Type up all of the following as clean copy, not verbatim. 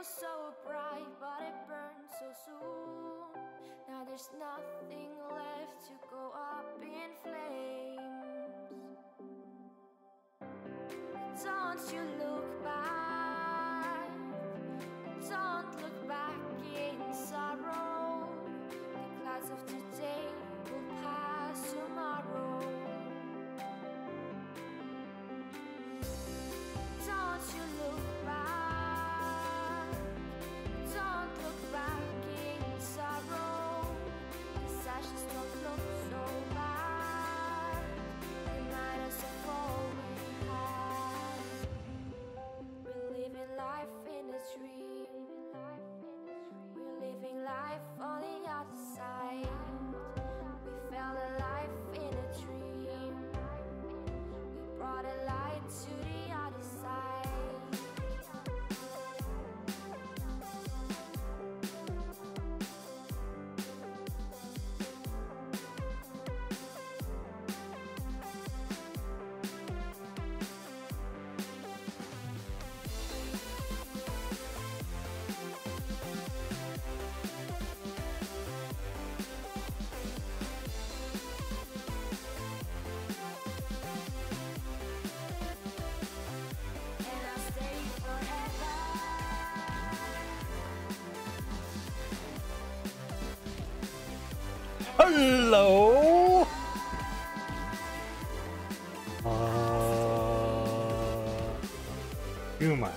was so bright, but it burned so soon. Now there's nothing left to go up in flames. Don't you look back, don't look back in sorrow. The clouds of today will pass tomorrow. Don't you look back, don't look back in sorrow. The ashes don't look so bad, remind us of all we had. We're living life in a dream, we're living life on the other side. We felt alive in a dream, we brought a light to the other side. And I'll stay forever. Hello. Yuma.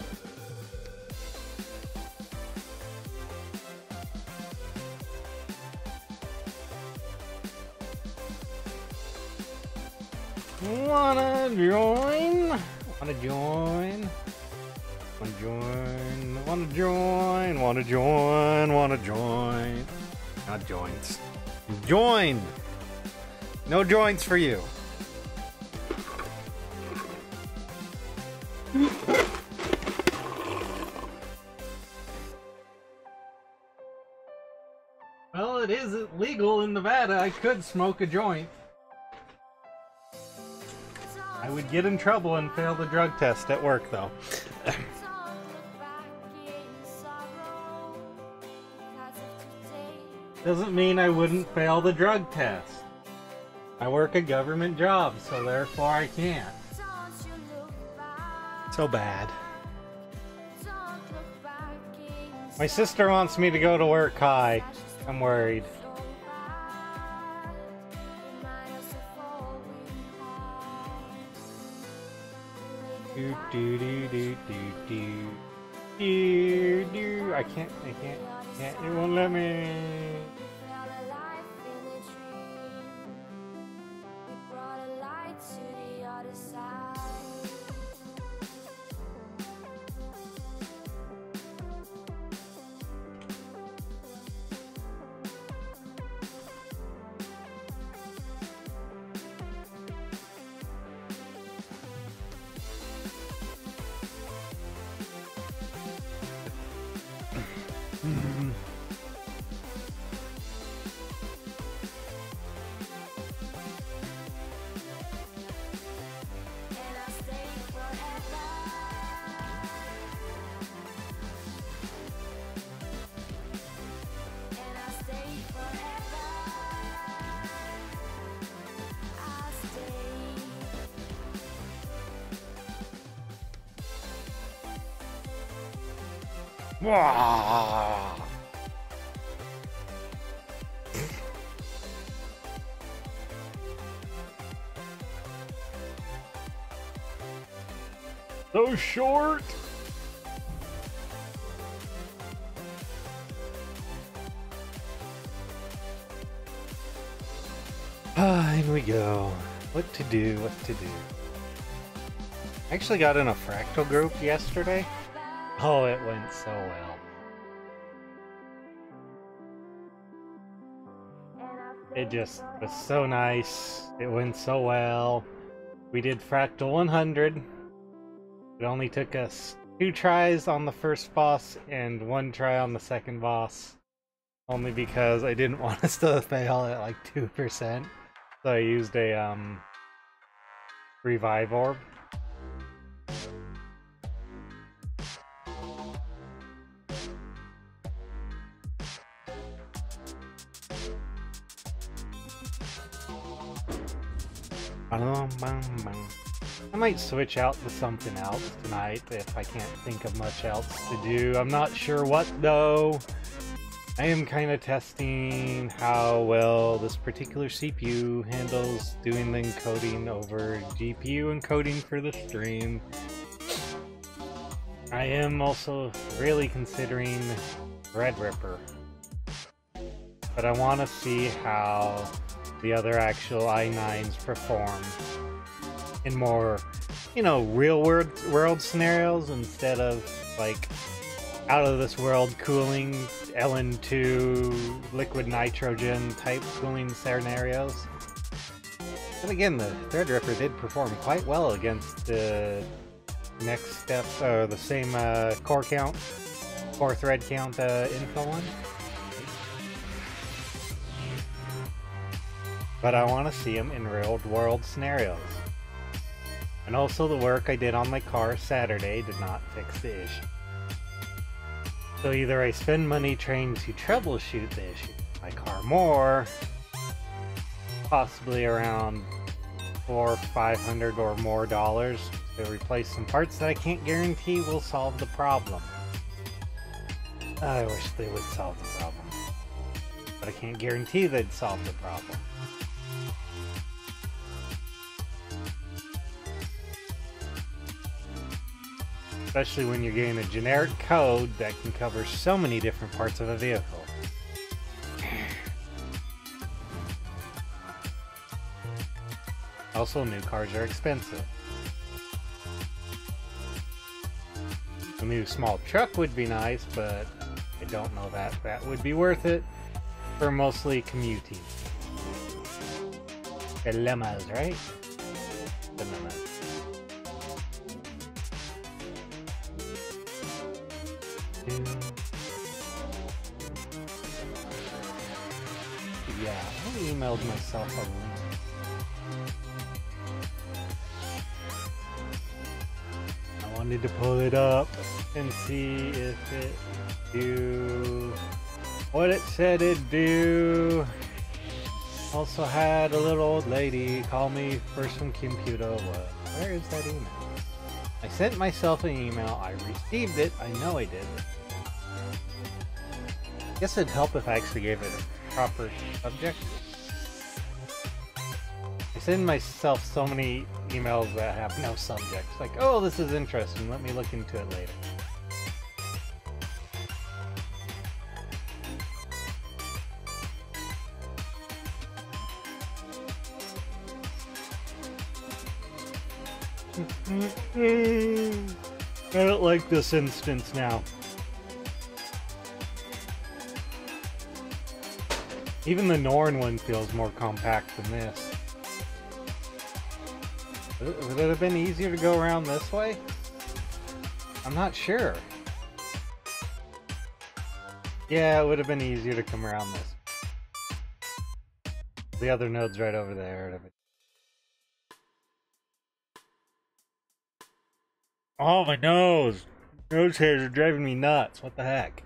Wanna join? Wanna join? Wanna join? Wanna join? Wanna join? Wanna join? Not joints. Join! No joints for you. Well, it is legal in Nevada. I could smoke a joint. I would get in trouble and fail the drug test at work, though. Don't look back in sorrow. The clouds of today. Doesn't mean I wouldn't fail the drug test. I work a government job, so therefore I can't. Don't you look back, So bad. don't look back in My sister wants me to go to work high. I'm worried. so bad, remind us of all we Do had. do do do do do do. I can't. It won't let me. Felt alive in a dream. We brought a light to the other side. And I'll stay forever. And I'll stay forever. I'll stay. Wah. So short. In we go. What to do, what to do. I actually got in a fractal group yesterday. Oh, it went so well. It just was so nice. It went so well. We did Fractal 100. It only took us 2 tries on the first boss and 1 try on the second boss. Only because I didn't want us to fail at like 2%. So I used a revive orb. I might switch out to something else tonight if I can't think of much else to do. I'm not sure what though. I am kind of testing how well this particular CPU handles doing the encoding over GPU encoding for the stream. I am also really considering Threadripper, but I want to see how the other actual i9s perform in more, you know, real world scenarios instead of like out of this world cooling LN2 liquid nitrogen type cooling scenarios. And again, the Threadripper did perform quite well against the next step, or the same core thread count info one. But I want to see them in real world scenarios. And also the work I did on my car Saturday did not fix the issue. So either I spend money trying to troubleshoot the issue with my car more, possibly around $400 or $500 or more to replace some parts that I can't guarantee will solve the problem. I wish they would solve the problem, but I can't guarantee they'd solve the problem. Especially when you're getting a generic code that can cover so many different parts of a vehicle. Also, new cars are expensive. A new small truck would be nice, but I don't know that that would be worth it for mostly commuting. Dilemmas, right? Dilemmas. Yeah, I emailed myself a link. I wanted to pull it up and see if it do what it said it'd do. Also had a little old lady call me for some computer work. Where is that email? I sent myself an email. I received it. I know I did. Guess it'd help if I actually gave it a proper subject. I send myself so many emails that have no subjects. Like, oh, this is interesting. Let me look into it later. I don't like this instance now. Even the Norn one feels more compact than this. Would it have been easier to go around this way? I'm not sure. Yeah, it would have been easier to come around this. The other node's right over there. Oh, my nose! Nose hairs are driving me nuts. What the heck?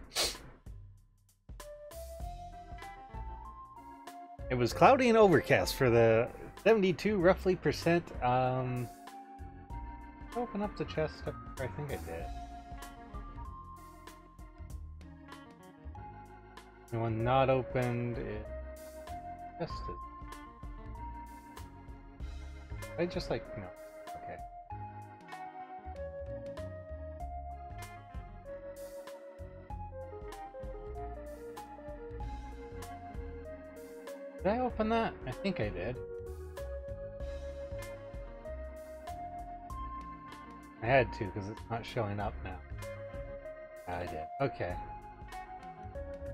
It was cloudy and overcast for the 72 roughly %. Open up the chest up there. I think I did. The one not opened is tested. I just like no. Okay. Did I open that? I think I did. I had to because it's not showing up now. I did. Okay.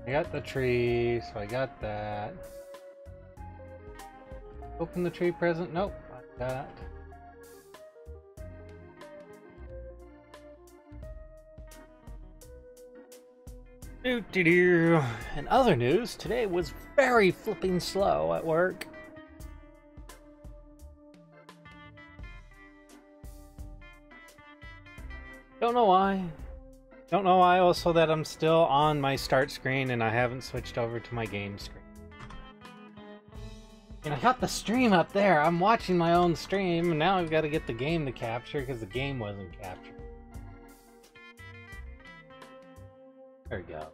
I got the tree, so I got that. Open the tree present? Nope. Not that. Doo-doo-doo. In other news, today was very flipping slow at work. Don't know why. Don't know why also that I'm still on my start screen and I haven't switched over to my game screen. And I got the stream up there. I'm watching my own stream, and now I've got to get the game to capture because the game wasn't captured. There we go.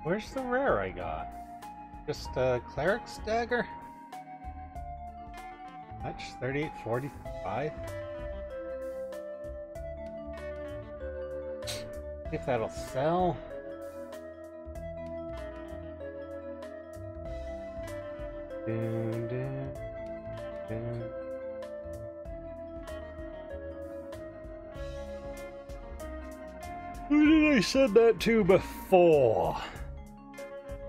Where's the rare I got? Just a cleric's dagger? Much? 38.45? See if that'll sell. Dun, dun, dun. Who did I send that to before?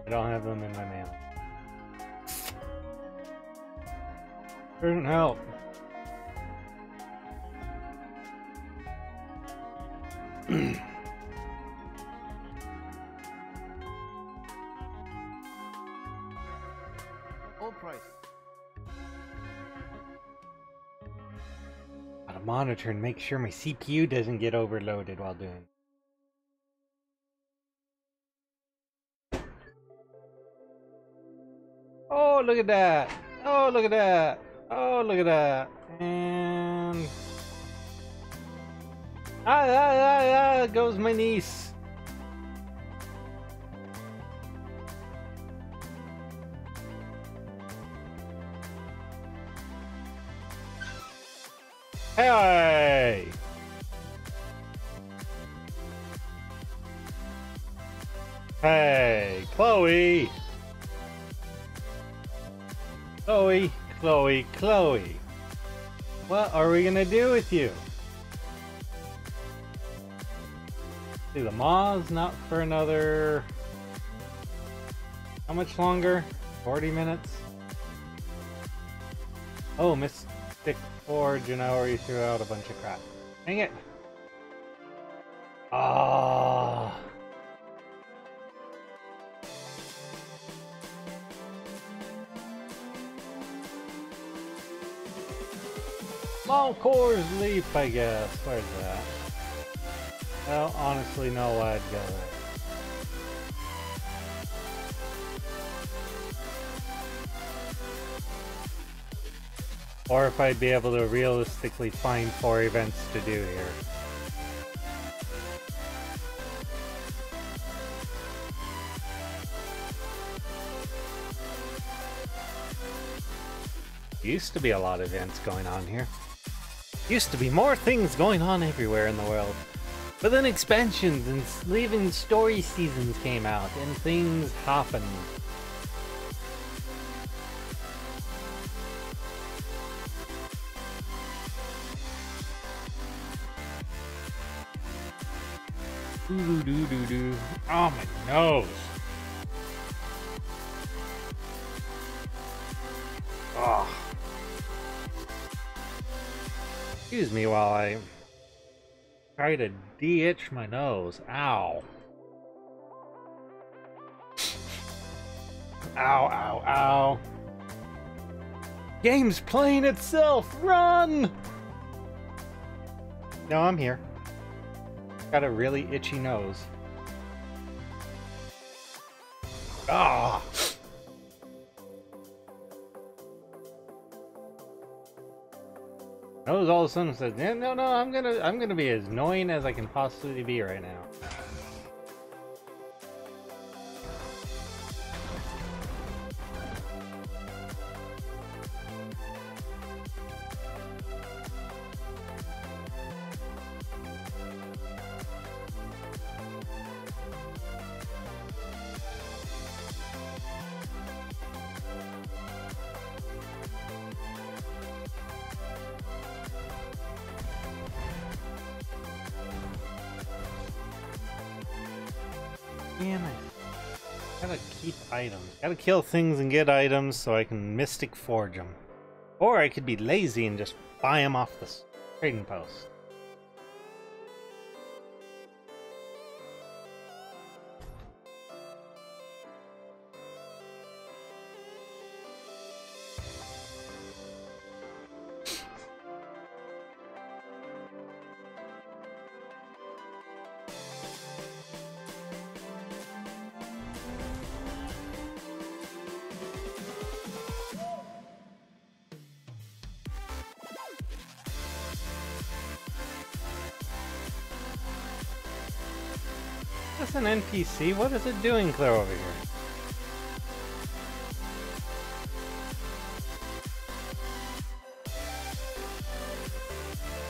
I don't have them in my mail. Doesn't help. All price. Gotta monitor and make sure my CPU doesn't get overloaded while doing. Oh, look at that! Oh, look at that! Oh, look at that! And goes my niece. Hey! Hey, Chloe! Chloe, Chloe, Chloe. What are we gonna do with you? See, the maw's not for another... How much longer? 40 minutes? Oh, Mystic Forge, and I already threw out a bunch of crap. Dang it! Ah. Malcor's Leap, I guess. Where's that? I don't honestly know why I'd go there. Or if I'd be able to realistically find 4 events to do here. Used to be a lot of events going on here. Used to be more things going on everywhere in the world. But then expansions and even story seasons came out and things happened. Doo-doo-doo-doo-doo. Oh, my nose. Oh. Excuse me while I try to de-itch my nose. Ow. Ow, ow, ow. Game's playing itself! Run! No, I'm here. Got a really itchy nose. Ah! Nose all of a sudden said, no, I'm gonna be as annoying as I can possibly be right now. Damn it. Gotta keep items. Gotta kill things and get items so I can Mystic Forge them. Or I could be lazy and just buy them off the trading post. That's an NPC? What is it doing clear over here?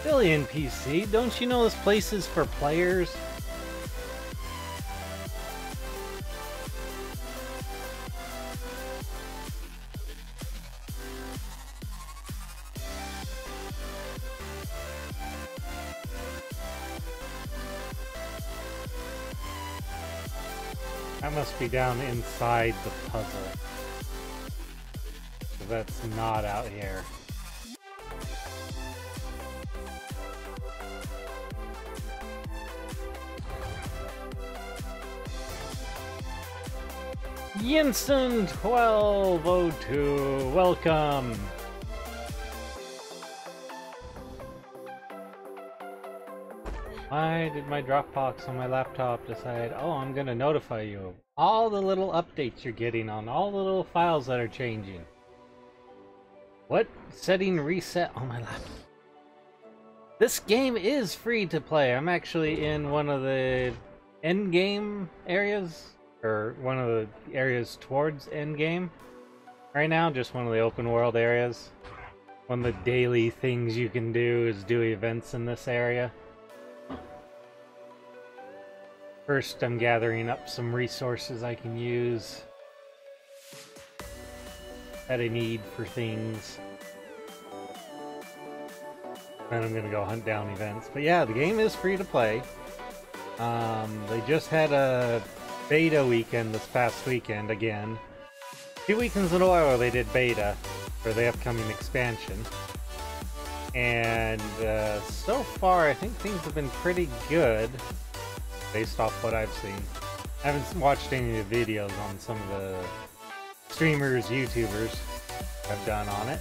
Silly NPC, don't you know this place is for players? That must be down inside the puzzle. So that's not out here. Yinsen 1202, welcome! Why did my Dropbox on my laptop decide, oh, I'm gonna notify you of all the little updates you're getting on all the little files that are changing? What setting reset on my laptop? This game is free to play. I'm actually in one of the end game areas, or one of the areas towards end game right now, just one of the open world areas. One of the daily things you can do is do events in this area. First, I'm gathering up some resources I can use that I need for things. And I'm gonna go hunt down events. But yeah, the game is free to play. They just had a beta weekend this past weekend again. 2 weekends in a row they did beta for the upcoming expansion. And so far I think things have been pretty good based off what I've seen. I haven't watched any of the videos on some of the streamers, YouTubers have done on it.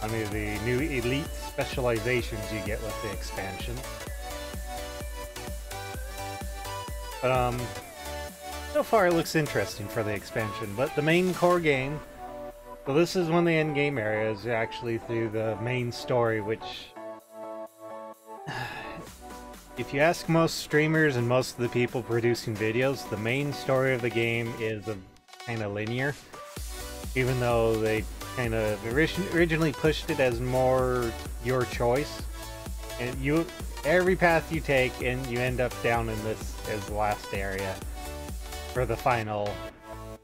I mean, the new elite specializations you get with the expansion. But so far it looks interesting for the expansion. But the main core game, so this is one of the end game areas actually through the main story, which if you ask most streamers and most of the people producing videos, the main story of the game is kind of linear. Even though they kind of originally pushed it as more your choice. And every path you take, and you end up down in this as the last area for the final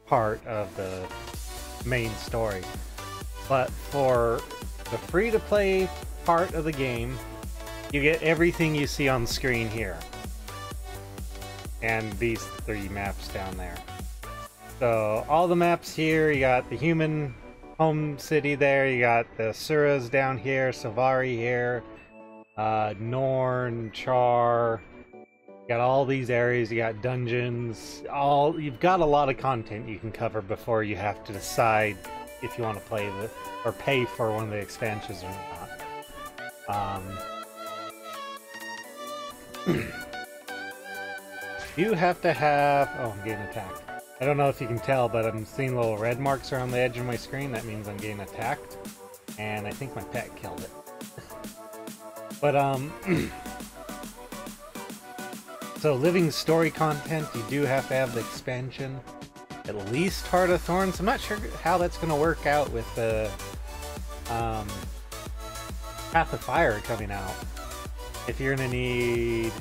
part of the main story. But for the free-to-play part of the game, you get everything you see on screen here. And these 3 maps down there. So, all the maps here, you got the human home city there, you got the Suras down here, Savari here, Norn, Char, you got all these areas, you got dungeons, you've got a lot of content you can cover before you have to decide if you want to play or pay for one of the expansions or not. You have to have... Oh, I'm getting attacked. I don't know if you can tell, but I'm seeing little red marks around the edge of my screen. That means I'm getting attacked. And I think my pet killed it. But, so living story content, you do have to have the expansion. At least Heart of Thorns. I'm not sure how that's going to work out with the Path of Fire coming out. If you're going to need...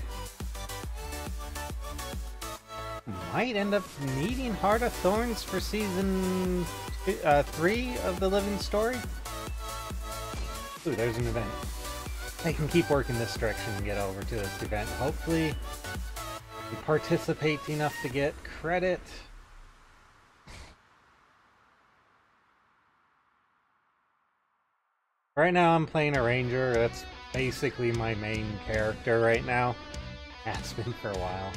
Might end up needing Heart of Thorns for season 3 of the living story. Ooh, there's an event. I can keep working this direction and get over to this event. Hopefully, we participate enough to get credit. Right now I'm playing a ranger. That's basically my main character right now. Has been for a while.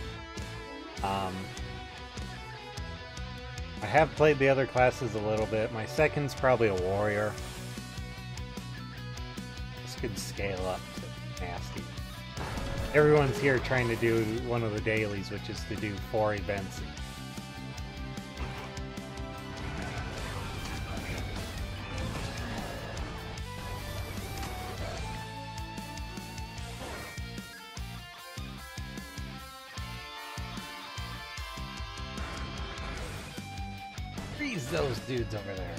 I have played the other classes a little bit. My second's probably a warrior. This could scale up to nasty. Everyone's here trying to do one of the dailies, which is to do 4 events. freeze those dudes over there.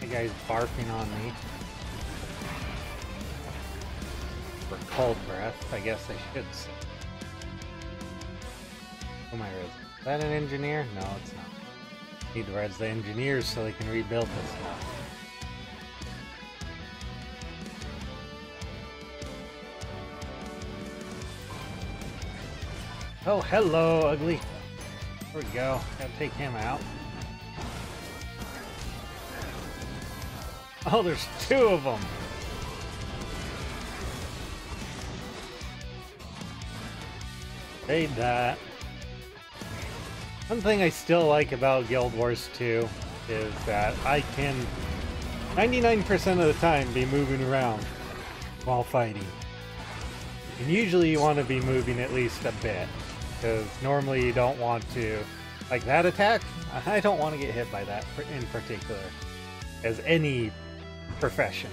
That guy's barking on me. For cold breath, I guess I should say. Who am I res? Is that an engineer? No, it's not. Need to res the engineers so they can rebuild this stuff. Oh, hello, ugly. There we go. Gotta take him out. Oh, there's two of them. Made that. One thing I still like about Guild Wars 2 is that I can 99% of the time be moving around while fighting. And usually you want to be moving at least a bit, because normally you don't want to, like that attack, I don't want to get hit by that in particular, as any profession.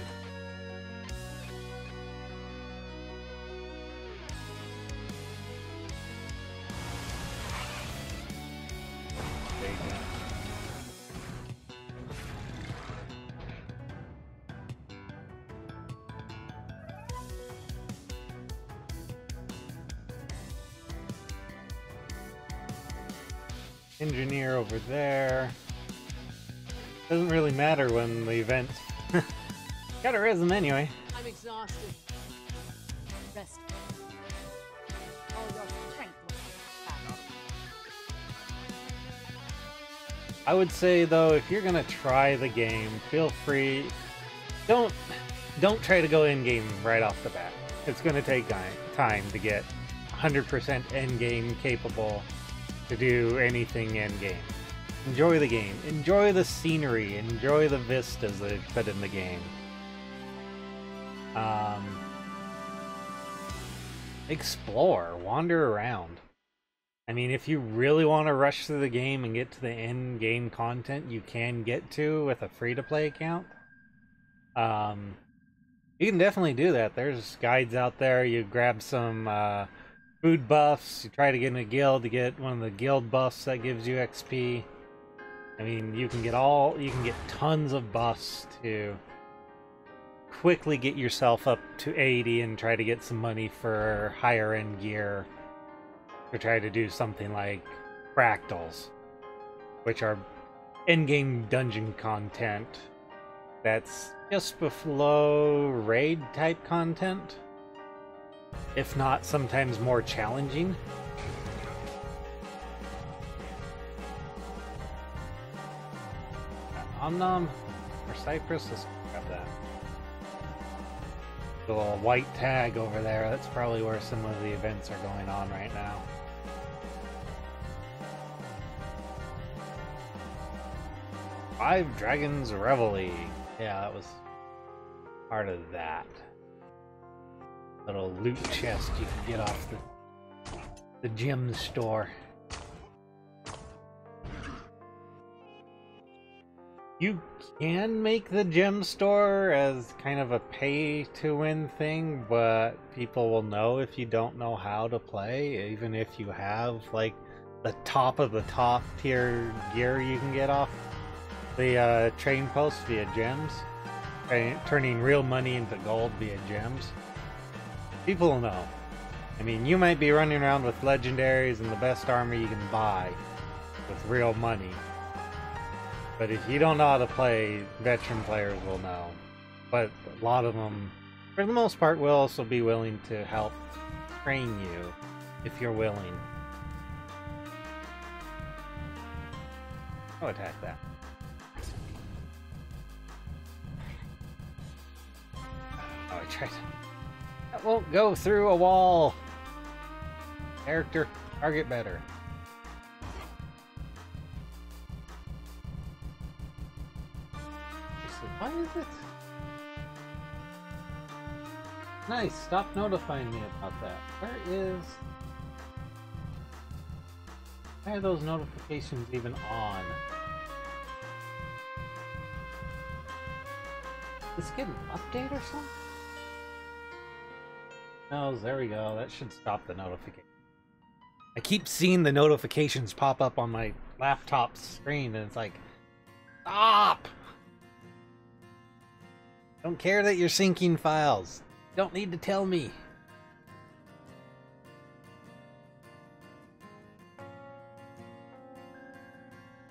There you go. Engineer over there. Doesn't really matter when the event. Gotta res them anyway. I'm exhausted. Rest. All your strength will I would say though, if you're gonna try the game, feel free. Don't try to go in game right off the bat. It's gonna take time to get 100% end game capable to do anything end game. Enjoy the game. Enjoy the scenery. Enjoy the vistas they put in the game. Explore. Wander around. I mean, if you really want to rush through the game and get to the end game content you can get to with a free-to-play account, you can definitely do that. There's guides out there. You grab some food buffs. You try to get in a guild to get one of the guild buffs that gives you XP. I mean, you can get tons of buffs to quickly get yourself up to 80 and try to get some money for higher end gear. Or try to do something like fractals, which are in-game dungeon content that's just below raid type content, if not sometimes more challenging. Omnom or Cypress, let's grab that. The little white tag over there, that's probably where some of the events are going on right now. Five Dragons Reveille. Yeah, that was part of that. Little loot chest you can get off the gem store. You can make the gem store as kind of a pay-to-win thing, but people will know if you don't know how to play, even if you have, like, the top of the top tier gear you can get off the train post via gems, turning real money into gold via gems. People will know. I mean, you might be running around with legendaries and the best armor you can buy with real money. But if you don't know how to play, veteran players will know. But a lot of them, for the most part, will also be willing to help train you if you're willing. I'll attack that. Oh, I tried. That won't go through a wall. Character, target better. Why is it? Nice, stop notifying me about that. Why are those notifications even on? Did this get an update or something? No, there we go. That should stop the notification. I keep seeing the notifications pop up on my laptop screen, and it's like, stop! Don't care that you're syncing files. Don't need to tell me.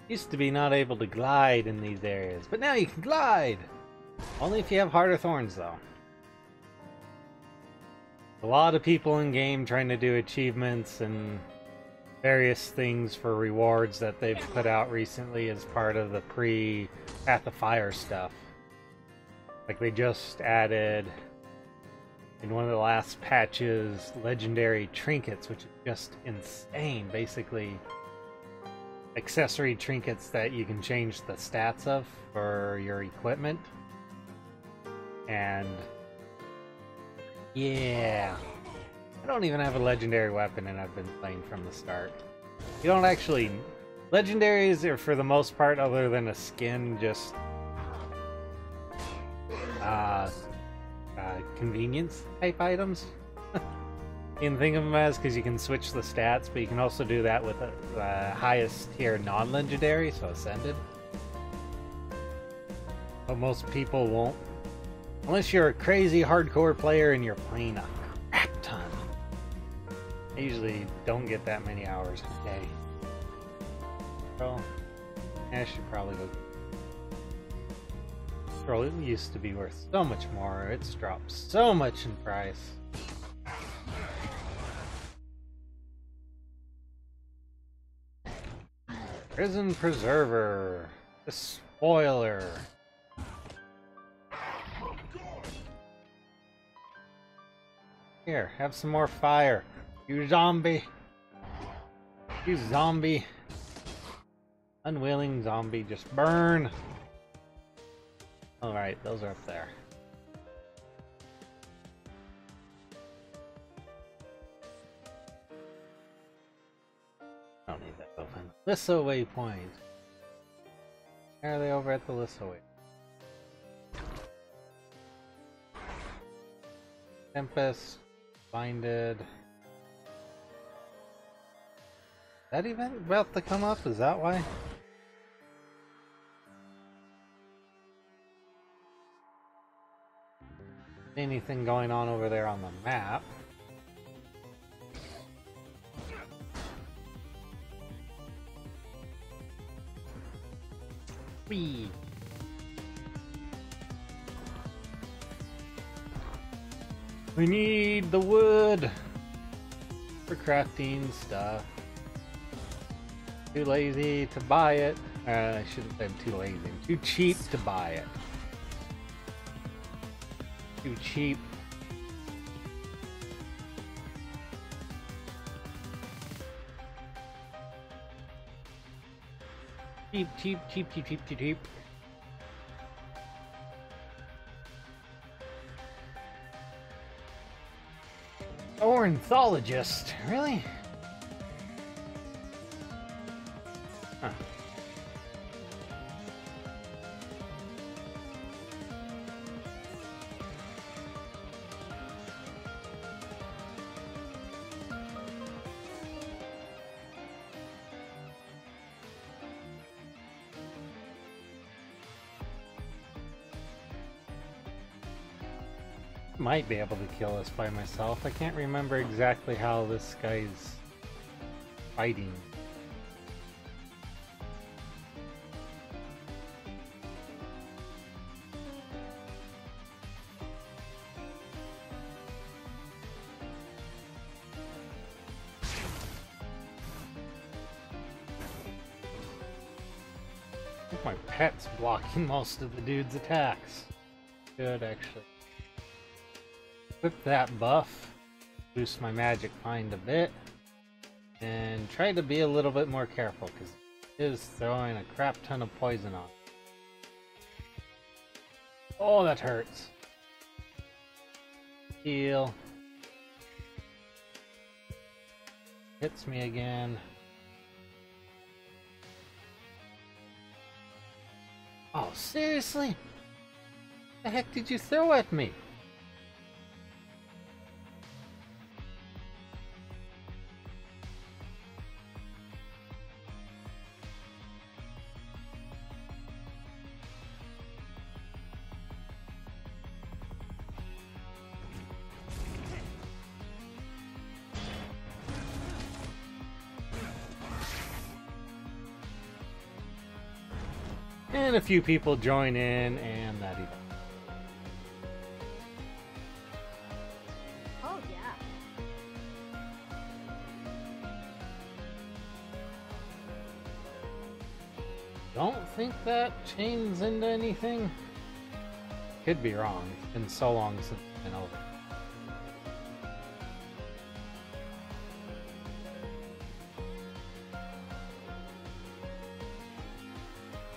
Used to be not able to glide in these areas, but now you can glide! Only if you have Heart of Thorns, though. A lot of people in game trying to do achievements and various things for rewards that they've put out recently as part of the pre-Path of Fire stuff. Like they just added, in one of the last patches, legendary trinkets, which is just insane. Basically, accessory trinkets that you can change the stats of for your equipment. And yeah, I don't even have a legendary weapon, and I've been playing from the start. You don't actually... Legendaries are, for the most part, other than a skin, just convenience type items. You can think of them as, because you can switch the stats, but you can also do that with the highest tier non-legendary, so Ascended. But most people won't. Unless you're a crazy hardcore player and you're playing a crap ton. I usually don't get that many hours a day. So, I should probably go. Girl, it used to be worth so much more. It's dropped so much in price. Prison Preserver. The spoiler. Here, have some more fire. You zombie. You zombie. Unwilling zombie, just burn. Alright, those are up there. I don't need that open. Lissa waypoint. Why are they over at the Lissa waypoint? Tempest. Blinded. That event about to come up? Is that why? Anything going on over there on the map? Whee! We need the wood for crafting stuff. Too lazy to buy it. I shouldn't say I'm too lazy. I'm too cheap to buy it. Too cheap. Cheap, cheap, cheap, cheap, cheap, cheap, cheap. Ornithologist, really? Huh. Might be able to kill this by myself. I can't remember exactly how this guy's fighting. I think my pet's blocking most of the dude's attacks. Good, actually. Equip that buff, boost my magic find a bit, and try to be a little bit more careful because it is throwing a crap ton of poison on. Oh, that hurts. Heal. Hits me again. Oh, seriously? What the heck did you throw at me? And a few people join in, and that event. Oh, yeah. Don't think that chains into anything. Could be wrong. It's been so long since it's been over.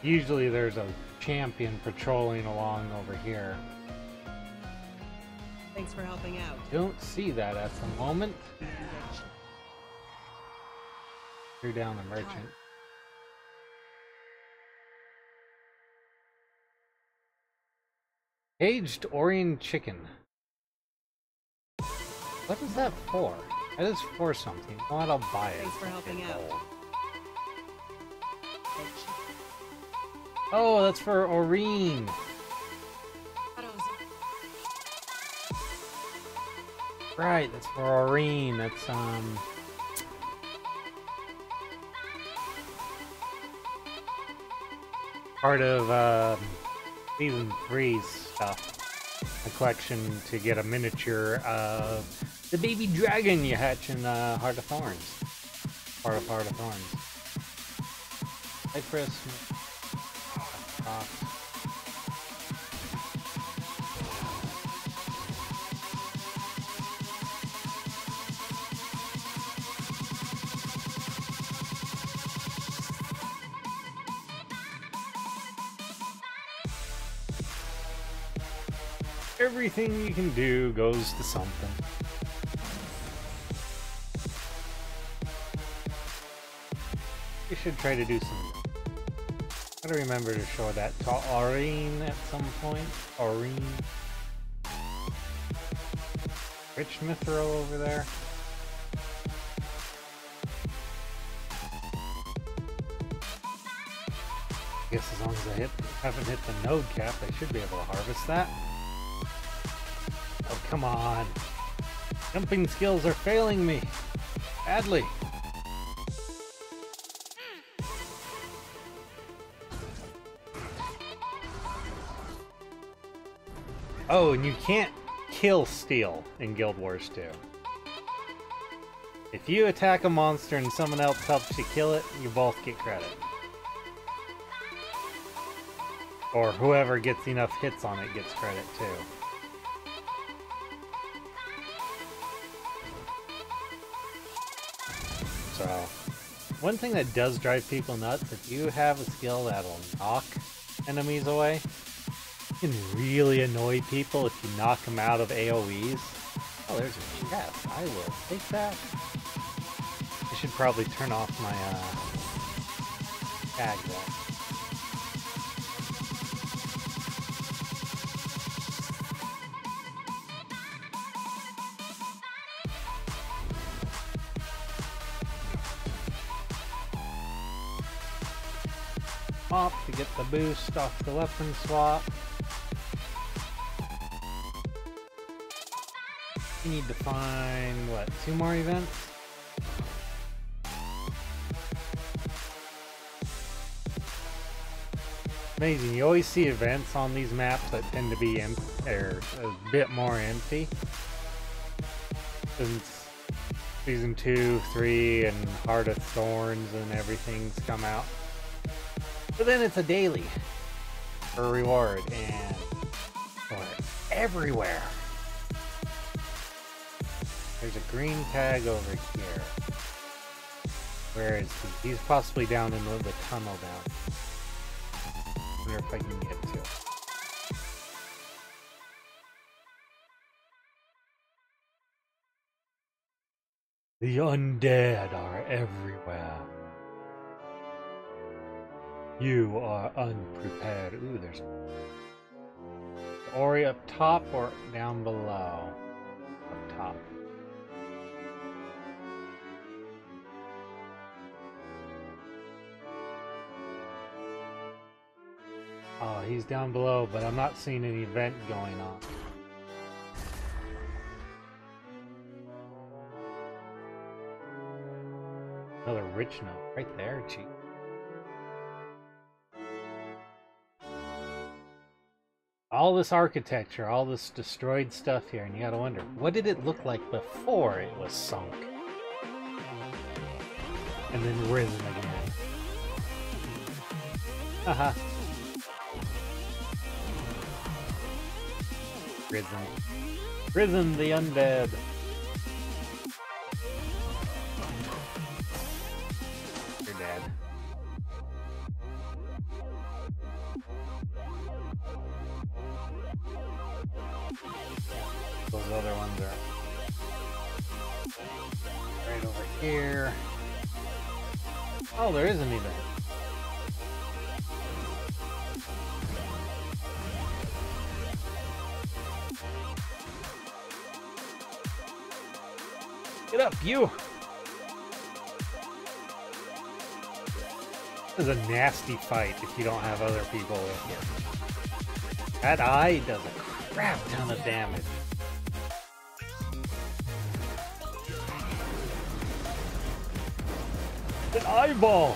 Usually there's a champion patrolling along over here. Thanks for helping out. Don't see that at the moment. Threw down the merchant. Aged Orion chicken. What is that for? That is for something. You know what? I'll buy it. Thanks for helping out. Oh, that's for Aureen. Right, that's for Aureen. That's part of season 3's stuff. A collection to get a miniature of the baby dragon you hatch in Heart of Thorns. Part of Heart of Thorns. Hi, Chris. Everything you can do goes to something. You should try to do some. Gotta remember to show that to Aureen at some point. Aureen. Rich Mithril over there. I guess as long as I haven't hit the node cap, I should be able to harvest that. Oh, come on. Jumping skills are failing me. Badly. Oh, and you can't kill steel in Guild Wars 2. If you attack a monster and someone else helps you kill it, you both get credit. Or whoever gets enough hits on it gets credit too. So, one thing that does drive people nuts, if you have a skill that'll knock enemies away, you can really annoy people if you knock them out of AoEs. Oh, there's a chest. I will take that. I should probably turn off my tag there. To get the boost off the weapon swap. You need to find, what, 2 more events? Amazing, you always see events on these maps that tend to be a bit more empty. Since Season 2, 3, and Heart of Thorns and everything's come out. But then it's a daily for a reward, and they're everywhere. There's a green tag over here. Where is he? He's possibly down in the tunnel down. Wonder if I can get to it. The undead are everywhere. You are unprepared. Ooh, there's Ori up top or down below? Up top. Oh, he's down below, but I'm not seeing an event going on. Another rich note right there, chief. all this architecture, all this destroyed stuff here, and you gotta wonder, what did it look like before it was sunk? And then risen again. Haha. Risen. Risen the undead. You're dead. Those other ones are right over here. Oh, there isn't even. Get up, you! This is a nasty fight if you don't have other people with you. That eye does a crap ton of damage. An eyeball!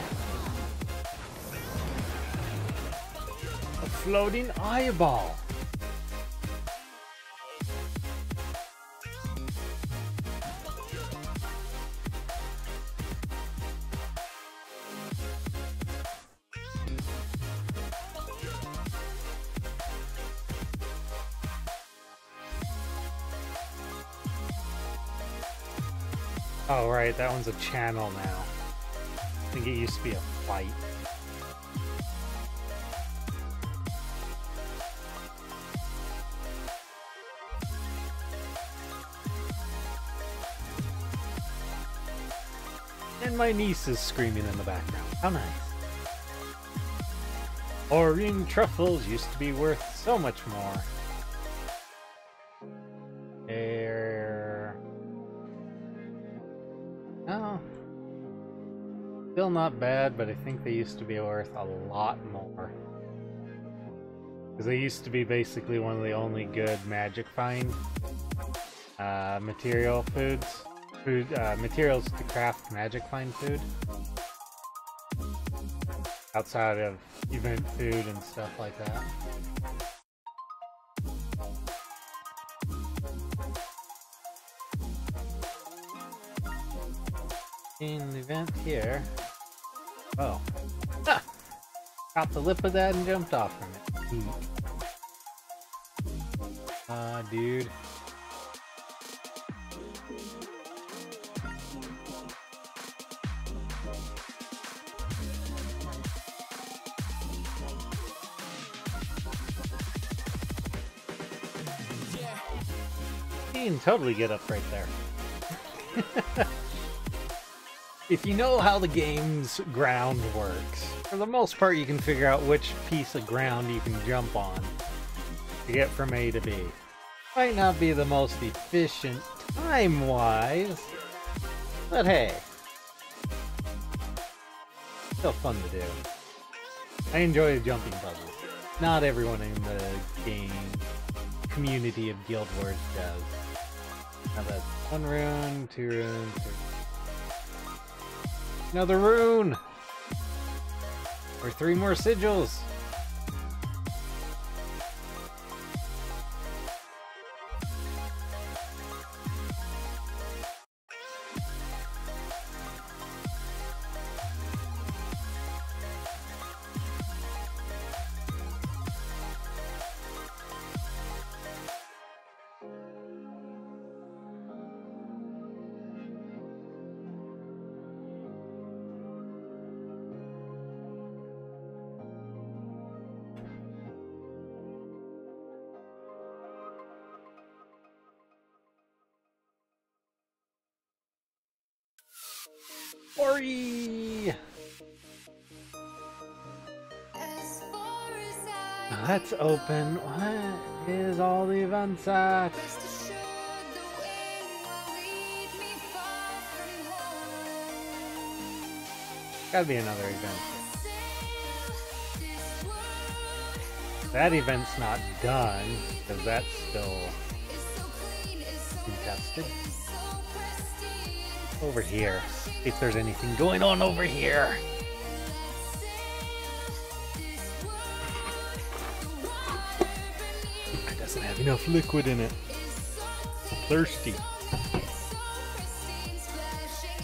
A floating eyeball! Oh right, that one's a channel now. I think it used to be a fight. And my niece is screaming in the background. How nice. Orange truffles used to be worth so much more. Oh. Still not bad, but I think they used to be worth a lot more. Because they used to be basically one of the only good magic find materials to craft magic find food. Outside of event food and stuff like that. In the event here. Oh. Ah! Caught the lip of that and jumped off from it. Dude. You can totally get up right there. If you know how the game's ground works, for the most part you can figure out which piece of ground you can jump on to get from A to B. Might not be the most efficient time-wise, but hey, still fun to do. I enjoy the jumping puzzles. Not everyone in the game community of Guild Wars does. Now that's 1 rune, 2 runes, 3. Another rune! Or 3 more sigils! Ori! Let's open. What is all the events at? Gotta be another event. That event's not done, because that's still contested. Over here. See if there's anything going on over here. enough liquid in it. I'm thirsty.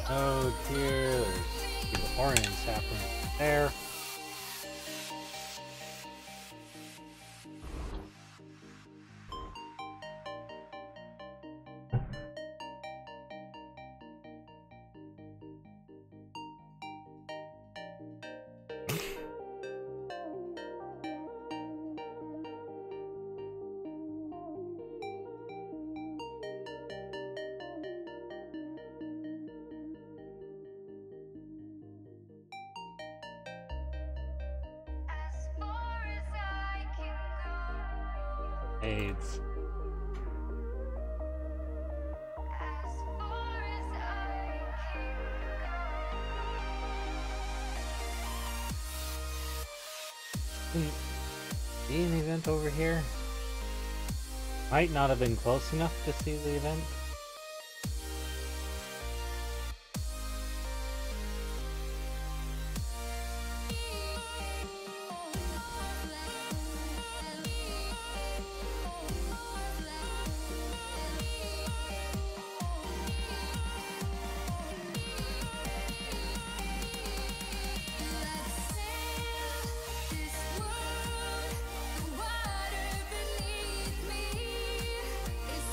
Oh dear, there's the orange saffron there. AIDS. See an event over here? Might not have been close enough to see the event.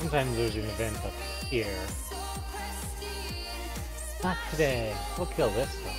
Sometimes there's an event up here. Not today. We'll kill this one.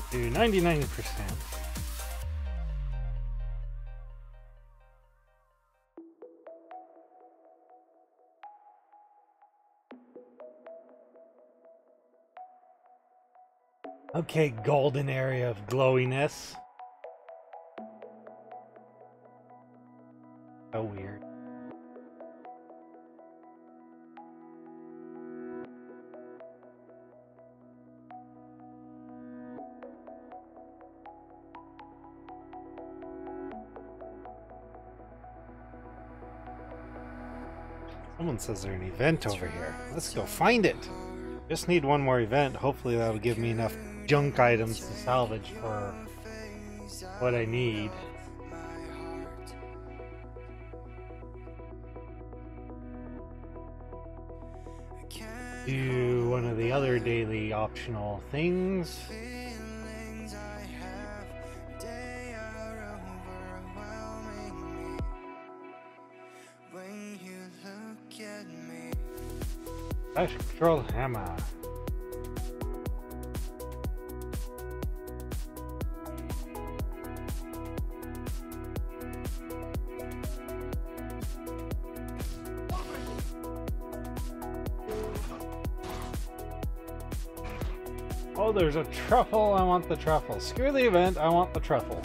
To 99%. Okay, golden area of glowiness. So weird. Someone says there's an event over here. Let's go find it. Just need one more event. Hopefully that'll give me enough junk items to salvage for what I need. Do one of the other daily optional things. Flash control hammer. Oh, there's a truffle. I want the truffle. Screw the event. I want the truffle.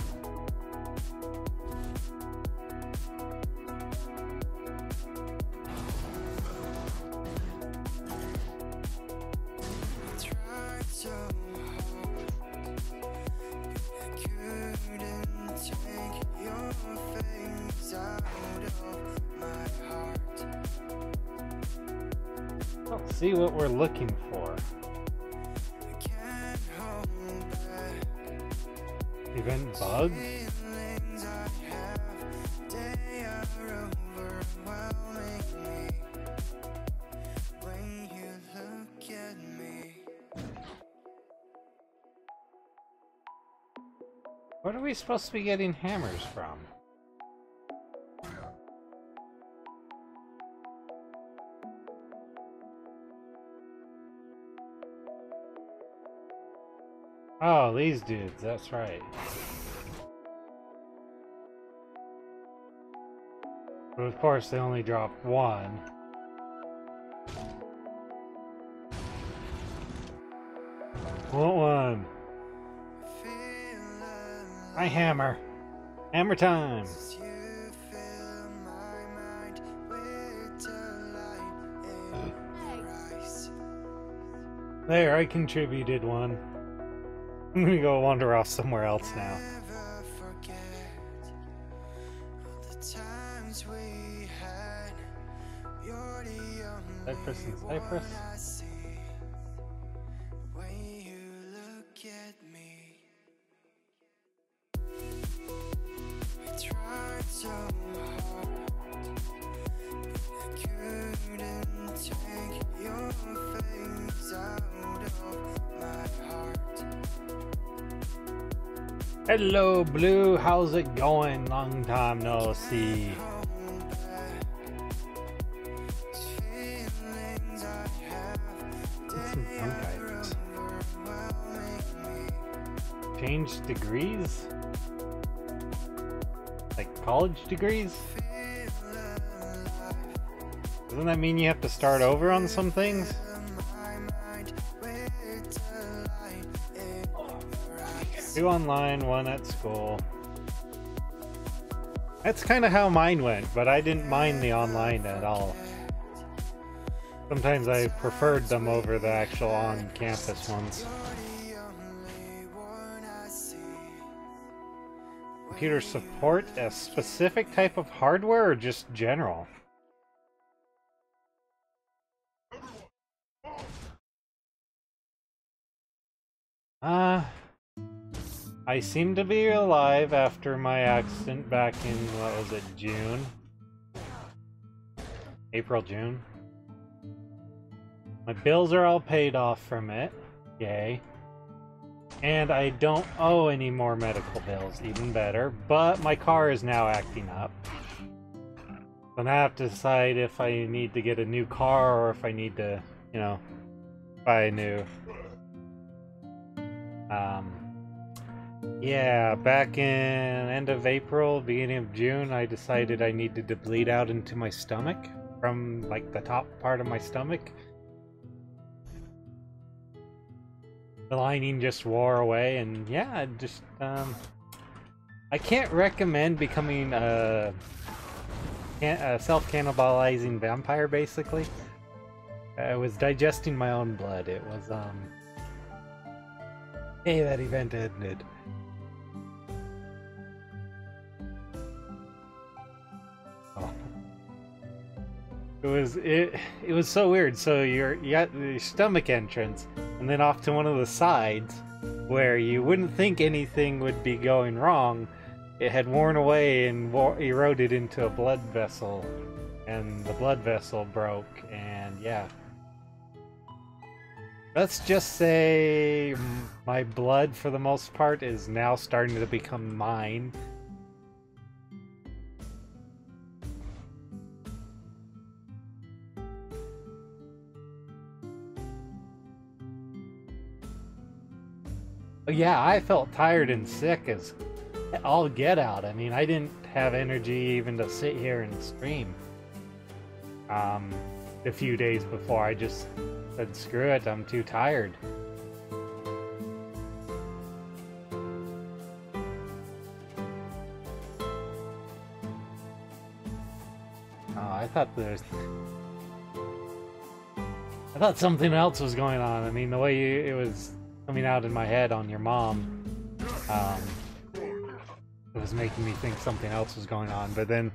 Let's see what we're looking for. Event bug? What are we supposed to be getting hammers from? Oh, these dudes, that's right. But of course, they only drop one. Want one. My hammer. Hammer time. There, I contributed one. I'm gonna go wander off somewhere else now. Cypress and Cypress? Hello, Blue. How's it going? Long time no see. Some punk items. Change degrees? Like college degrees? Doesn't that mean you have to start over on some things? Two online, one at school. That's kind of how mine went, but I didn't mind the online at all. Sometimes I preferred them over the actual on-campus ones. Computer support a specific type of hardware or just general? I seem to be alive after my accident back in, what was it, June? April, June. My bills are all paid off from it. Yay. And I don't owe any more medical bills, even better. But my car is now acting up. So now I have to decide if I need to get a new car or if I need to, you know, buy a new. Yeah, back in end of April, beginning of June, I decided I needed to bleed out into my stomach from like the top part of my stomach. The lining just wore away, and yeah, just I can't recommend becoming a self-cannibalizing vampire. Basically, I was digesting my own blood. It was hey, that event ended. It was so weird. So you got the stomach entrance, and then off to one of the sides, where you wouldn't think anything would be going wrong. It had worn away and eroded into a blood vessel, and the blood vessel broke, and yeah. Let's just say my blood, for the most part, is now starting to become mine. Yeah, I felt tired and sick as all get out. I mean, I didn't have energy even to sit here and stream. A few days before, I just said, screw it, I'm too tired. Oh, I thought something else was going on. I mean, the way it was coming out in my head on your mom, it was making me think something else was going on. But then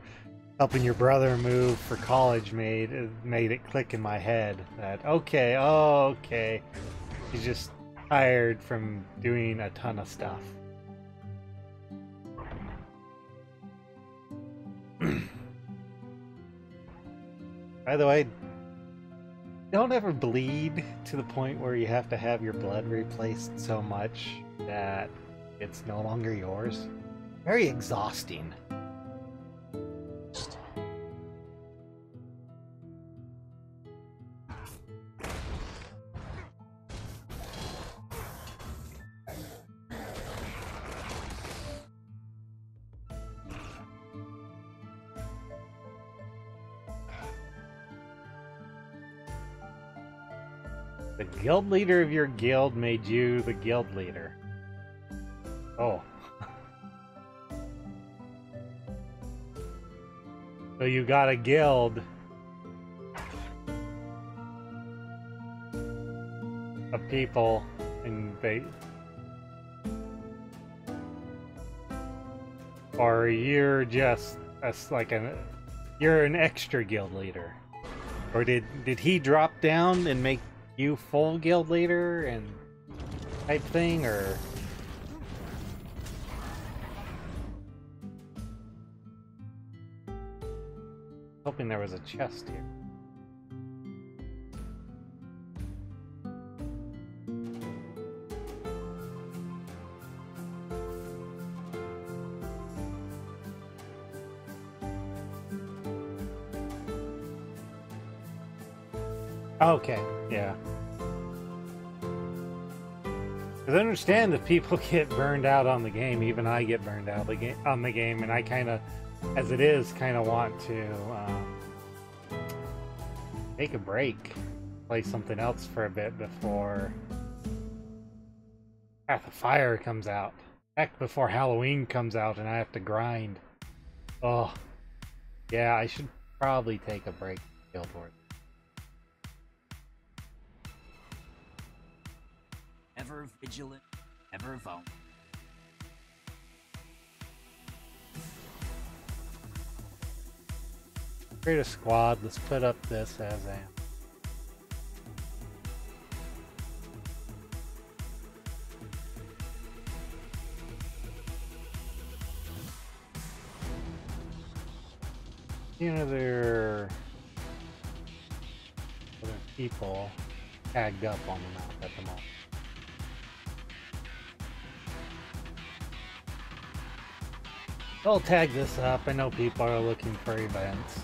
helping your brother move for college made it click in my head that okay, oh, okay, he's just tired from doing a ton of stuff. By the way, don't ever bleed to the point where you have to have your blood replaced so much that it's no longer yours. Very exhausting. The guild leader of your guild made you the guild leader. Oh. So you got a guild of people and they... Or you're just you're an extra guild leader. Or did he drop down and make you full guild leader and type thing, or hoping there was a chest here. Okay, yeah. Because I understand that people get burned out on the game. Even I get burned out on the game, and I kind of, as it is, kind of want to take a break, play something else for a bit before Path of Fire comes out. Heck, before Halloween comes out and I have to grind. Oh, yeah, I should probably take a break from Guild Wars. Ever vigilant, ever vulnerable. Create a squad. Let's put up this as a... You know, there are other people tagged up on the map at the moment. I'll tag this up. I know people are looking for events.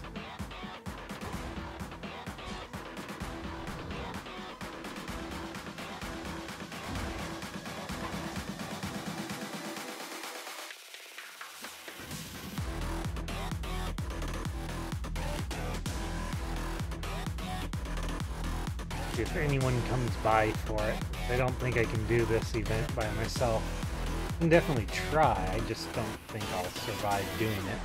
If anyone comes by for it. I don't think I can do this event by myself. I can definitely try, I just don't think I'll survive doing it.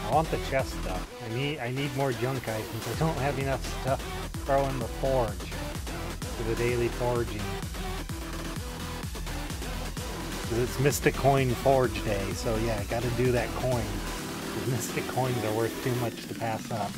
I want the chest stuff. I need more junk items. I don't have enough stuff to throw in the forge for the daily forging. It's Mystic Coin Forge Day, so yeah, I gotta do that coin. Because Mystic Coins are worth too much to pass up.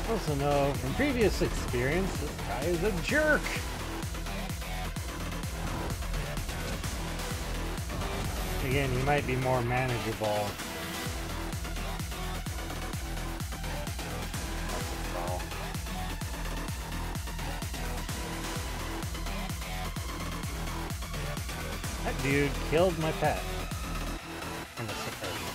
Also know from previous experience, this guy is a jerk. Again, he might be more manageable dude killed my pet. In the suppression.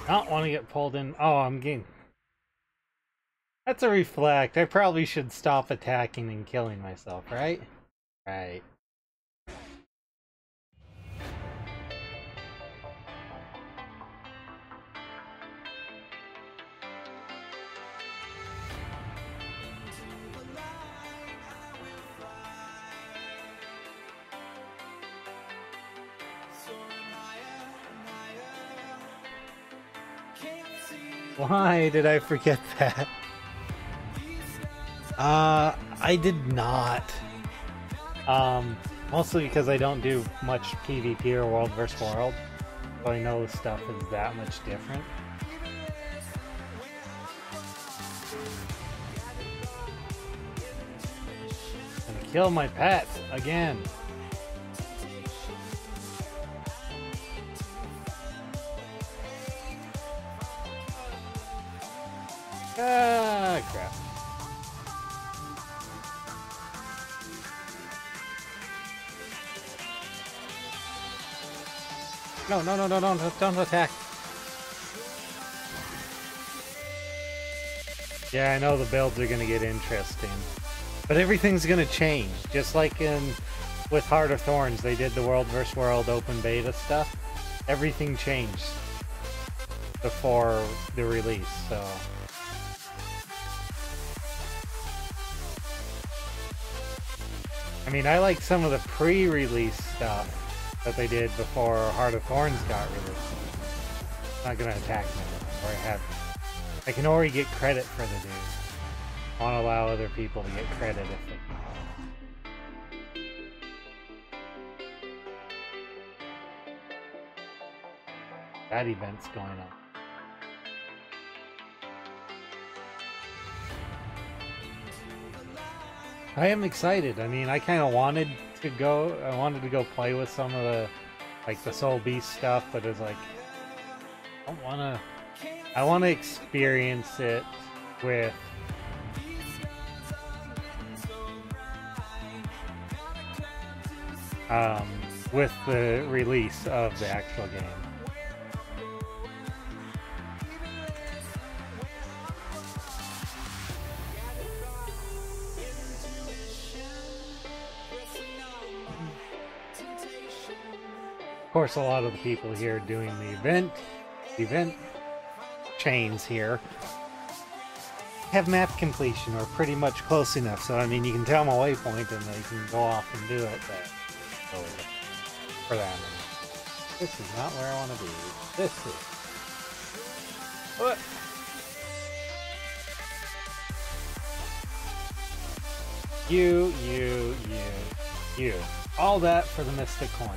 I don't want to get pulled in. Oh, I'm getting... That's a reflect. I probably should stop attacking and killing myself, right? Right. Why did I forget that? I did not. Mostly because I don't do much PvP or world versus world, so I know stuff is that much different. I'm gonna kill my pet again. Ah, crap. No, don't attack. Yeah, I know the builds are gonna get interesting. But everything's gonna change. Just like with Heart of Thorns, they did the World vs. World open beta stuff. Everything changed before the release, so... I mean, I like some of the pre-release stuff that they did before Heart of Thorns got released. I'm not gonna attack me, or I can already get credit for the dude. I want to allow other people to get credit if they can. That event's going on. I am excited. I mean, I kind of wanted to go. I wanted to go play with some of the, like the Soul Beast stuff, but it's like, I don't want to. I want to experience it with. With the release of the actual game. Of course, a lot of the people here doing the event chains here, have map completion or pretty much close enough. So I mean, you can tell my waypoint and they can go off and do it. But for them, this is not where I want to be. This is what. You. All that for the Mystic Coin.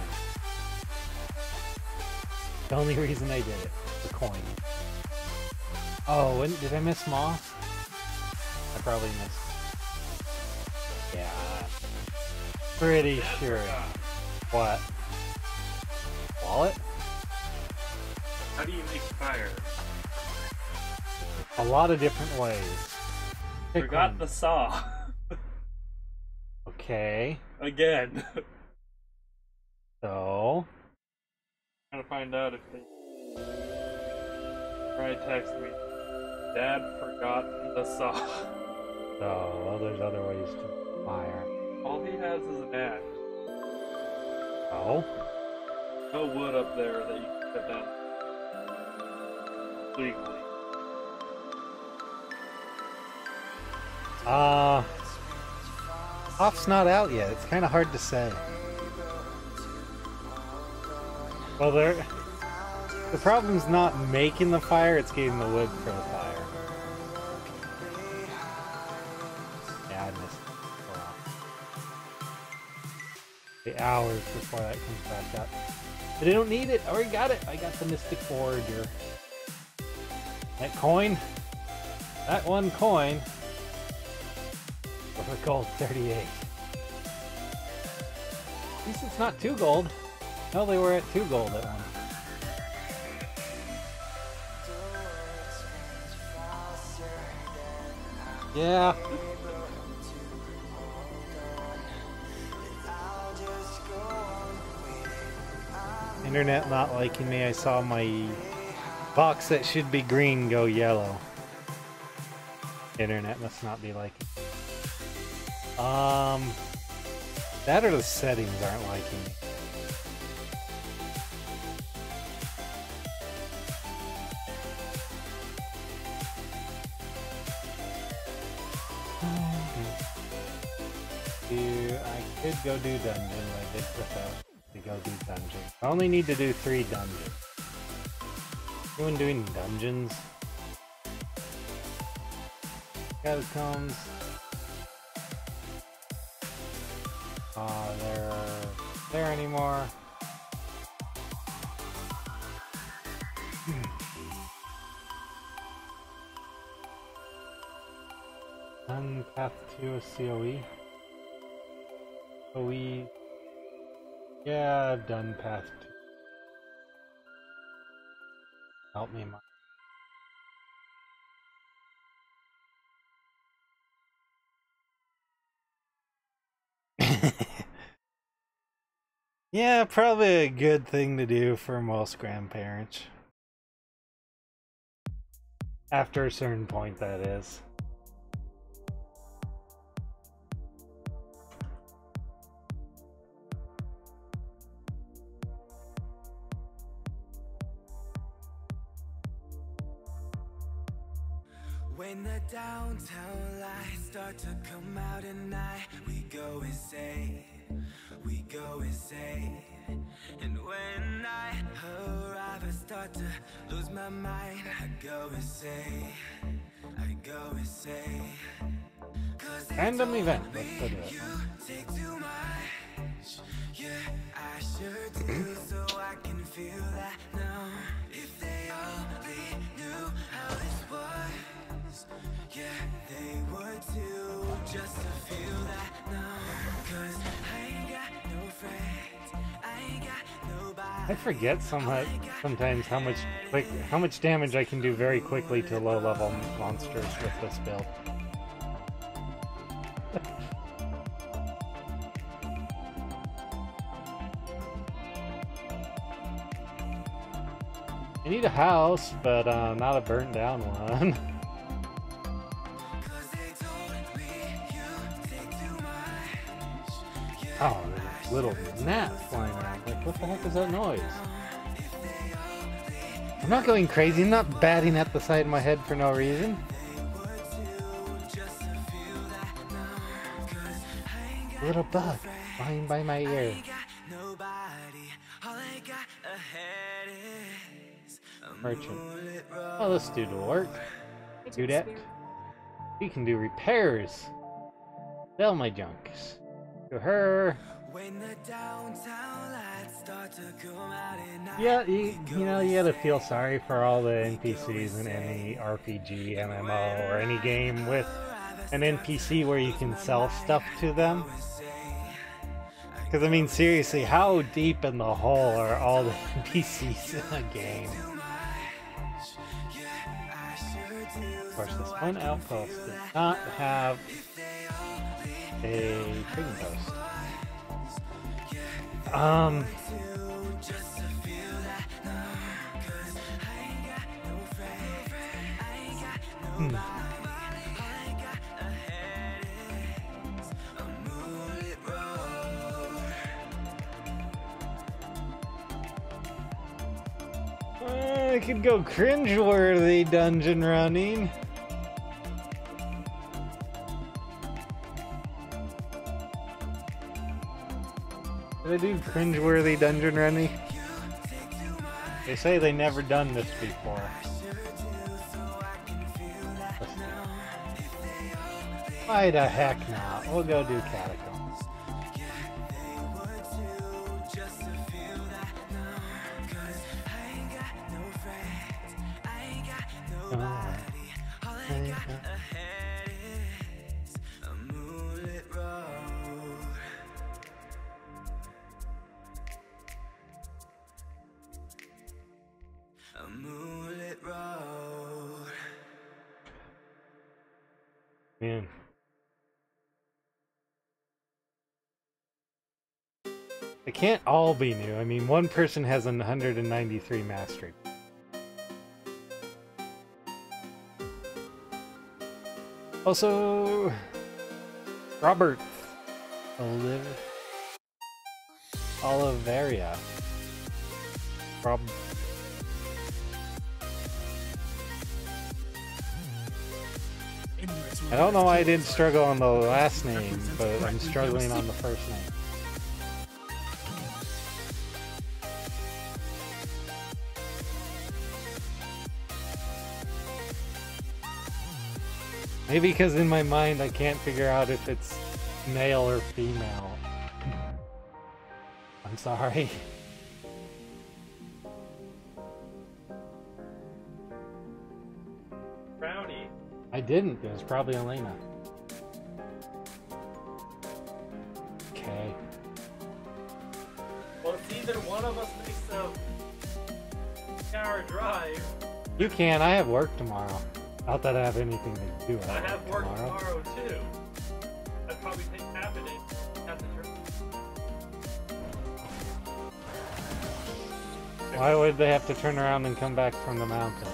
The only reason I did it. The coin. Oh, and did I miss Moss? I probably missed. Yeah. Pretty sure. What? Wallet? How do you make fire? A lot of different ways. Pick Forgot one. the saw. Okay. Again. So... Trying to find out if they try to text me. Dad forgot the saw. So, well, there's other ways to fire. All he has is an axe. Oh? No wood up there that you can cut down legally. Off's not out yet. It's kind of hard to say. Well, the problem's not making the fire, it's getting the wood for the fire. Yeah, I missed it. The hours before that comes back up. But I don't need it. I already got it. I got the Mystic Forager. That coin. That one coin. For gold 38. At least it's not 2 gold. No, they were at 2 gold at one. Yeah. Internet not liking me. I saw my box that should be green go yellow. Internet must not be liking. That or the settings aren't liking me. I could go do dungeon. I did put that to go do dungeon. I only need to do 3 dungeons. Anyone doing dungeons? Catacombs. They're there anymore. Done path 2 of COE. OE. Yeah, I've done path 2. Help me, Mom. Yeah, probably a good thing to do for most grandparents. After a certain point, that is. When the downtown lights start to come out at night, we go insane, we go insane. And when I arrive, I start to lose my mind. I go insane, I go insane. Random event, let's go do it. You take too much, yeah, I sure do. So I can feel that now. If they only knew how this was, yeah, they would too. Just to feel that now. 'Cause I ain't got no friends, I ain't got nobody. I forget sometimes how much damage I can do very quickly to low-level monsters with this build. I need a house, but not a burnt down one. Oh, there's a little gnat flying around. Like, what the heck is that noise? I'm not going crazy. I'm not batting at the side of my head for no reason. A little bug flying by my ear. Merchant. Oh, this dude will work. Do that. He can do repairs. Sell my junks. To her. Yeah, you know, you gotta feel sorry for all the NPCs in any RPG, MMO, or any game with an NPC where you can sell stuff to them. Because, I mean, seriously, how deep in the hole are all the NPCs in a game? Of course, this one outpost does not have a trading post. I could go cringeworthy dungeon running. Did I do cringeworthy dungeon running? They say they never done this before. Why the heck not? We'll go do catacombs. Man. It can't all be new. I mean, one person has 193 mastery. Also, Robert Oliveria. I don't know why I didn't struggle on the last name, but I'm struggling on the first name. Maybe because in my mind I can't figure out if it's male or female. I'm sorry. Brownie. I didn't. It was probably Elena. Okay. Well, it's either one of us makes a 6-hour drive. You can. I have work tomorrow. Not that I have anything to do. I have work tomorrow too. I'd probably take half a day at the church. Why would they have to turn around and come back from the mountain?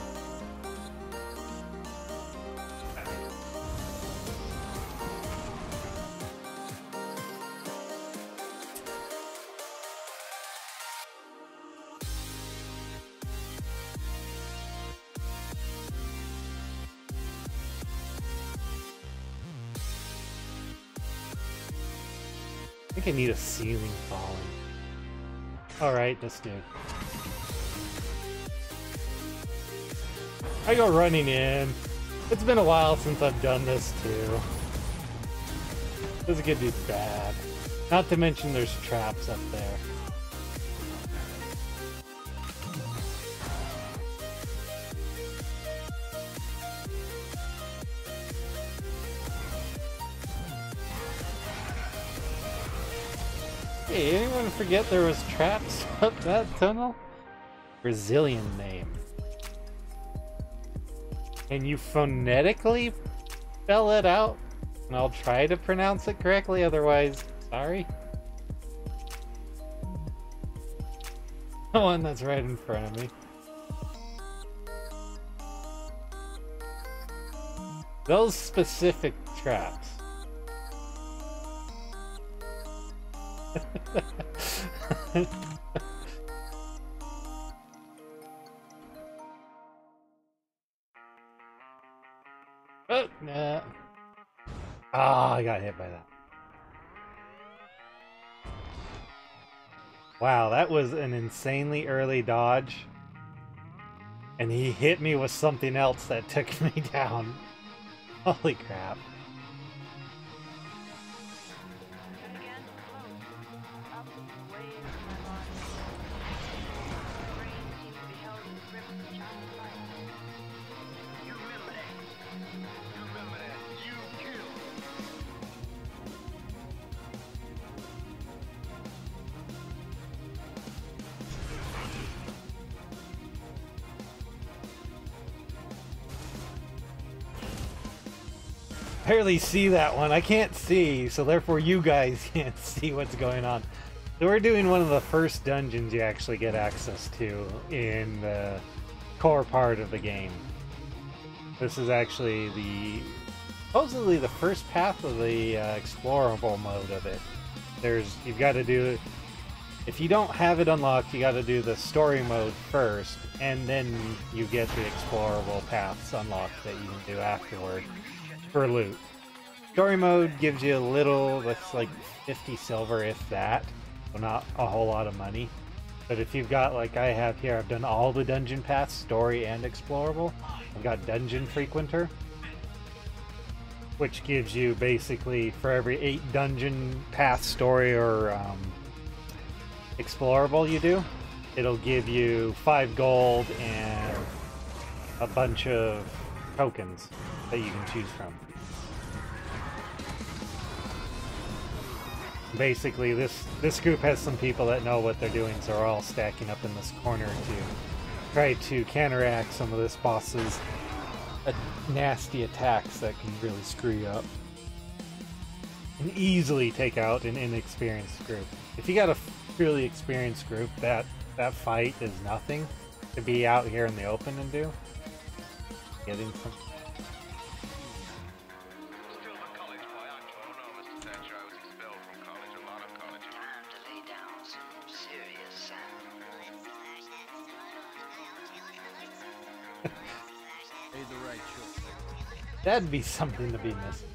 I think I need a ceiling falling. Alright, this dude. I go running in. It's been a while since I've done this too. This could be bad. Not to mention there's traps up there. Hey, anyone forget there was traps up that tunnel? Brazilian name. Can you phonetically spell it out? And I'll try to pronounce it correctly, otherwise, sorry. The one that's right in front of me. Those specific traps. Oh, nah. Ah, I got hit by that. Wow, that was an insanely early dodge. And he hit me with something else that took me down. Holy crap. Barely see that one. I can't see, so therefore you guys can't see what's going on. So we're doing one of the first dungeons you actually get access to in the core part of the game. This is actually supposedly the first path of the explorable mode of it. You've got to do, if you don't have it unlocked, you got to do the story mode first, and then you get the explorable paths unlocked that you can do afterward. For loot. Story mode gives you a little, that's like 50 silver if that, so not a whole lot of money. But if you've got, like I have here, I've done all the dungeon paths, story and explorable. I've got Dungeon Frequenter, which gives you basically for every 8 dungeon path, story, or explorable you do, it'll give you 5 gold and a bunch of tokens that you can choose from. Basically, this group has some people that know what they're doing, so we're all stacking up in this corner to try to counteract some of this boss's nasty attacks that can really screw you up. And easily take out an inexperienced group. If you got a really experienced group, that fight is nothing to be out here in the open and do. Getting some. Still the college boy, I'm told. No, Mr. Thatcher, I was expelled from college, a lot of colleges. Time to lay down some serious sound. Made the right choice. That'd be something to be missing.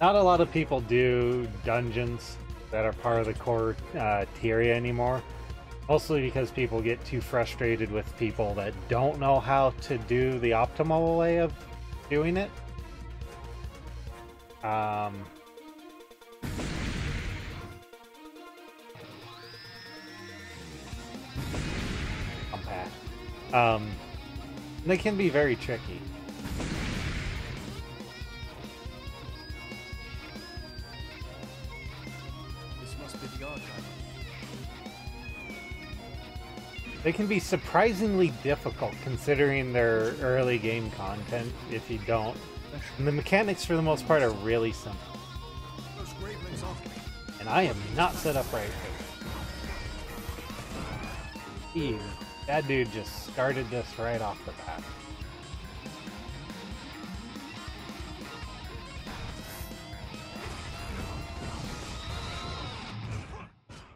Not a lot of people do dungeons that are part of the core tier anymore. Mostly because people get too frustrated with people that don't know how to do the optimal way of doing it. They can be very tricky. This must be the archive. They can be surprisingly difficult considering their early game content if you don't. And the mechanics for the most part are really simple. And I am not set up right here. Ew. That dude just started this right off the bat.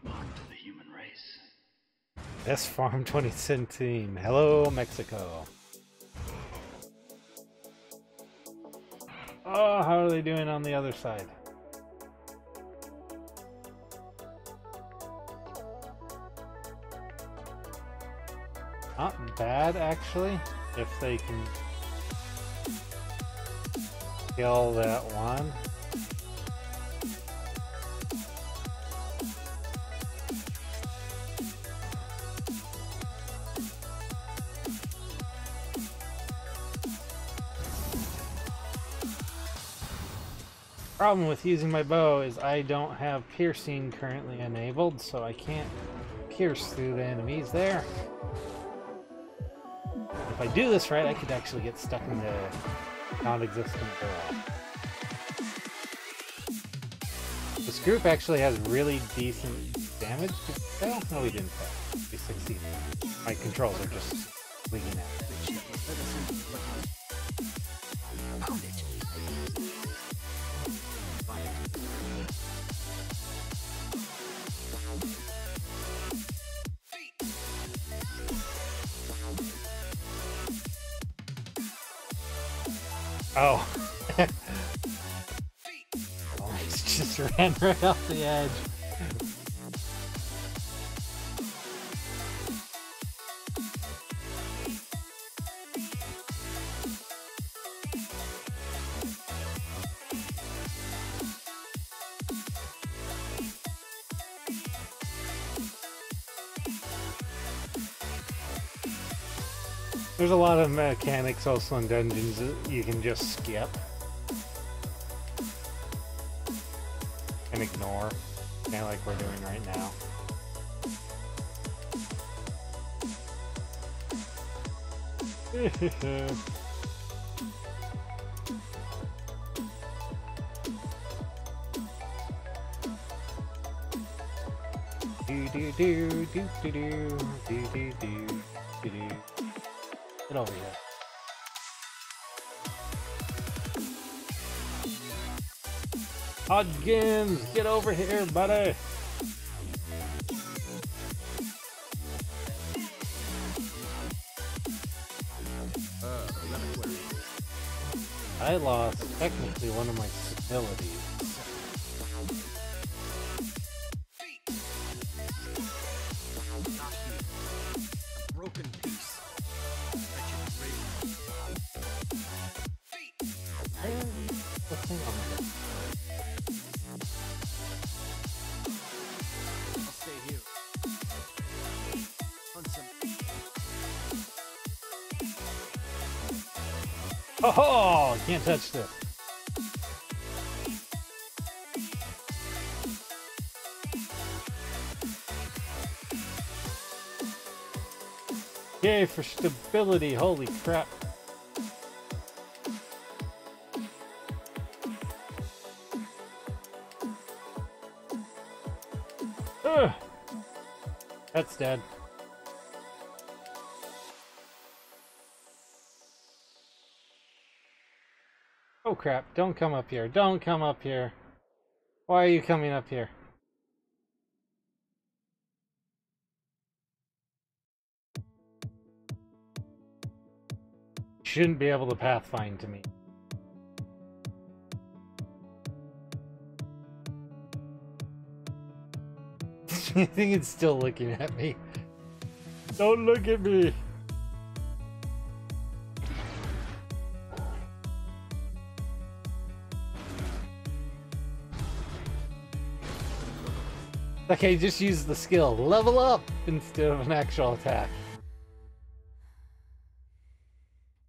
To the human race. Best Farm 2017. Hello, Mexico. Oh, how are they doing on the other side? Not bad, actually, if they can kill that one. Problem with using my bow is I don't have piercing currently enabled, so I can't pierce through the enemies there. If I do this right, I could actually get stuck in the non-existent barrel. This group actually has really decent damage. Well, no, we didn't fail. We succeeded. My controls are just leaking out. Oh. Oh, he just ran right off the edge. There's a lot of mechanics also in dungeons that you can just skip and ignore, kind of like we're doing right now. Do do do do do do do do do do. Get over here. Hodgins, get over here, buddy. I lost technically one of my abilities. Broken piece. What's the thing on this? I'll stay here. Hunt some. Oh, can't touch this. Okay, for stability, holy crap. Ugh. That's dead. Oh crap, don't come up here, don't come up here. Why are you coming up here? Shouldn't be able to pathfind to me. I think it's still looking at me. Don't look at me! Okay, just use the skill. Level up instead of an actual attack.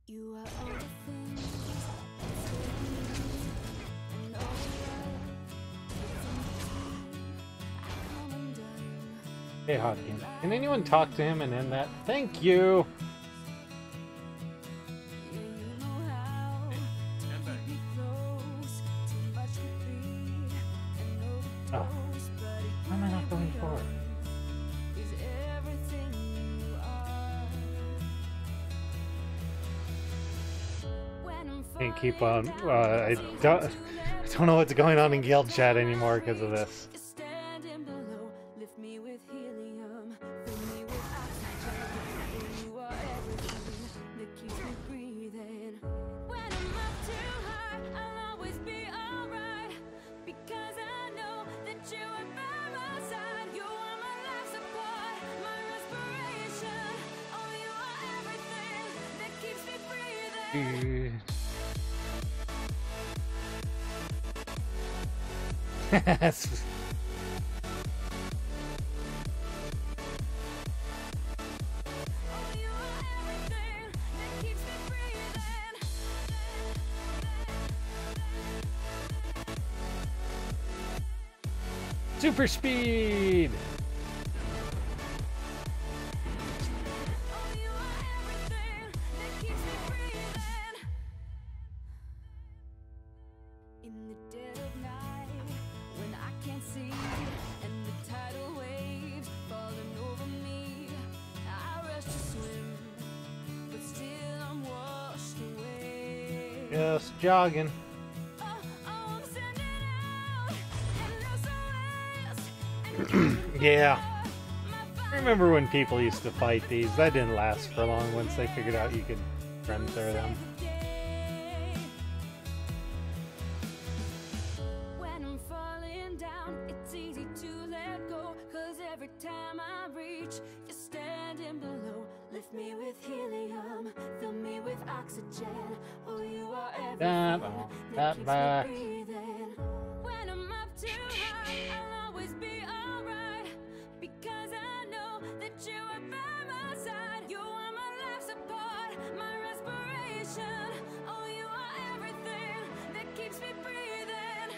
You are all the things that's and all the love that's in between. I come undone. Hey, Hodgkin. Can anyone talk to him and end that? Thank you! Yeah, you know how Stand back. to be close. Too much could be and Oh. overdose, but it Why am I not going forward? is everything you are. When I'm Can't keep falling on. down, I it's easy don't. to I let don't know what's going on in guild chat anymore because of this. Just standing below, lift me with helium, fill me with oxygen. You are everything that keeps me breathing. When I'm up too high, I'll always be alright, because I know that you are by my side. You are my life support, my respiration. Oh, you are everything that keeps me breathing. Yes. Oh, you are everything that keeps me breathing. Super speed! Oh, you are everything that keeps me breathing. In the dead of night, when I can't see, and the tidal waves falling over me, I rush to swim, but still I'm washed away. Just jogging. Oh, I'm sending out and SOS, and Yeah. my I remember when people used to fight these. That didn't last for long once they figured out you could run through them. When I'm falling down, it's easy to let go, 'cause every time I reach, you're standing below. Lift me with helium, fill me with oxygen. Oh, you are That everything on, that that keeps back. me breathing. When I'm up too high, I'll always be alright, because I know that you are by my side. You are my life support, my respiration. Oh, you are everything that keeps me breathing.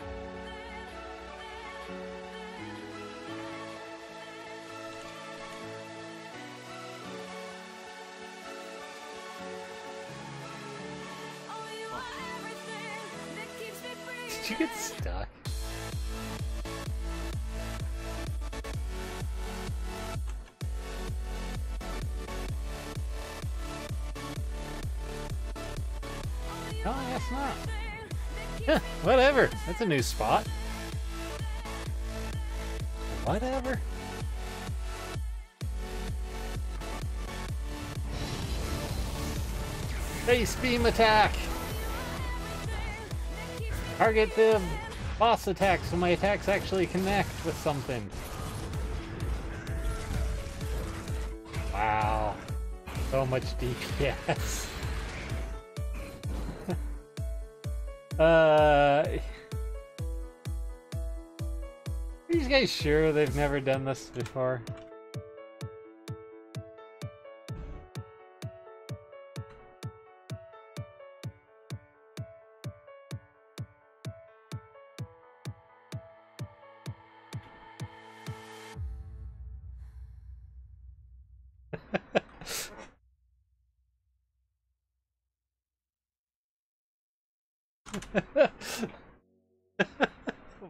Oh, you are everything that keeps me breathing. Did you get stuck? No, I guess not. Huh, whatever. That's a new spot. Whatever. Face beam attack! Target the boss attack so my attacks actually connect with something. Wow. So much DPS. Are these guys sure they've never done this before?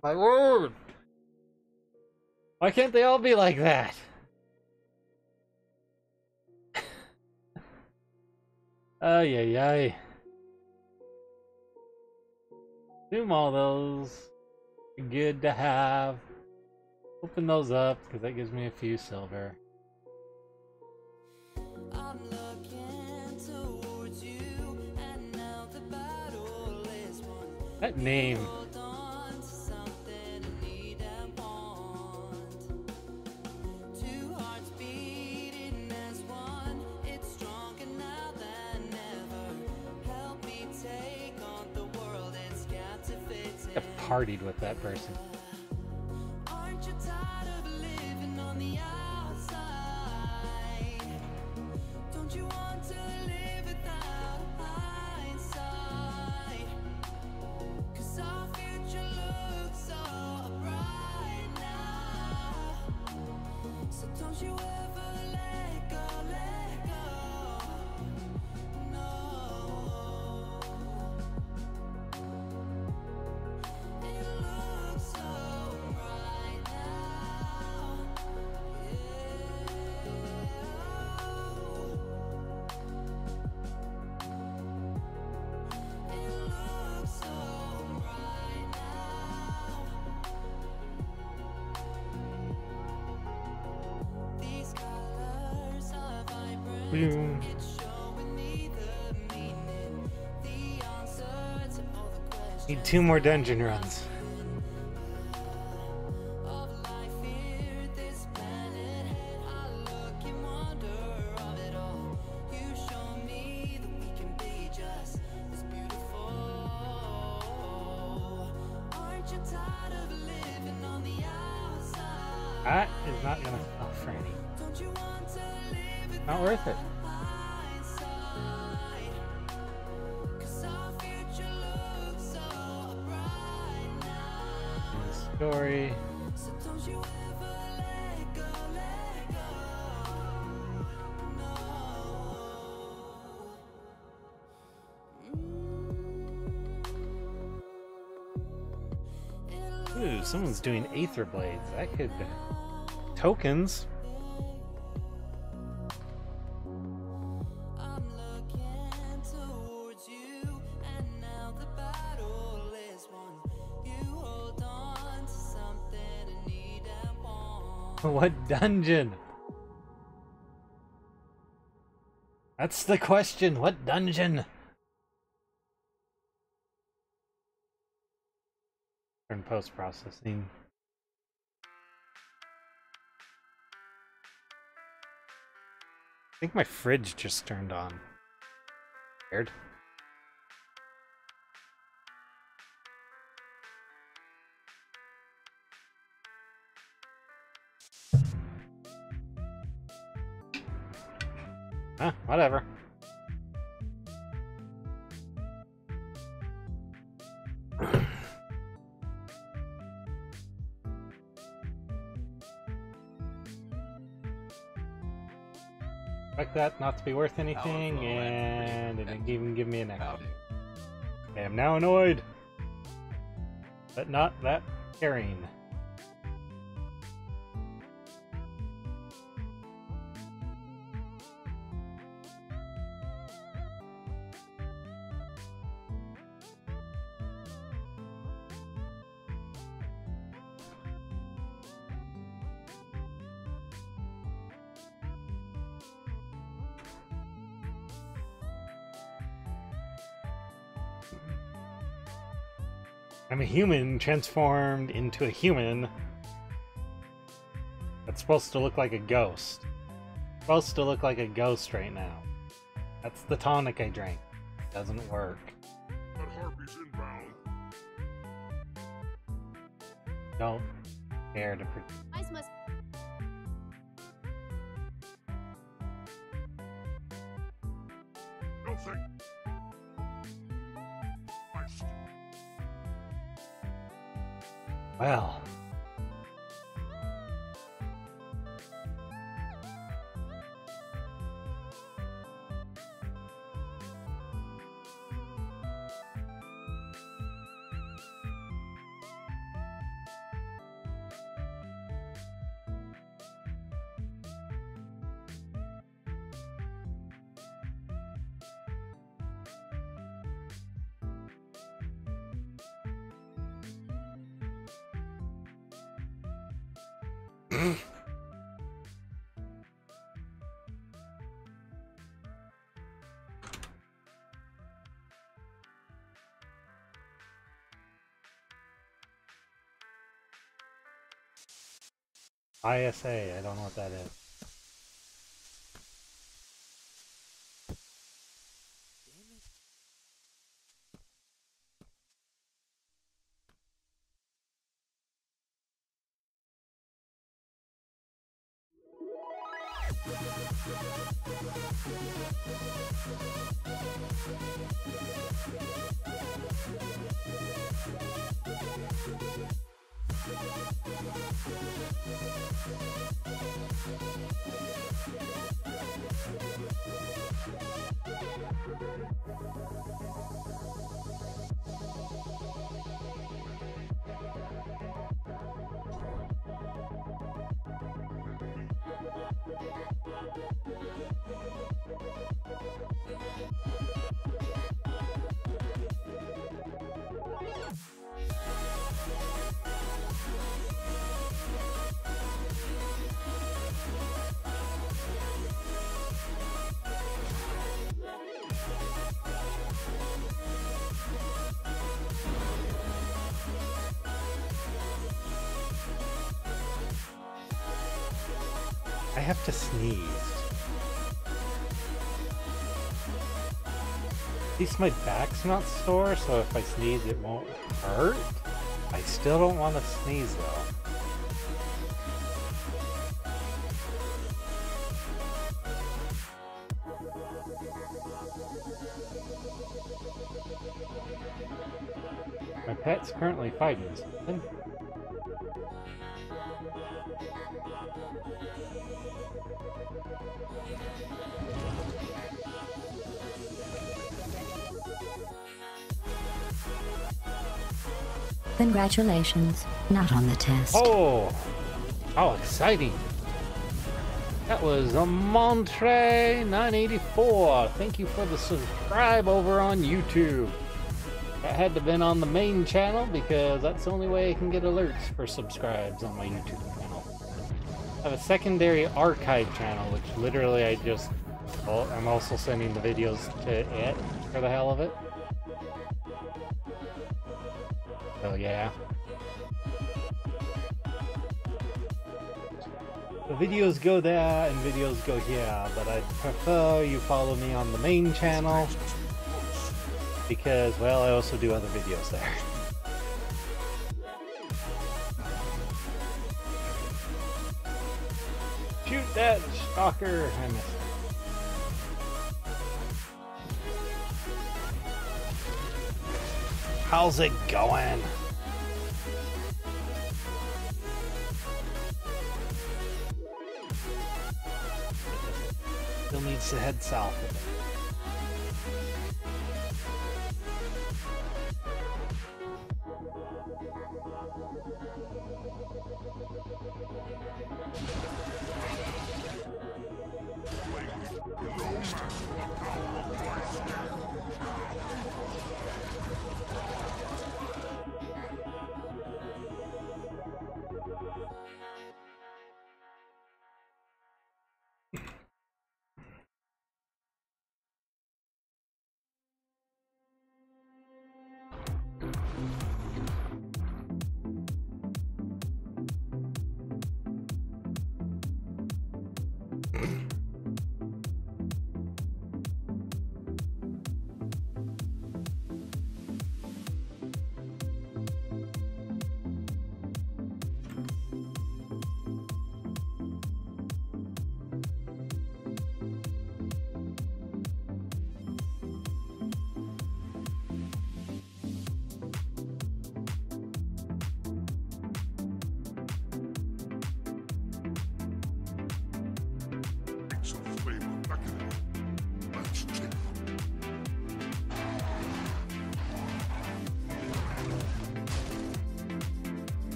My word! Why can't they all be like that? Ay ay ay. Assume all those are good to have. Open those up because that gives me a few silver. I'm looking towards you, and now the battle is won. That name. Hold on to something I need and want. Two hearts beating as one. It's stronger now than ever. Help me take on the world. It's captivating. I partied with that person. Aren't you tired of living on the outside? Don't you want to live without hindsight? 'Cause our future looks so bright now. So don't you ever let go, let go. No. It looks so bright now. It looks so bright now. These colors are vibrant. Boom. It's showing me the meaning, the answer to all the questions. Need 2 more dungeon runs. Of life here, this planet. I look in wonder of it all. You show me that we can be just as beautiful. Aren't you tired of living on the outside? That is not gonna sell for any. Don't you want to live Not worth it. hindsight? 'Cause our future looks so bright now. The story. So don't you ever let go, let go. No. Ooh, someone's doing Aether Blades. That could tokens. I'm looking towards you, and now the battle is won. You hold on to something I need and want. What dungeon? That's the question. What dungeon? Turn post-processing. I think my fridge just turned on. Weird. Huh, whatever. Expect that not to be worth anything, Powerful and it didn't even give me an echo. Howdy. I am now annoyed, but not that caring. I'm a human transformed into a human that's supposed to look like a ghost. Supposed to look like a ghost right now. That's the tonic I drank. Doesn't work. But Harpy's inbound. Don't care to Ice must. No thing. Nice. Well. ISA, I don't know what that is. I have to sneeze. At least my back's not sore, so if I sneeze it won't hurt. I still don't want to sneeze though. My pet's currently fighting something. Congratulations, not on the test. Oh, how exciting! That was a Montre 984. Thank you for the subscribe over on YouTube. That had to have been on the main channel because that's the only way I can get alerts for subscribes on my YouTube channel. I have a secondary archive channel, which literally I'm also sending the videos to it for the hell of it. So yeah. The videos go there and videos go here, but I'd prefer you follow me on the main channel because, well, I also do other videos there. Shoot that stalker! I missed it. How's it going? Still needs to head south a bit.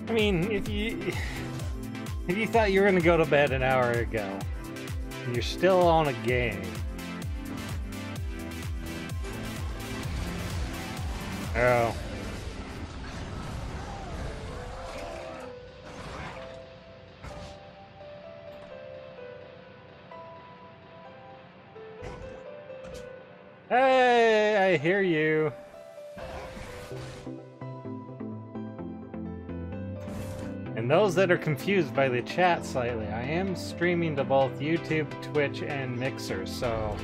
I mean, if you thought you were gonna go to bed an hour ago, and you're still on a game. Oh. Hey, I hear you. And those that are confused by the chat slightly, I am streaming to both YouTube, Twitch, and Mixer, so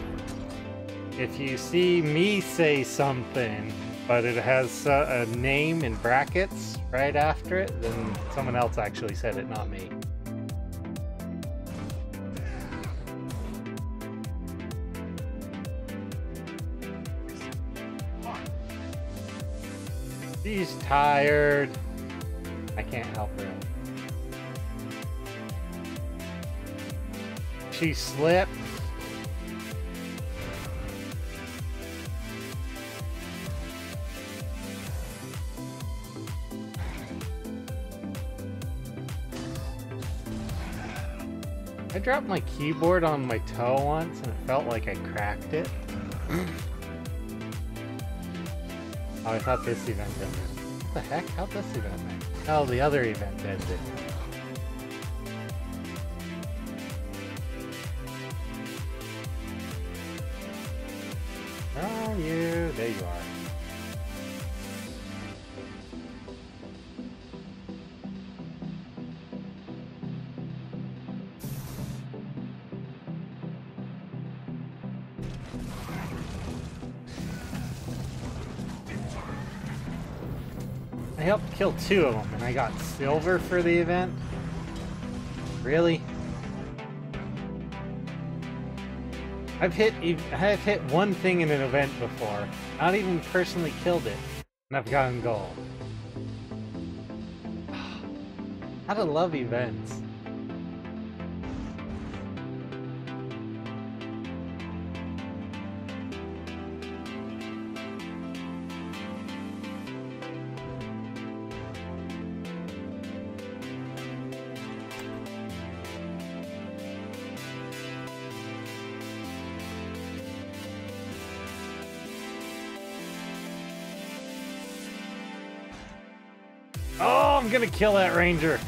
if you see me say something, but it has a name in brackets right after it, then someone else actually said it, not me. She's tired. I can't help her. She slipped. I dropped my keyboard on my toe once and it felt like I cracked it. Oh, I thought this event ended. What the heck? How'd this event end? Oh, the other event ended. Where are you? There you are. I helped kill 2 of them and I got silver for the event? Really? I've hit one thing in an event before, not even personally killed it, and I've gotten gold. How to love events. Oh, I'm gonna kill that ranger.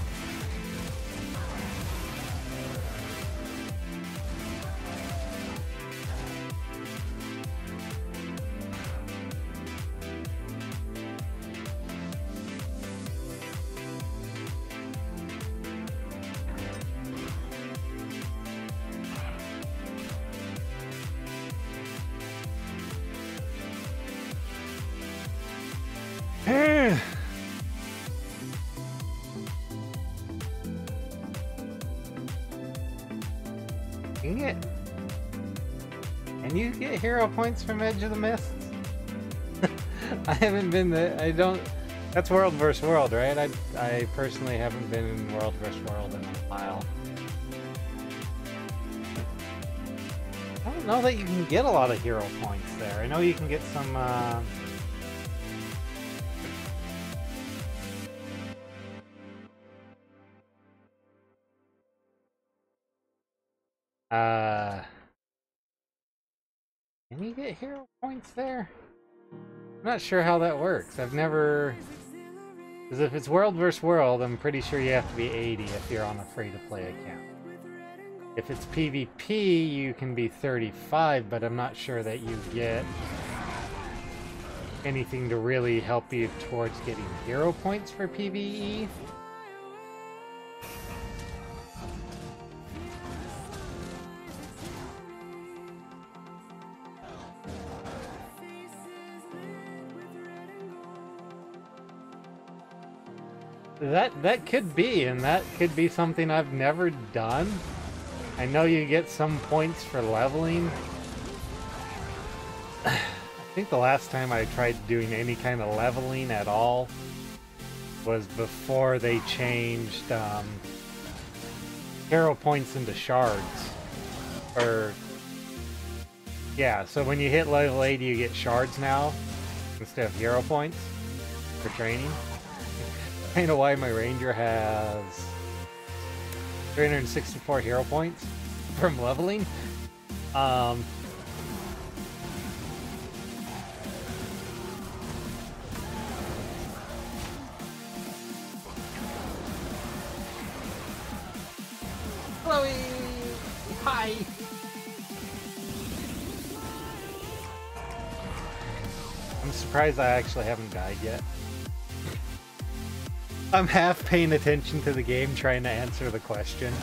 Can you get hero points from Edge of the Mists? I haven't been there. I don't. That's World vs. World, right? I personally haven't been in World vs. World in a while. I don't know that you can get a lot of hero points there. I know you can get some. Can you get hero points there? I'm not sure how that works. I've never... Because if it's World vs. World, I'm pretty sure you have to be 80 if you're on a free-to-play account. If it's PvP, you can be 35, but I'm not sure that you get anything to really help you towards getting hero points for PvE. That could be, and that could be something I've never done. I know you get some points for leveling. I think the last time I tried doing any kind of leveling at all was before they changed hero points into shards. Or yeah, so when you hit level 80 you get shards now instead of hero points for training. I know why my ranger has 364 hero points from leveling. Chloe! Hi! surprised I actually haven't died yet. I'm half paying attention to the game, trying to answer the question.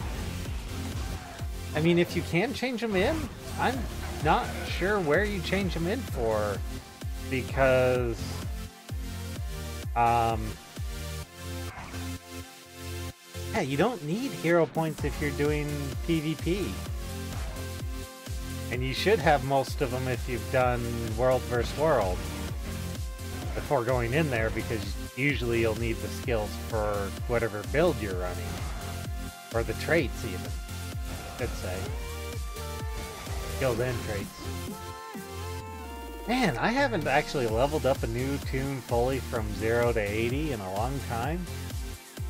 I mean, if you can change them in, I'm not sure where you change them in for, because yeah, you don't need hero points if you're doing PvP. And you should have most of them if you've done World vs. World before going in there, because usually you'll need the skills for whatever build you're running. Or the traits, even. I should say. Skills and traits. Man, I haven't actually leveled up a new tune fully from 0 to 80 in a long time.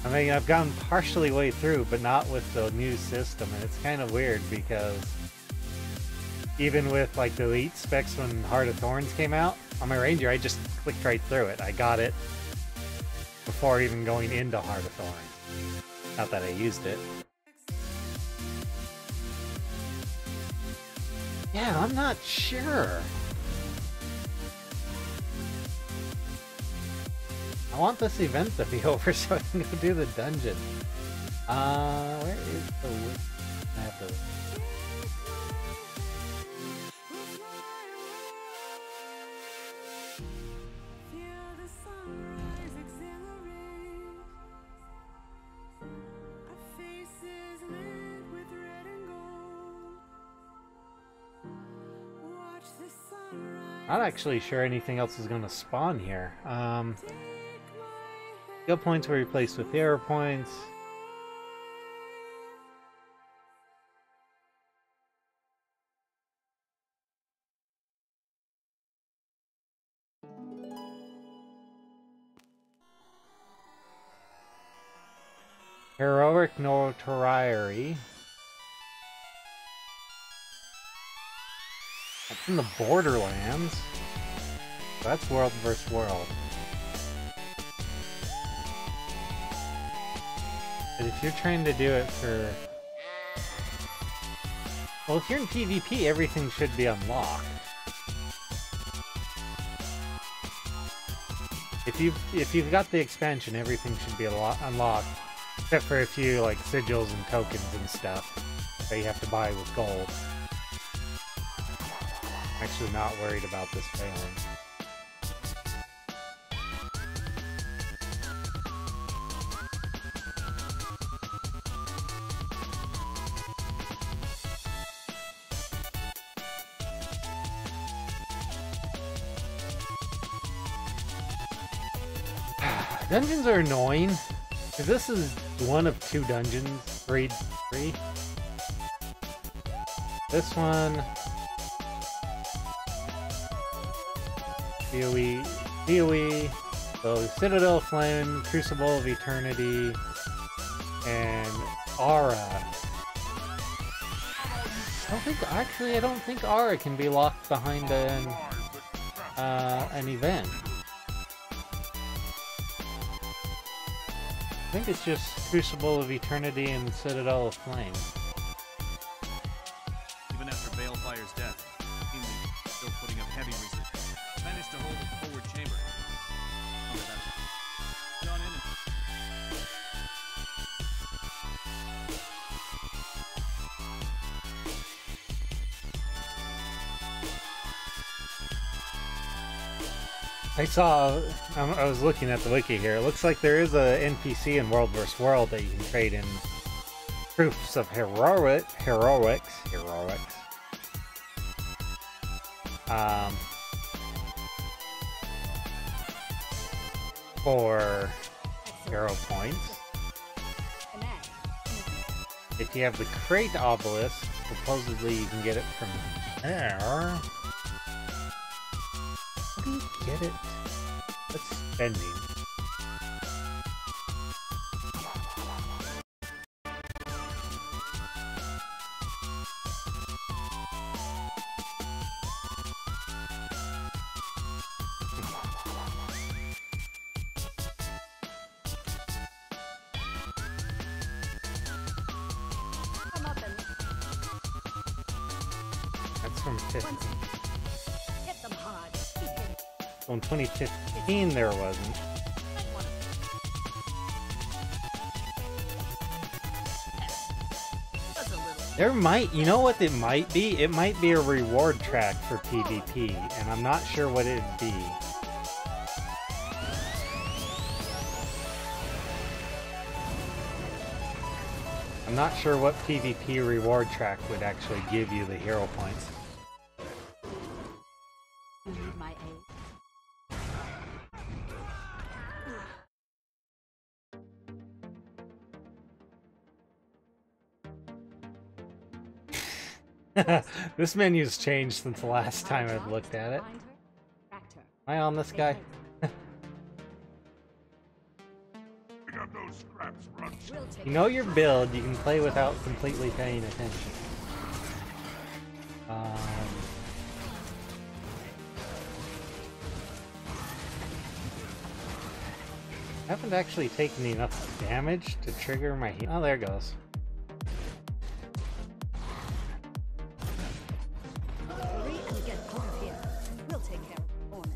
I mean, I've gone partially way through, but not with the new system, and it's kind of weird because even with like the elite specs when Heart of Thorns came out, on my Ranger I just clicked right through it. I got it before even going into Heart of Thorns. Not that I used it. Yeah, I'm not sure. I want this event to be over so I can go do the dungeon. Where is the witch? I have to... Not actually sure anything else is going to spawn here. Skill points were replaced with hero points. Heroic notoriety. That's in the Borderlands. That's World vs. World. But if you're trying to do it for... Well, if you're in PvP, everything should be unlocked. If you've got the expansion, everything should be unlocked. Except for a few, like, sigils and tokens and stuff that you have to buy with gold. I'm actually not worried about this failing. Dungeons are annoying. This is one of 2 dungeons. 3. This one... PoE, so Citadel of Flame, Crucible of Eternity, and Aura. I don't think Aura can be locked behind an event. I think it's just Crucible of Eternity and Citadel of Flame. Even after Balefire's death, Team League still putting up heavy resistance. Managed to hold the forward chamber. Gone in I was looking at the wiki here. It looks like there is a NPC in World vs. World that you can trade in proofs of heroics. For hero points. If you have the crate obelisk, supposedly you can get it from there. How do you get it? That's spending. That's from 50. Hit them hard. Well, in 2015 there wasn't. There might, you know what it might be? It might be a reward track for PvP, and I'm not sure what it'd be. I'm not sure what PvP reward track would actually give you the hero points. You need my aid. This menu's changed since the last time I've looked at it. Am I on this guy? You know your build, you can play without completely paying attention. I haven't actually taken enough damage to trigger my heal. Oh, there it goes. Hurry and get out of here. We'll take care of Ornan.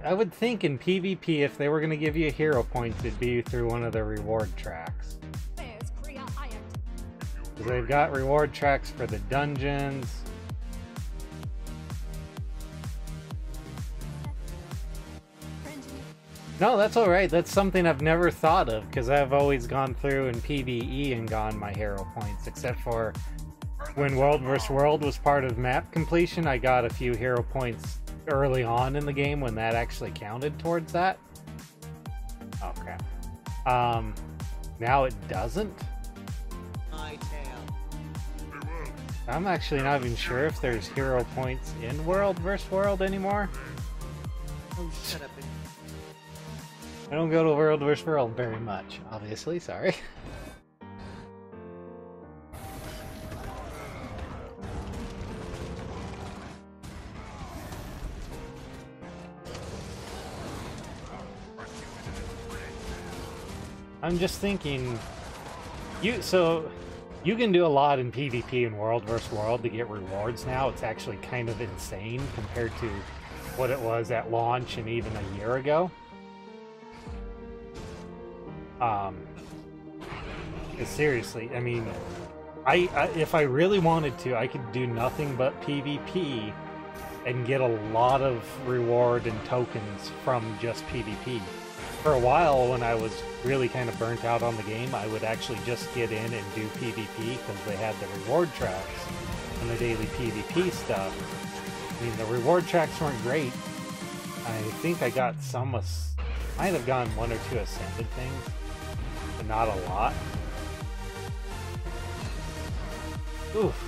I would think in PvP, if they were going to give you hero points, it'd be through one of the reward tracks. There's Kriya Ayat. Because they've got reward tracks for the dungeons. No, that's alright. That's something I've never thought of, because I've always gone through in PvE and gone my hero points, except for when World vs. World was part of map completion, I got a few hero points early on in the game when that actually counted towards that. Oh crap. Now it doesn't? I'm actually not even sure if there's hero points in World vs. World anymore. Oh, shut up. I don't go to World vs. World very much, obviously, sorry. I'm just thinking, you can do a lot in PvP in World vs. World to get rewards now. It's actually kind of insane compared to what it was at launch and even a year ago. Seriously, I mean, if I really wanted to, I could do nothing but PvP and get a lot of reward and tokens from just PvP. For a while, when I was really kind of burnt out on the game, I would actually just get in and do PvP because they had the reward tracks and the daily PvP stuff. I mean, the reward tracks weren't great. I think I got some, might have gotten 1 or 2 ascended things, but not a lot. Oof.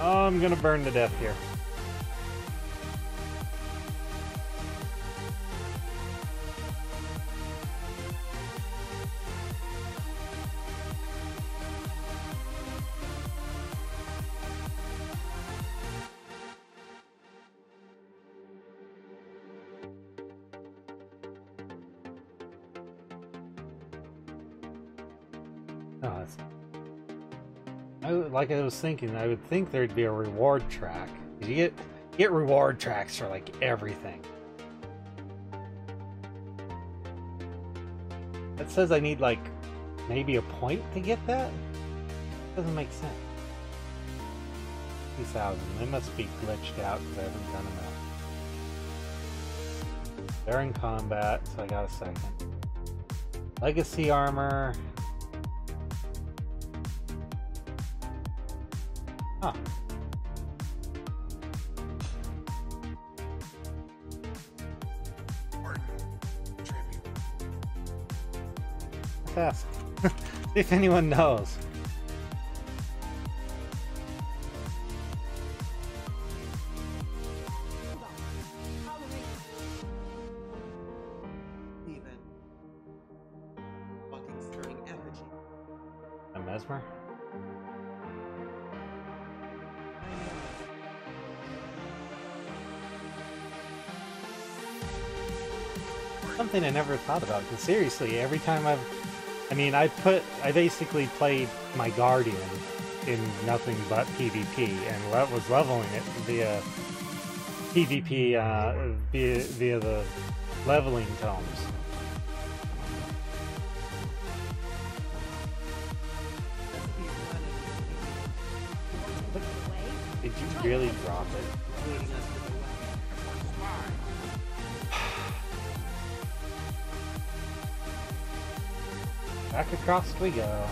Oh, I'm gonna burn to death here. Like I was thinking, I would think there'd be a reward track. You get reward tracks for like everything. That says I need like maybe a point to get that? Doesn't make sense. 2,000. They must be glitched out because I haven't done them out. They're in combat, so I got a second. Legacy armor. Huh. Let's ask. See if anyone knows. Even fucking stirring effigy. A mesmer? Something I never thought about, because seriously, every time I've I mean, I basically played my Guardian in nothing but PvP, and was leveling it via PvP, via the leveling tomes. Did you really drop it? Back across we go.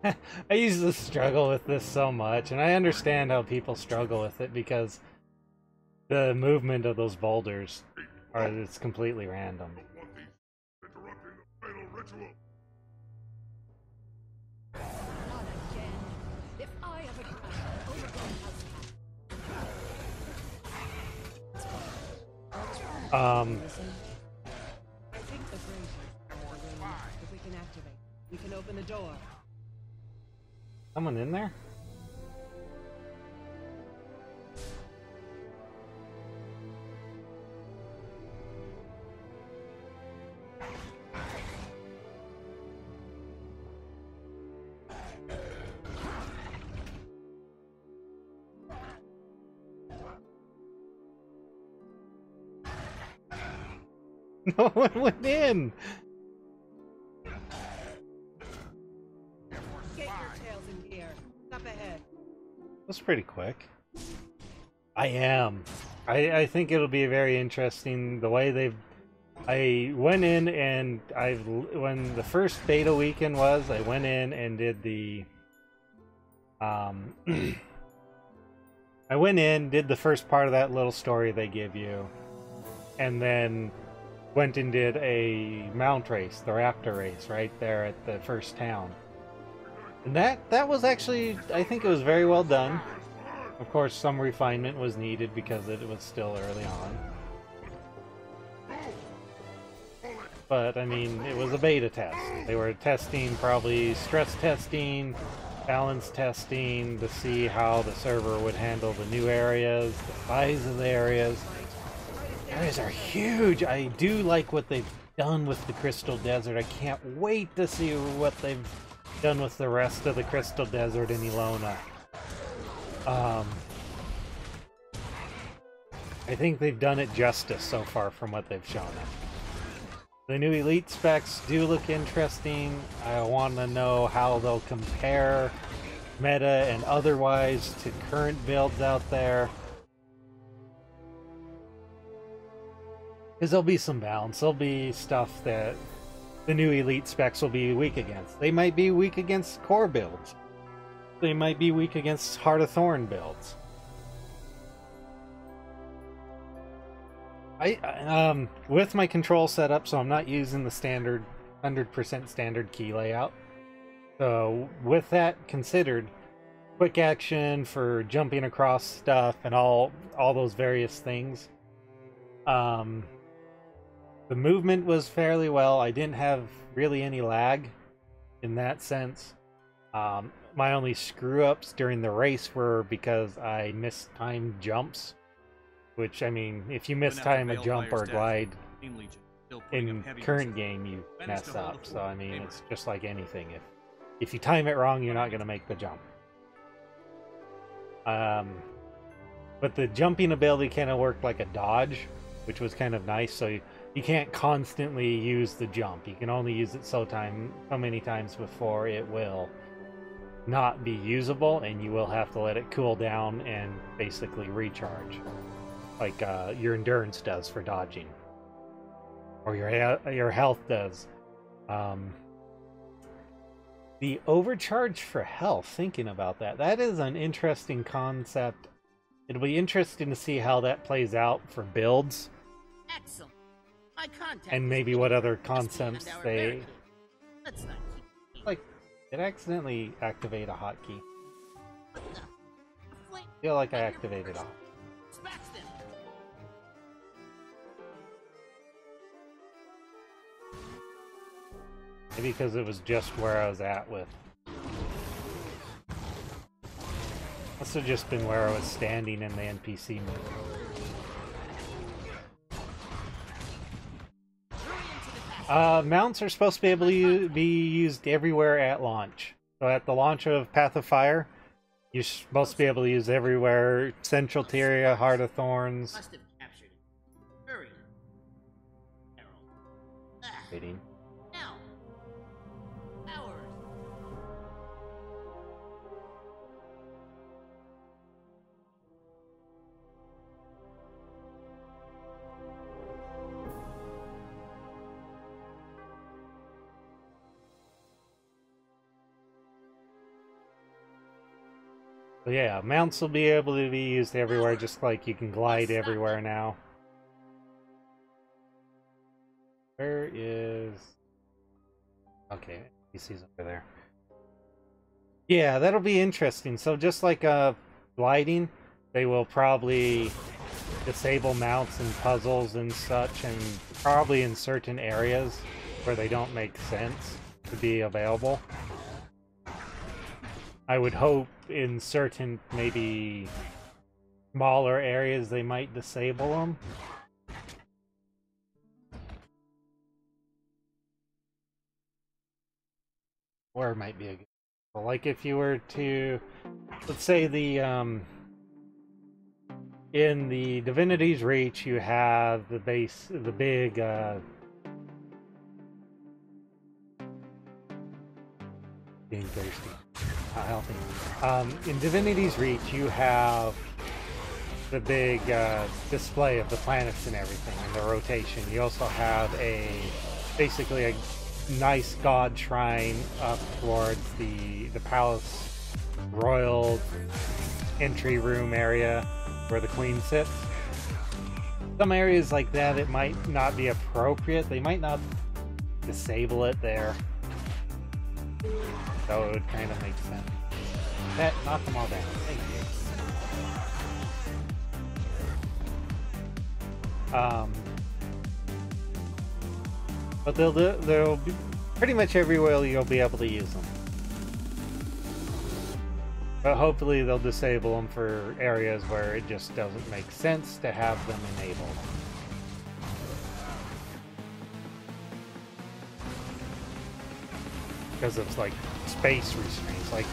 I used to struggle with this so much, and I understand how people struggle with it because the movement of those boulders it's completely random. I think the if we can activate, we can open the door. Someone in there? No one went in! Get your tails in gear. Up ahead. That's pretty quick. I am. I think it'll be very interesting the way they've... I went in and when the first beta weekend was, I went in and did the... I went in, did the first part of that little story they give you, and then went and did a mount race, the raptor race, right there at the first town. And that was actually, I think it was very well done. Of course, some refinement was needed because it was still early on. But, I mean, it was a beta test. They were testing, probably stress testing, balance testing, to see how the server would handle the new areas, the size of the areas. Areas are huge! I do like what they've done with the Crystal Desert. I can't wait to see what they've done with the rest of the Crystal Desert in Ilona. I think they've done it justice so far from what they've shown us. The new elite specs do look interesting. I want to know how they'll compare meta and otherwise to current builds out there. Because there'll be some balance. There'll be stuff that the new elite specs will be weak against. They might be weak against core builds. They might be weak against Heart of Thorn builds. With my control setup, so I'm not using the standard 100% standard key layout. So with that considered, quick action for jumping across stuff and all those various things. The movement was fairly well. I didn't have really any lag in that sense. My only screw-ups during the race were because I missed timed jumps. Which, I mean, if you mistime a jump or glide in current game, you mess up. So, I mean, it's just like anything. If you time it wrong, you're not going to make the jump. But the jumping ability kind of worked like a dodge, which was kind of nice. So you can't constantly use the jump. You can only use it so many times before it will not be usable, and you will have to let it cool down and basically recharge. Like your endurance does for dodging, or your health does. The overcharge for health, thinking about that is an interesting concept. It'll be interesting to see how that plays out for builds. Excellent. My contact and maybe what other concepts they... Like, did I accidentally activate a hotkey? I feel like I activated a... Maybe because it was just where I was at with... Must have just been where I was standing in the NPC mode. Mounts are supposed to be able to be used everywhere at launch. So at the launch of Path of Fire, you're supposed to be able to use everywhere. Central Tyria, Heart of Thorns. Must have captured it. Hurry. Harold. Waiting. Now. Hours. So yeah, mounts will be able to be used everywhere, just like you can glide everywhere now. Where is... Okay, PC's over there. Yeah, that'll be interesting. So just like gliding, they will probably disable mounts and puzzles and such, and probably in certain areas where they don't make sense to be available. I would hope in certain, maybe smaller areas, they might disable them. Or it might be a good... Like if you were to, let's say the, in the Divinity's Reach, you have the base, the big, being thirsty. Not helping. In Divinity's Reach, you have the big display of the planets and everything, and the rotation. You also have basically a nice god shrine up towards the palace royal entry room area where the queen sits. Some areas like that, it might not be appropriate. They might not disable it there. So it would kind of make sense. That, knock them all down. Thank you. But they'll be pretty much everywhere you'll be able to use them. But hopefully they'll disable them for areas where it just doesn't make sense to have them enabled. Because it's like space restraints. Like,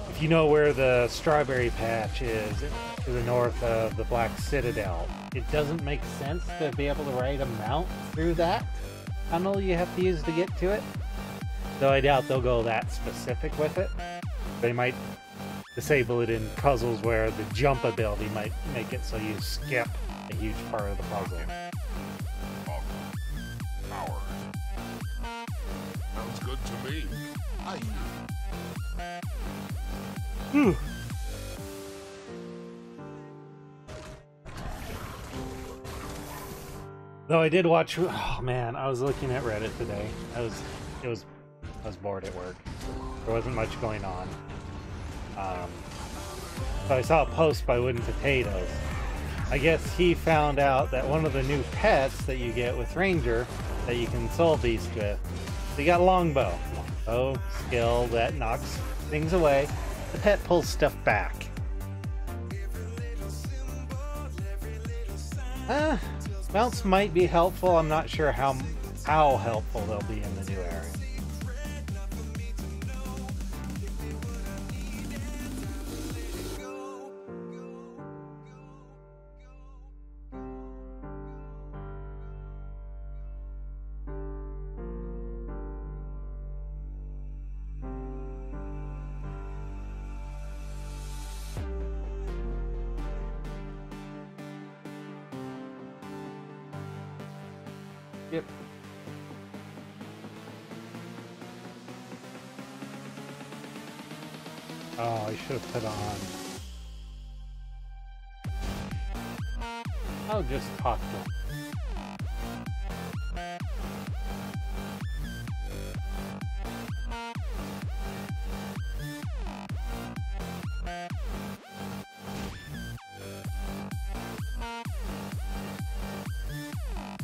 if you know where the strawberry patch is to the north of the Black Citadel, it doesn't make sense to be able to ride a mount through that tunnel you have to use to get to it. Though I doubt they'll go that specific with it. They might disable it in puzzles where the jump ability might make it so you skip a huge part of the puzzle. Sounds good to me. Whew. Though I did watch, oh man, I was looking at Reddit today. I was bored at work. There wasn't much going on. So I saw a post by Wooden Potatoes. I guess he found out that one of the new pets that you get with Ranger that you can soul beast with, they got a longbow. Longbow skill that knocks things away. The pet pulls stuff back. Mounts might be helpful. I'm not sure how helpful they'll be in the new area. Yep. Oh, I should have put on. Oh, just talk to him.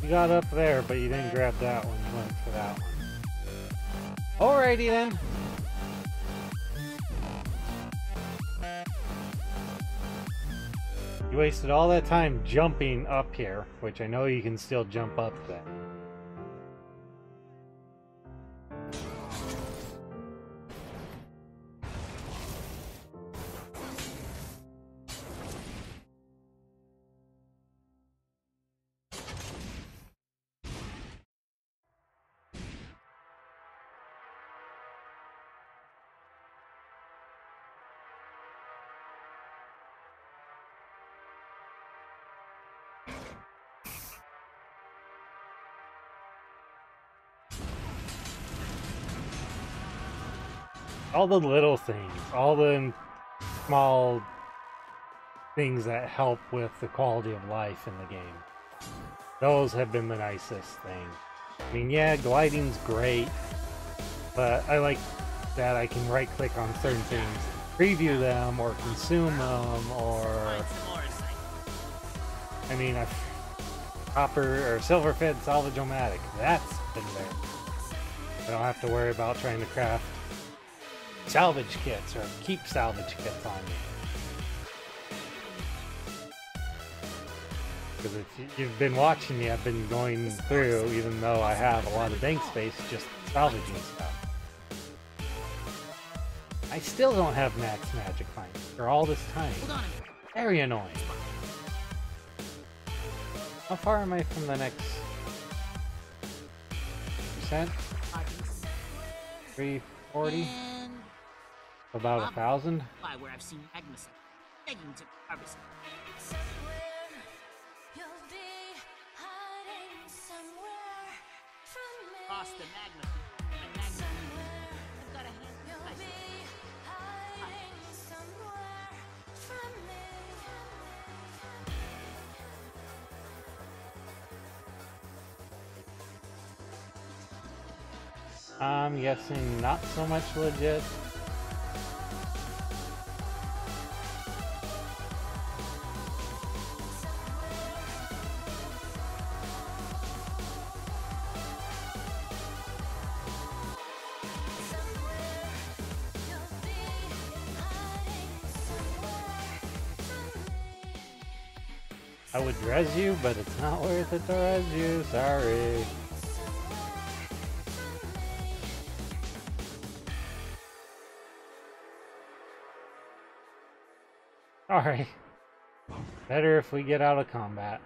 You got up there, but you didn't grab that one. You went for that one. Alrighty then. You wasted all that time jumping up here, which I know you can still jump up there. All the little things, all the small things that help with the quality of life in the game. Those have been the nicest thing. I mean, yeah, gliding's great, but I like that I can right-click on certain things, preview them, or consume them, or... I mean, copper or silver-fed salvage-o-matic, that's been there. I don't have to worry about trying to craft salvage kits or keep salvage kits on me. Because if you've been watching me, I've been going through, even though I have a lot of bank space, just salvaging stuff. I still don't have max magic find for all this time. Very annoying. How far am I from the next percent? 340? About 1,000? By where I've seen Agnes begging to harvest. Cross the magma. And magma. I've got a hand. I'm guessing not so much legit. I would res you, but it's not worth it to res you, sorry. Alright. Better if we get out of combat.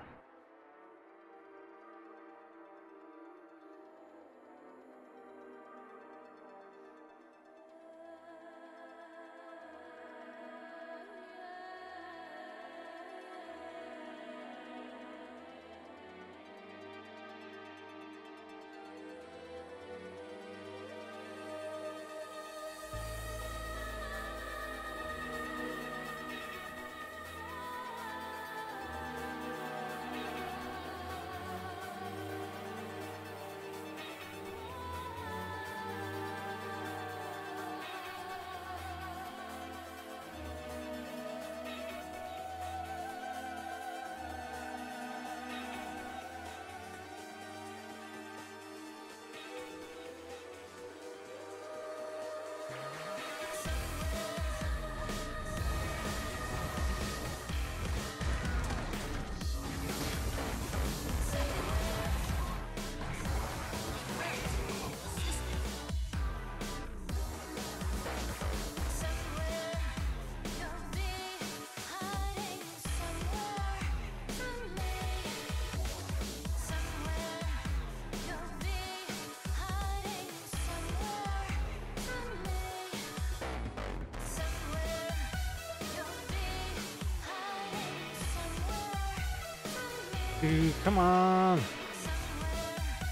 Come on.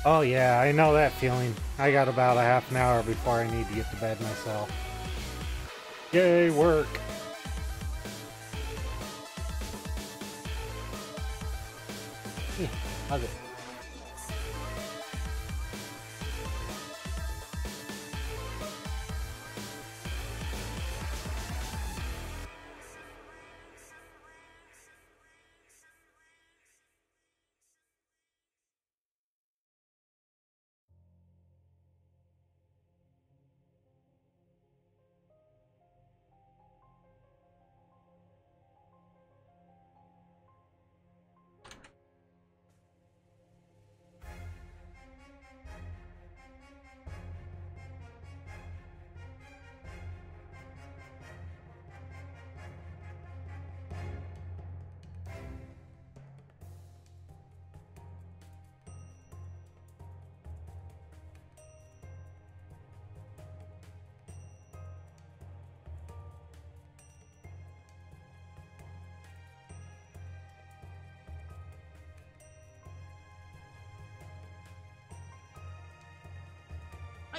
Oh yeah, I know that feeling. I got about a half an hour before I need to get to bed myself. Yay, work. How's it?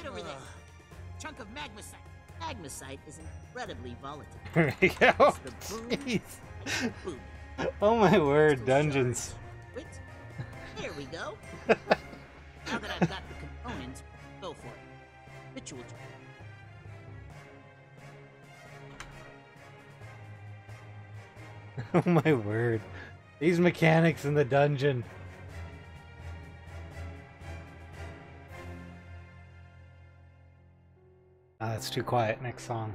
right over there. Chunk of magmasite. Magmasite is incredibly volatile. There we go. It's the boom, Jeez. like boom. Oh my word, dungeons. Wait. There we go. Now that I've got the components, go for it. Ritual. Oh my word. These mechanics in the dungeon. Ah, that's too quiet. Next song.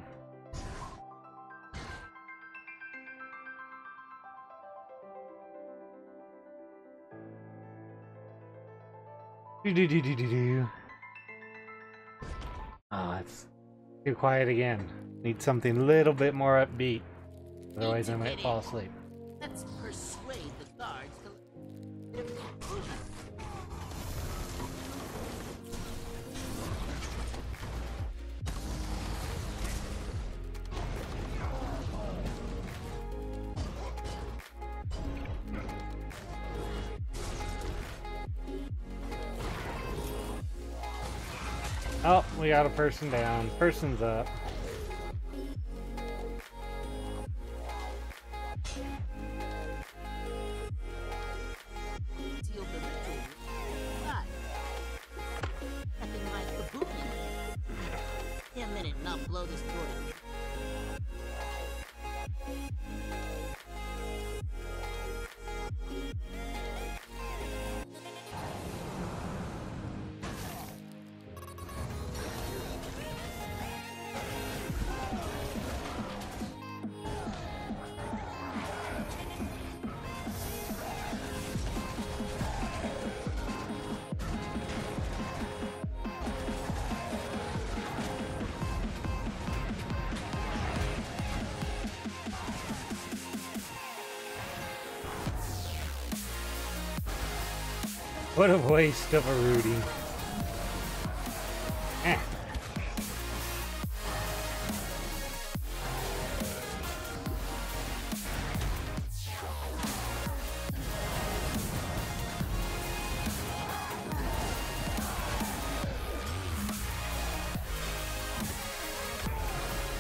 Do. Oh, it's too quiet again. Need something a little bit more upbeat. Otherwise I might fall asleep. Let's persuade the guards to... Oh, we got a person down. Person's up. Seal the ritual. Right. Nothing like kaboom. Give me a minute and I'll blow this door. What a waste of a Rudy. Eh.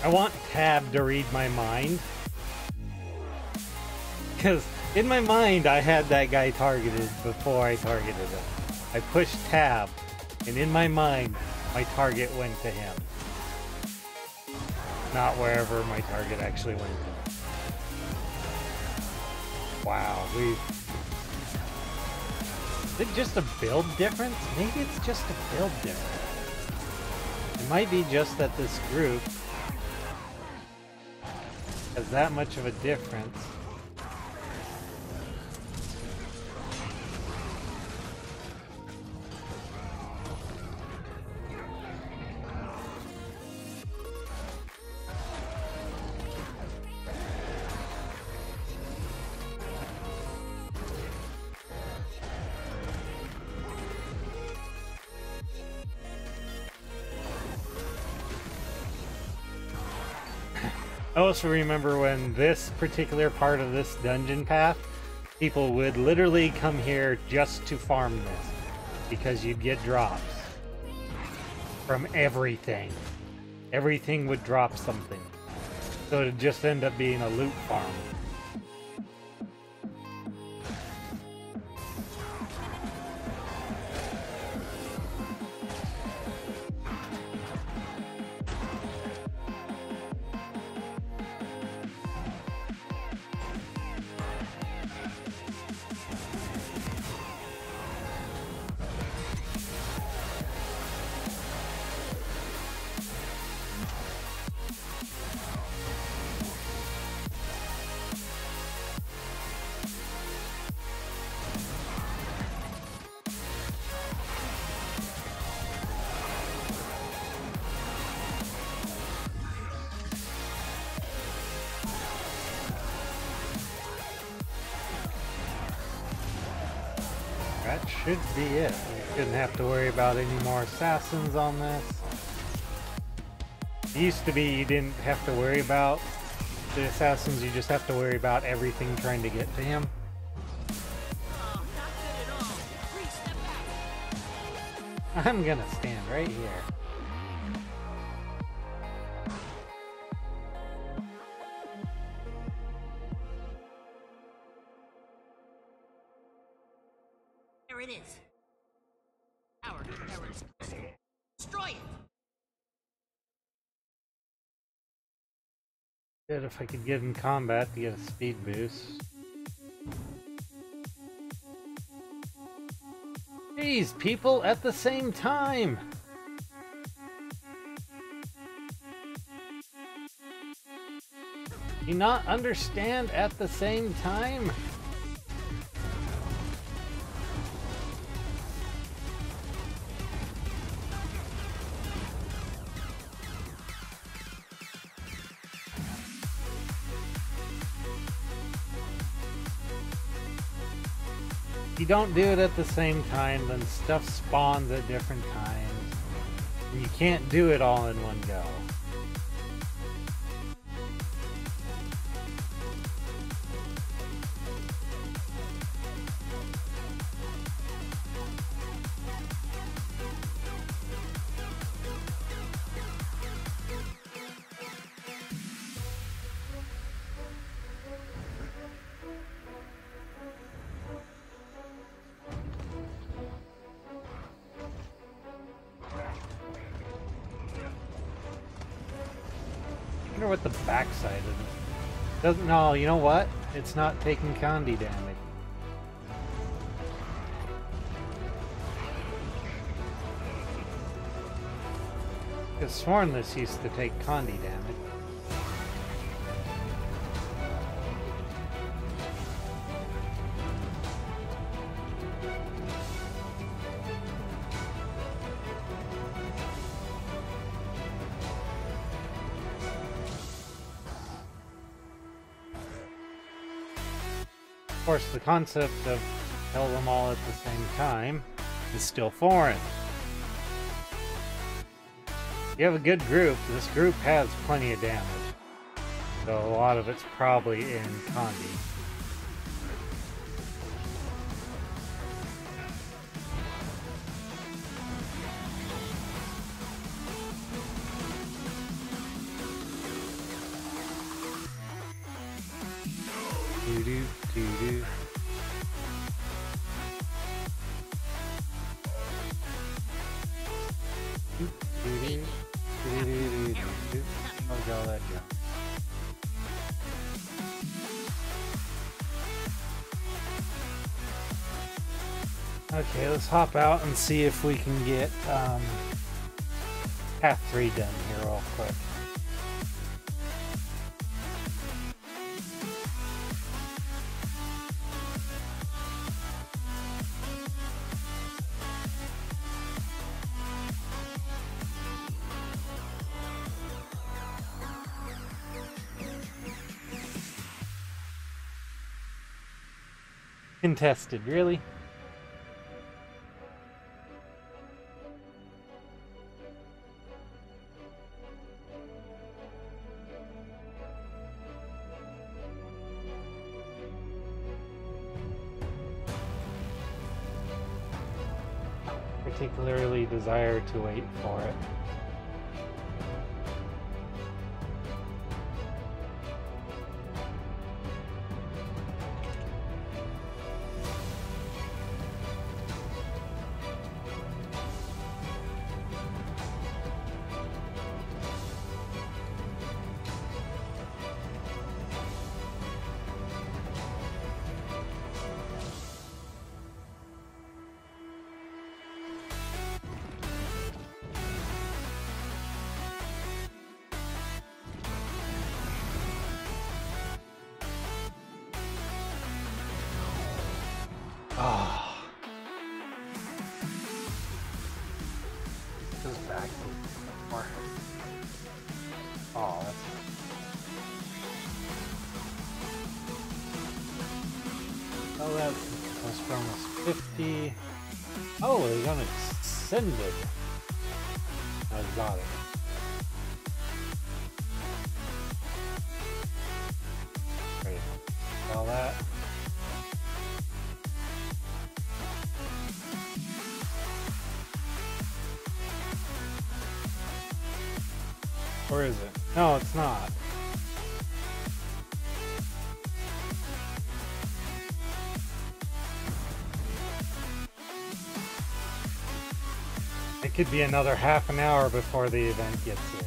I want Tab to read my mind. Because in my mind, I had that guy targeted before I targeted him. I pushed Tab, and in my mind, my target went to him. Not wherever my target actually went to. Wow, Is it just a build difference? Maybe it's just a build difference. It might be just that this group has that much of a difference. I also remember when this particular part of this dungeon path, people would literally come here just to farm this, because you'd get drops from everything. Everything would drop something. So it'd just end up being a loot farm. That should be it. We shouldn't have to worry about any more assassins on this. It used to be you didn't have to worry about the assassins, you just have to worry about everything trying to get to him. I'm gonna stand right here. destroy it. Good if I could get in combat to get a speed boost. Jeez, people at the same time! Do you not understand at the same time? If you don't do it at the same time, then stuff spawns at different times. And you can't do it all in one go. I wonder what the backside of it doesn't. No, you know what? It's not taking Condi damage. I could have sworn this used to take Condi damage. Of course, the concept of kill them all at the same time is still foreign. You have a good group. This group has plenty of damage, so a lot of it's probably in Condi. Doo-doo, doo-doo. Doo-doo, doo-doo-doo-doo-doo. Oh, go that jump. Okay, let's hop out and see if we can get Path 3 done here real quick. Contested, really? Particularly desire to wait for it. Oh. Goes back more. Oh, that's. Oh, that's for almost 50. Oh, they got extended. I got it. Great. All that. Or is it? No, it's not. I It could be another half an hour before the event gets here.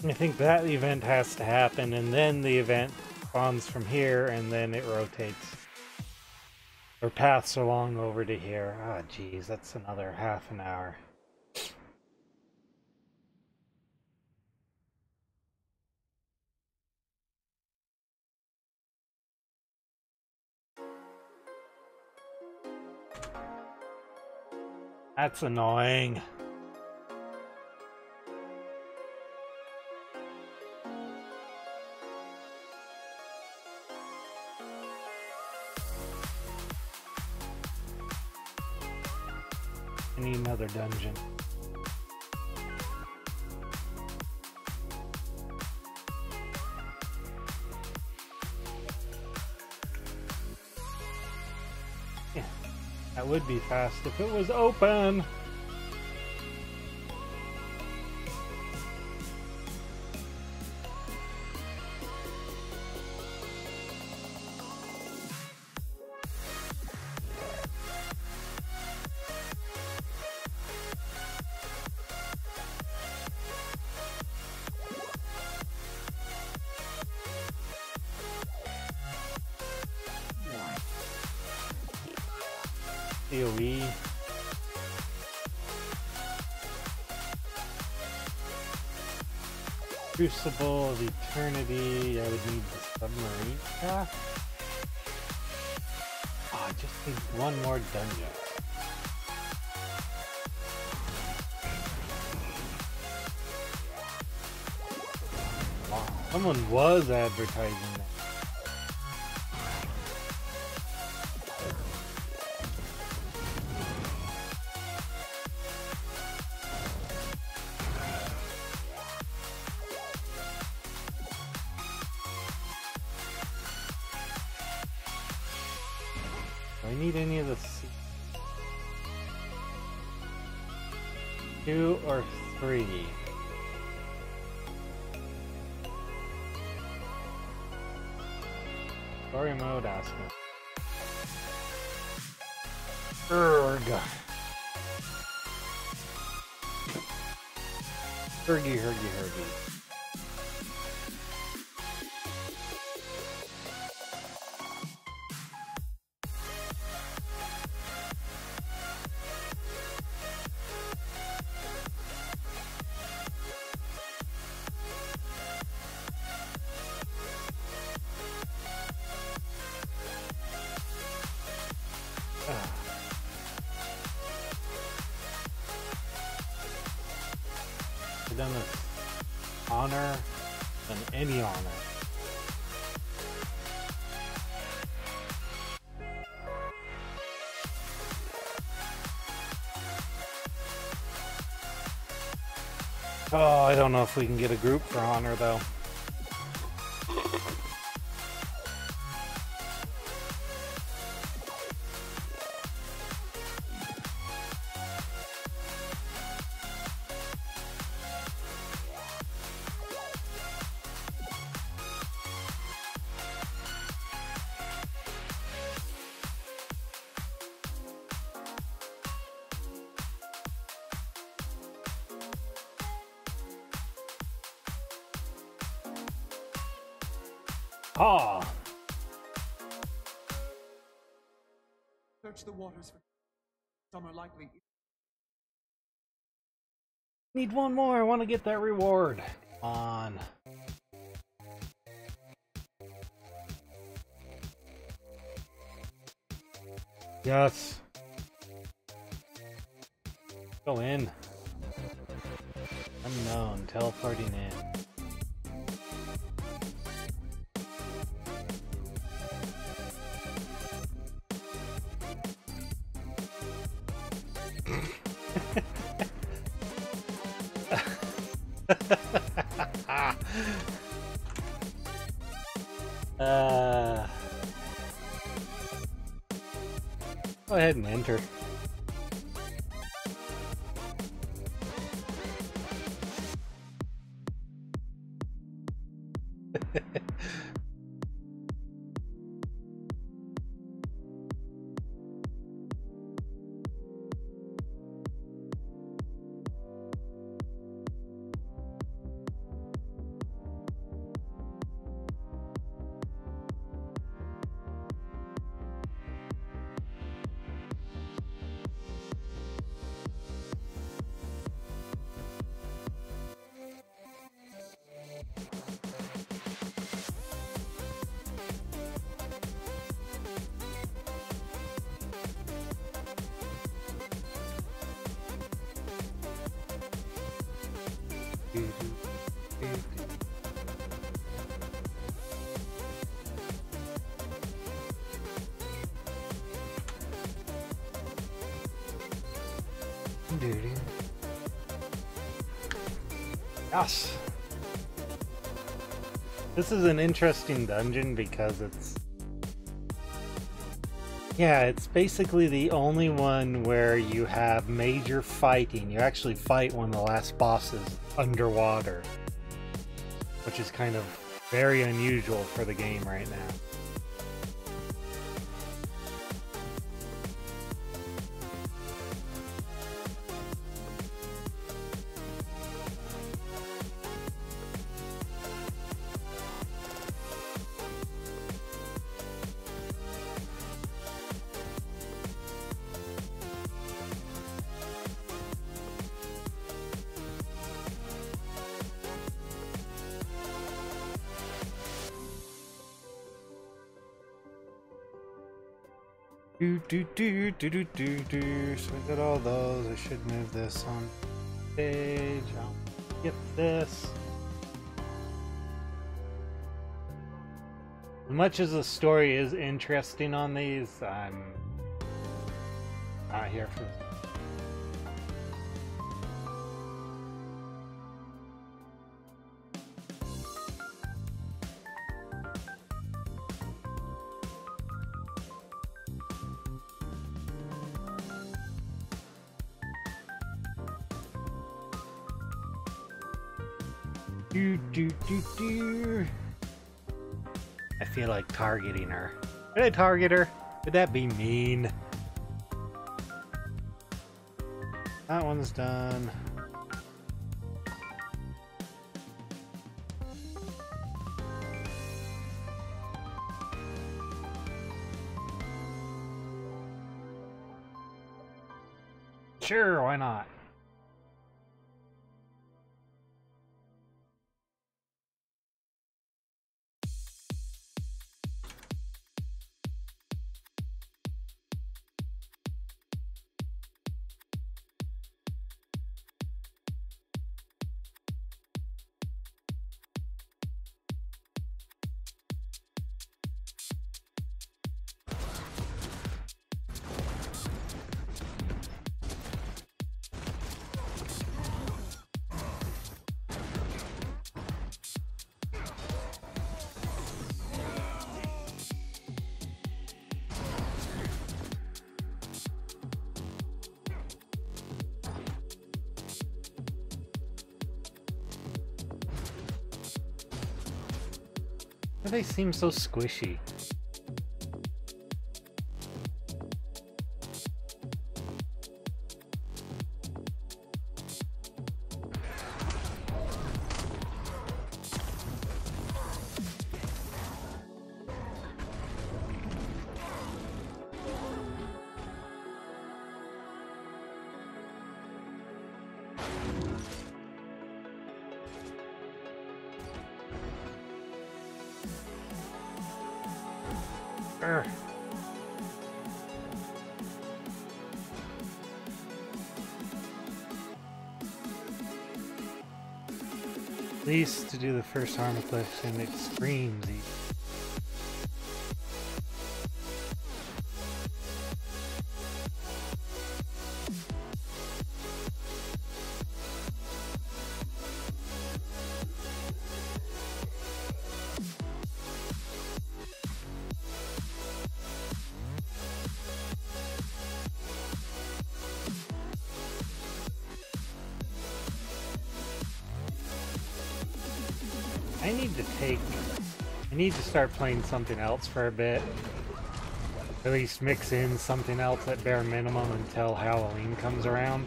I think that event has to happen, and then the event spawns from here, and then it rotates. Or paths along over to here. Ah, geez, that's another half an hour. That's annoying. I need another dungeon. Yeah, that would be fast if it was open. AoE. Crucible of Eternity. I would need the submarine shaft. Oh, I just need one more dungeon. Wow, someone was advertising that. Do I need any of the seats? 2 or 3? Story mode asking. Urgh. Hergy. I've done this honor than any honor. Oh, I don't know if we can get a group for honor though. Ah! Search the waters for some are likely. Need one more. I want to get that reward. Come on. Yes. Go in. Unknown. Teleporting in. Go ahead and enter. Yes. This is an interesting dungeon because it's basically the only one where you have major fighting. You actually fight one of the last bosses underwater, which is kind of very unusual for the game right now. So we got all those. I should move this on stage. I'll skip this. As much as the story is interesting on these, I'm not here for this. I feel like targeting her. Did I target her? Would that be mean? That one's done. Sure, why not? Why do they seem so squishy? At least to do the first armor cliff and it screams easy. I need to start playing something else for a bit. At least mix in something else at bare minimum until Halloween comes around.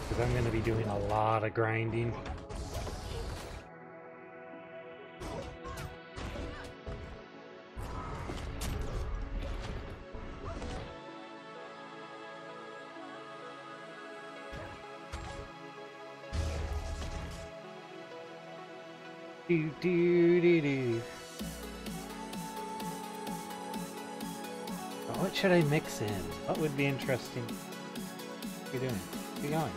Because I'm going to be doing a lot of grinding. Do do do do. What should I mix in? What would be interesting? What are you doing? Keep going.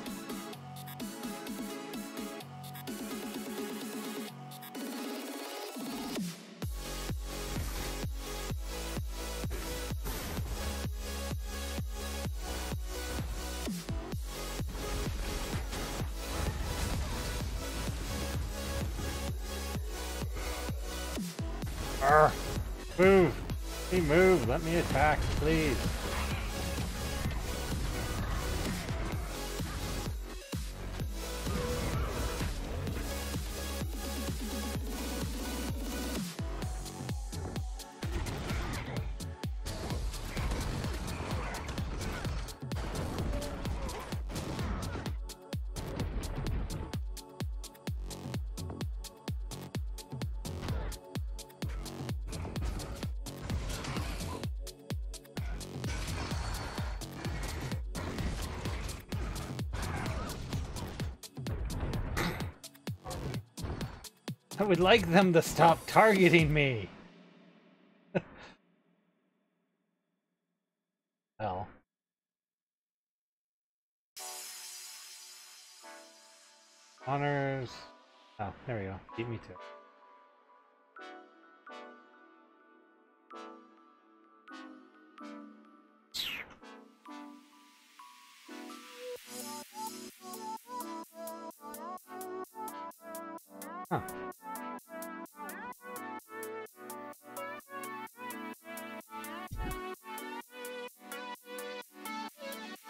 Arr! Move! Hey, move! Let me attack, please! I would like them to stop targeting me! Well. Honors... Oh, there we go. Beat me to it. Huh.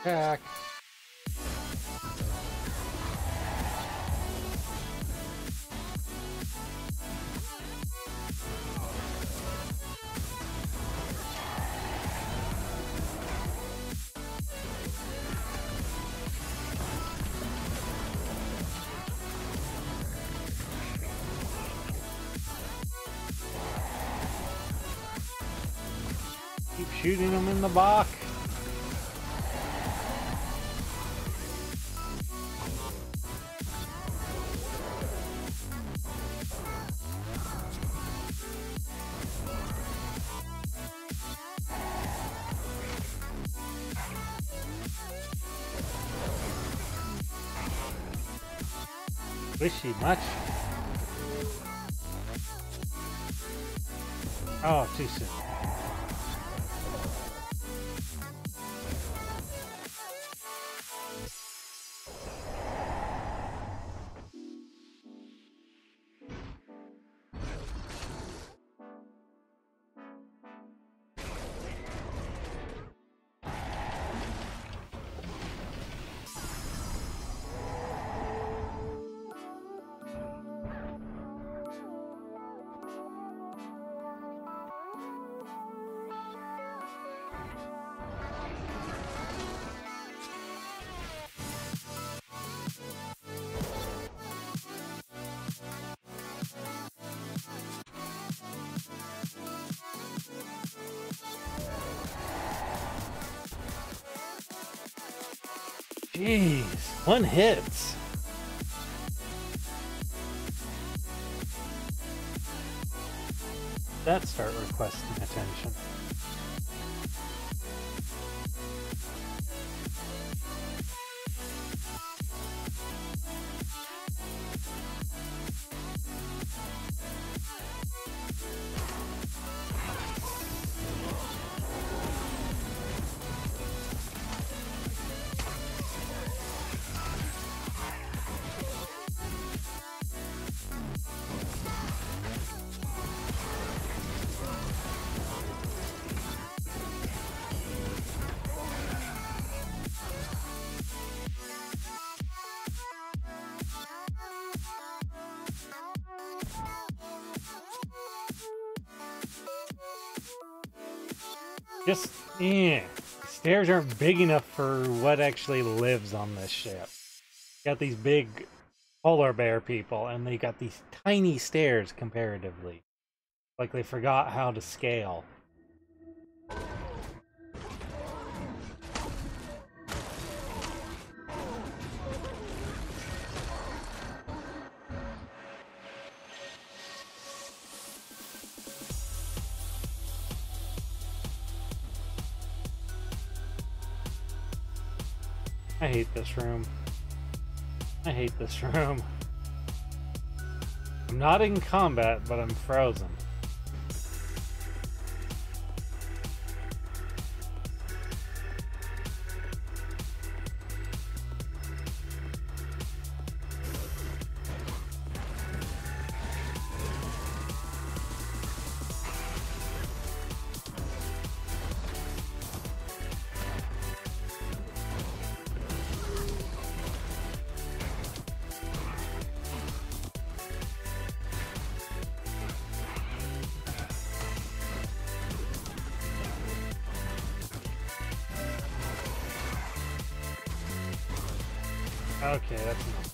Attack. Keep shooting them in the back. Wishy much. Oh, too soon. Jeez, one hits. That start requesting attention. Just, yeah. Stairs aren't big enough for what actually lives on this ship. Got these big polar bear people, and they got these tiny stairs comparatively. Like they forgot how to scale. I hate this room. I hate this room. I'm not in combat, but I'm frozen. Okay, that's enough.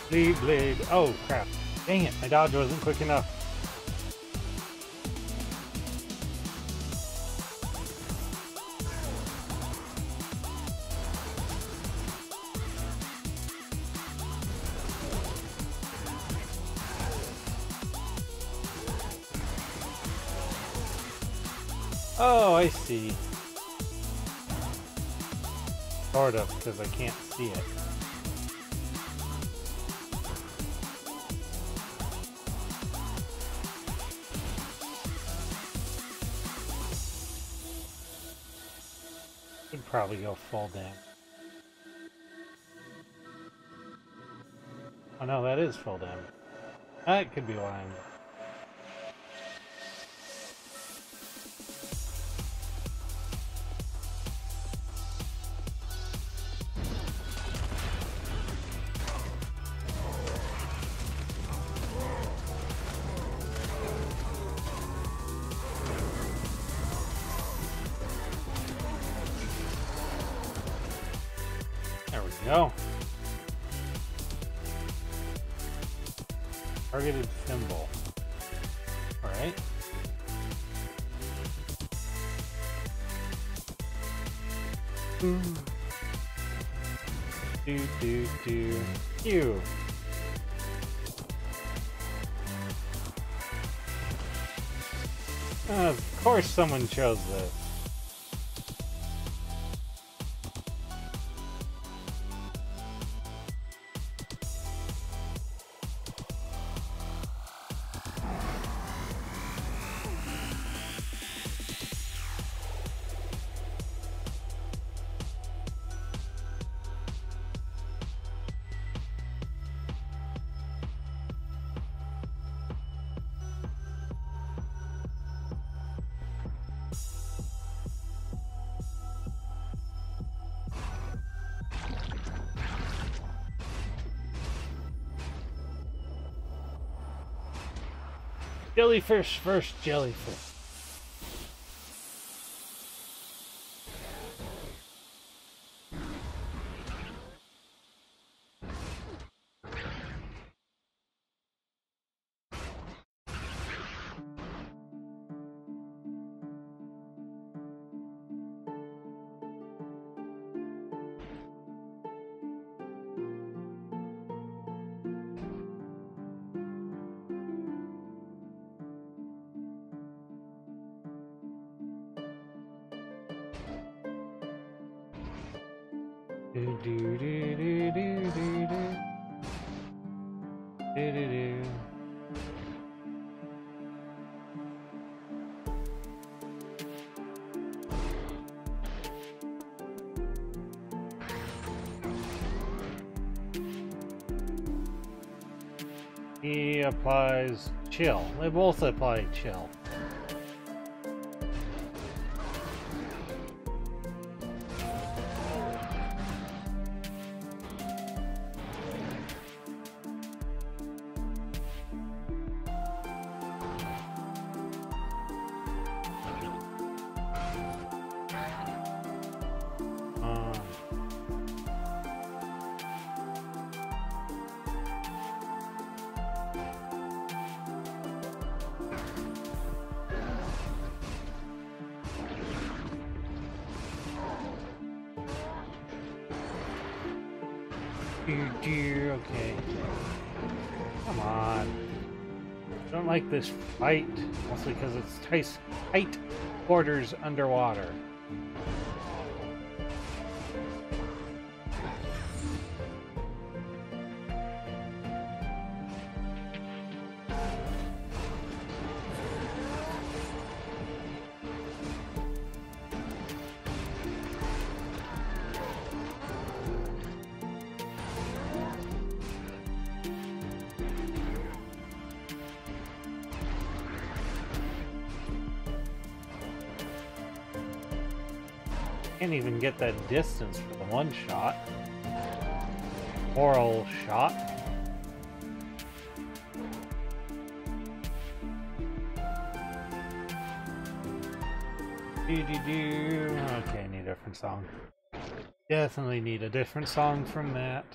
Bleed, bleed. Oh, crap. Dang it, my dodge wasn't quick enough. Oh, I see. Sort of, because I can't see it. Would probably go full damage. Oh no, that is full damage. That could be why I'm... There we go. Targeted symbol. Alright. Ew. Of course someone chose this. Jellyfish first, jellyfish. Do do do do do do do. Do do do. He applies chill. They both apply chill. Okay. Come on. I don't like this fight, mostly because it's tight quarters underwater. Can't even get that distance for the one shot. Oral shot. Okay, need a different song. Definitely need a different song from that.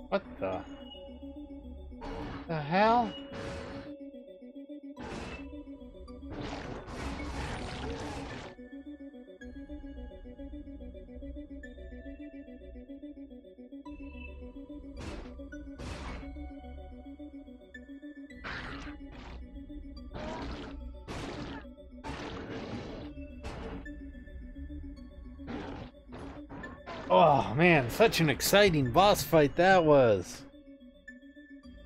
What the hell? Oh man, such an exciting boss fight that was.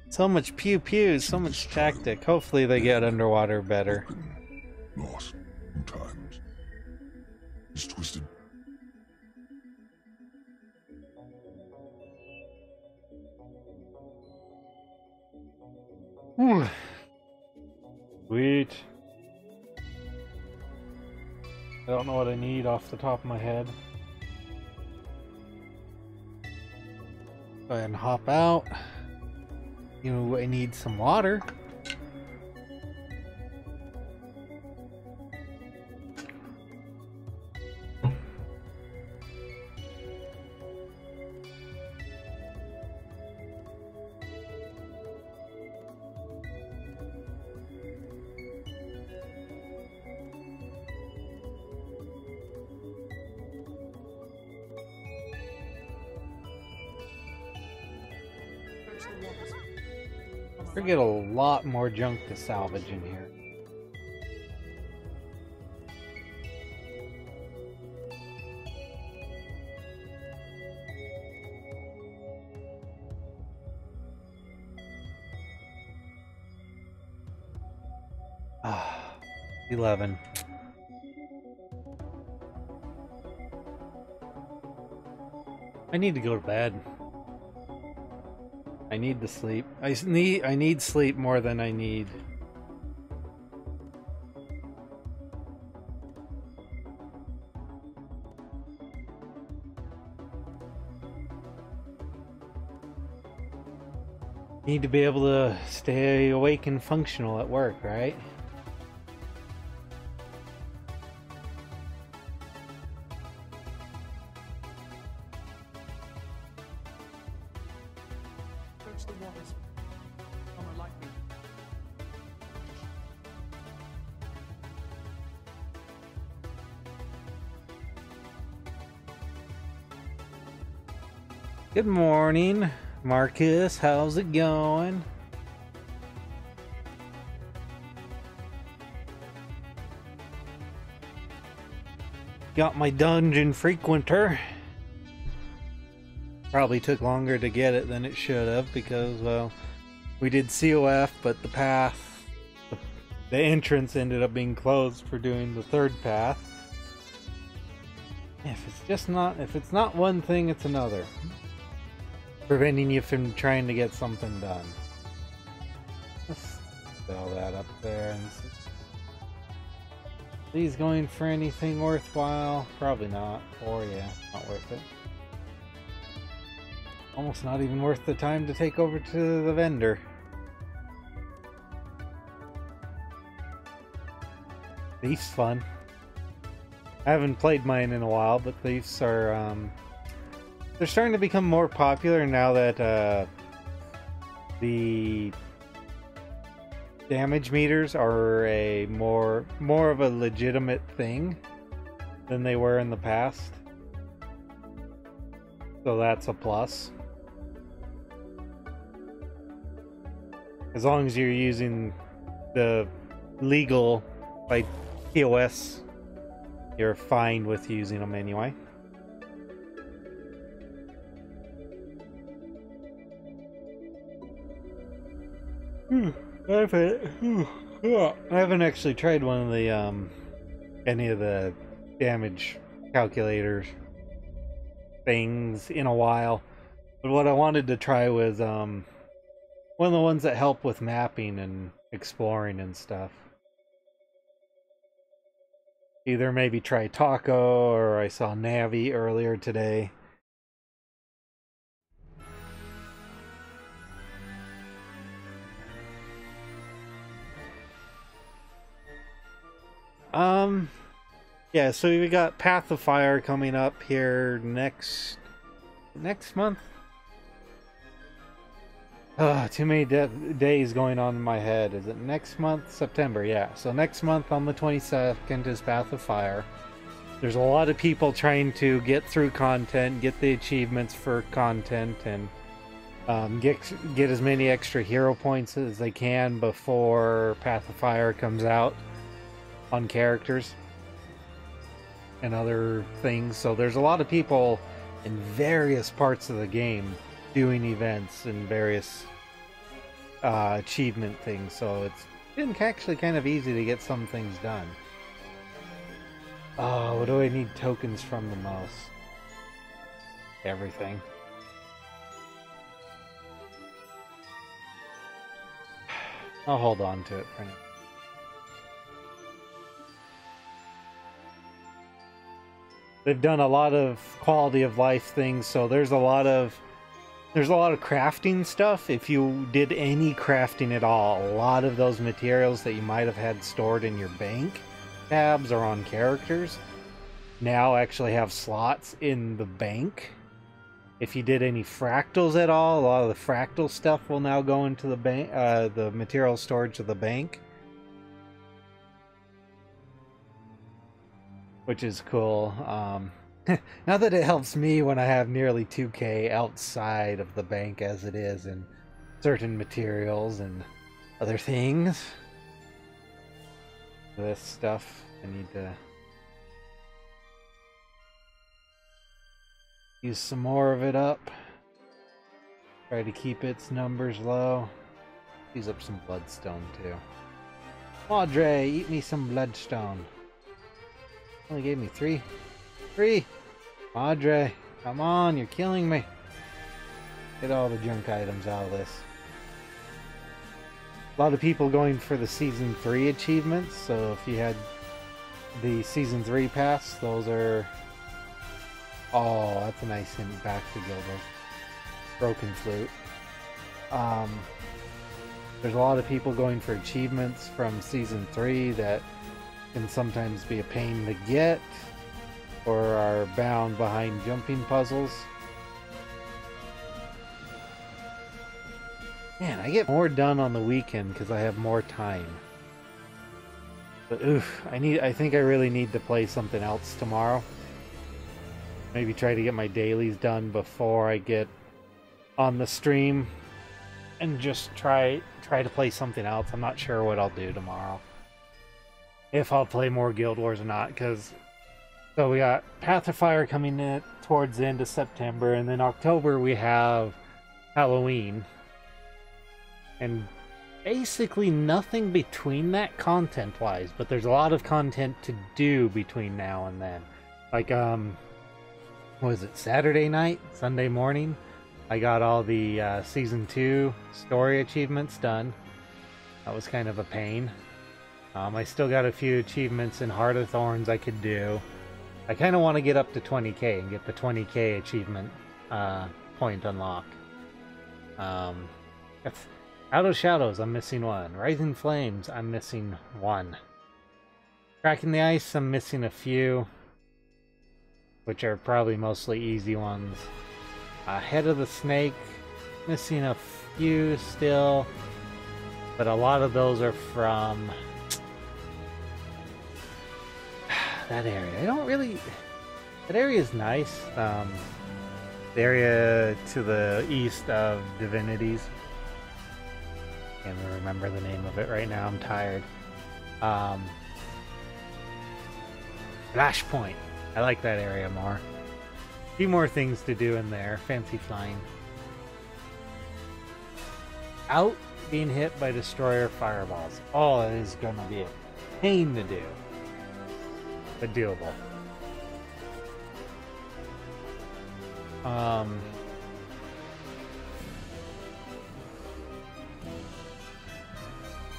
So much pew pew, so much tactic. Hopefully they get underwater better. Lost sometimes. It's twisted. Whew. Sweet. I don't know what I need off the top of my head. Go ahead and hop out. You know, I need some water. We get a lot more junk to salvage in here. Ah, 11. I need to go to bed. I need to sleep. I need sleep more than I need. Need to be able to stay awake and functional at work, right? The waters. Some are likely. Good morning. Marcus, how's it going? Got my dungeon frequenter. Probably took longer to get it than it should have because, well, we did COF, but the path, the entrance ended up being closed for doing the third path. If it's not one thing, it's another. Preventing you from trying to get something done. Let's sell that up there and see. These going for anything worthwhile? Probably not. Or yeah, not worth it. Almost not even worth the time to take over to the vendor. Thief's fun. I haven't played mine in a while, but Thieves are they're starting to become more popular now that the damage meters are a more of a legitimate thing than they were in the past. So that's a plus. As long as you're using the legal, like POS, you're fine with using them anyway. I haven't actually tried one of the any of the damage calculators things in a while. But what I wanted to try was one of the ones that help with mapping and exploring and stuff. Either maybe try Taco, or I saw Navi earlier today. Yeah, so we got Path of Fire coming up here next month. Too many days going on in my head. Is it next month? September, yeah. So next month on the 22nd is Path of Fire. There's a lot of people trying to get through content, get the achievements for content, and get as many extra hero points as they can before Path of Fire comes out on characters and other things. So there's a lot of people in various parts of the game doing events and various achievement things, so it's been actually kind of easy to get some things done. Oh, what do I need tokens from the most? Everything. I'll hold on to it for now. They've done a lot of quality of life things, so there's a lot of crafting stuff. If you did any crafting at all, a lot of those materials that you might have had stored in your bank tabs or on characters now actually have slots in the bank. If you did any fractals at all, a lot of the fractal stuff will now go into the bank, the material storage of the bank, which is cool. Not that it helps me when I have nearly 2k outside of the bank as it is in certain materials and other things. This stuff, I need to use some more of it up. Try to keep its numbers low. Use up some bloodstone too. Madre, eat me some bloodstone. Only gave me 3. Madre, come on, you're killing me. Get all the junk items out of this. A lot of people going for the Season 3 achievements, so if you had the Season 3 pass, those are... Oh, that's a nice hint back to Gilbert. Broken Flute. There's a lot of people going for achievements from Season 3 that can sometimes be a pain to get, or are bound behind jumping puzzles. Man, I get more done on the weekend because I have more time. But oof, I think I really need to play something else tomorrow. Maybe try to get my dailies done before I get on the stream and just try to play something else. I'm not sure what I'll do tomorrow. If I'll play more Guild Wars or not, because so we got Path of Fire coming in towards the end of September, and then October we have Halloween. And basically nothing between that content-wise, but there's a lot of content to do between now and then. Like, what was it, Saturday night? Sunday morning? I got all the Season 2 story achievements done. That was kind of a pain. I still got a few achievements in Heart of Thorns I could do. I kind of want to get up to 20k and get the 20k achievement point unlock. Out of Shadows, I'm missing one. Rising Flames, I'm missing one. Cracking the Ice, I'm missing a few, which are probably mostly easy ones. Head of the Snake, missing a few still, but a lot of those are from that area. I don't really... That area is nice. The area to the east of Divinities. Can't remember the name of it right now. I'm tired. Flashpoint. I like that area more. A few more things to do in there. Fancy flying. Out being hit by destroyer fireballs. Oh, that is gonna be a pain to do, but doable.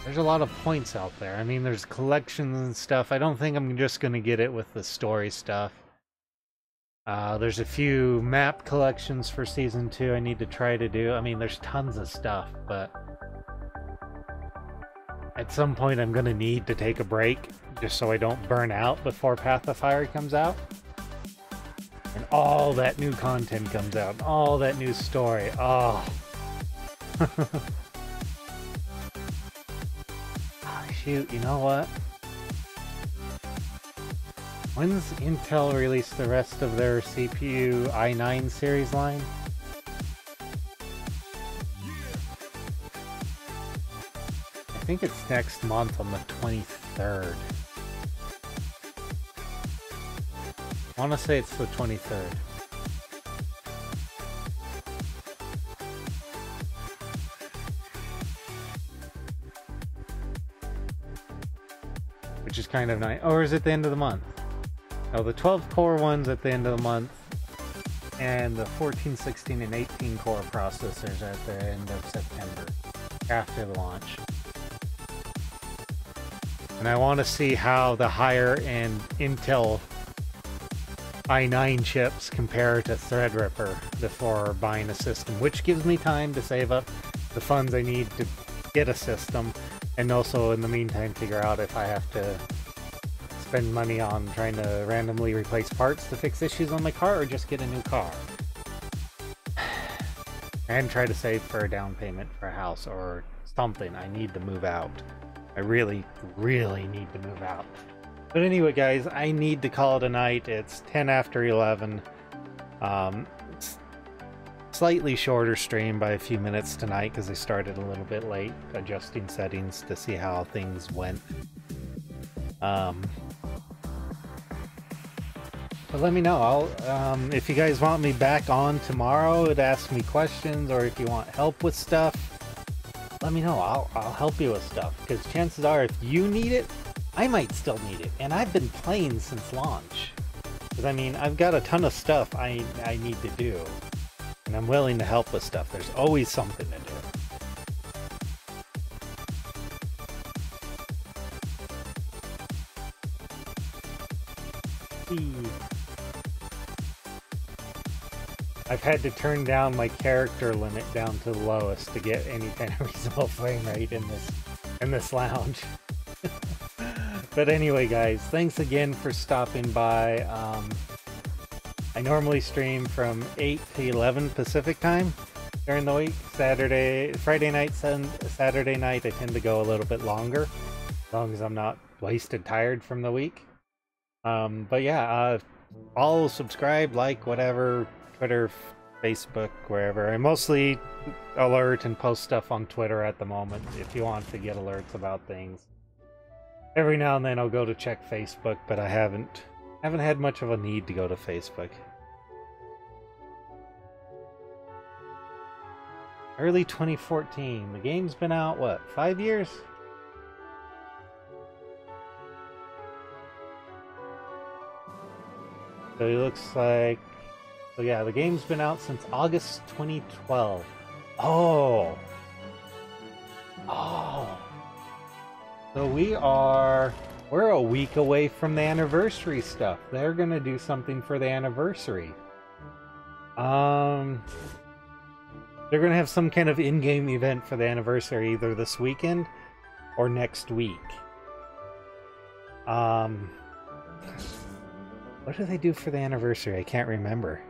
There's a lot of points out there. I mean, there's collections and stuff. I don't think I'm just gonna get it with the story stuff. There's a few map collections for Season 2 I need to try to do. I mean, there's tons of stuff, but at some point I'm gonna need to take a break just so I don't burn out before Path of Fire comes out. And all that new content comes out, and all that new story. Oh. Oh, shoot, you know what? When's Intel release the rest of their CPU i9 series line? I think it's next month on the 23rd. I want to say it's the 23rd. Which is kind of nice. Or is it the end of the month? Oh, the 12 core one's at the end of the month, and the 14, 16, and 18 core processors at the end of September, after the launch. And I want to see how the higher end Intel i9 chips compare to Threadripper before buying a system, which gives me time to save up the funds I need to get a system, and also in the meantime figure out if I have to spend money on trying to randomly replace parts to fix issues on my car or just get a new car. And try to save for a down payment for a house or something. I need to move out. I really, really need to move out. But anyway, guys, I need to call it a night. It's 10 after 11. It's slightly shorter stream by a few minutes tonight because I started a little bit late adjusting settings to see how things went. But let me know. If you guys want me back on tomorrow to ask me questions, or if you want help with stuff, let me know. I'll help you with stuff, because chances are if you need it, I might still need it. And I've been playing since launch. Because I mean, I've got a ton of stuff I need to do. And I'm willing to help with stuff. There's always something to do. I've had to turn down my character limit down to the lowest to get any kind of reasonable frame rate in this lounge. But anyway, guys, thanks again for stopping by. I normally stream from 8 to 11 Pacific time during the week. Friday night, Saturday night, I tend to go a little bit longer, as long as I'm not wasted tired from the week. But yeah, follow, subscribe, like, whatever, Twitter, Facebook, wherever. I mostly alert and post stuff on Twitter at the moment if you want to get alerts about things. Every now and then I'll go to check Facebook, but I haven't had much of a need to go to Facebook. Early 2014. The game's been out, what, 5 years? So it looks like... So yeah, the game's been out since August 2012. Oh! Oh! So we're a week away from the anniversary stuff. They're gonna do something for the anniversary. They're gonna have some kind of in-game event for the anniversary either this weekend or next week. What do they do for the anniversary? I can't remember.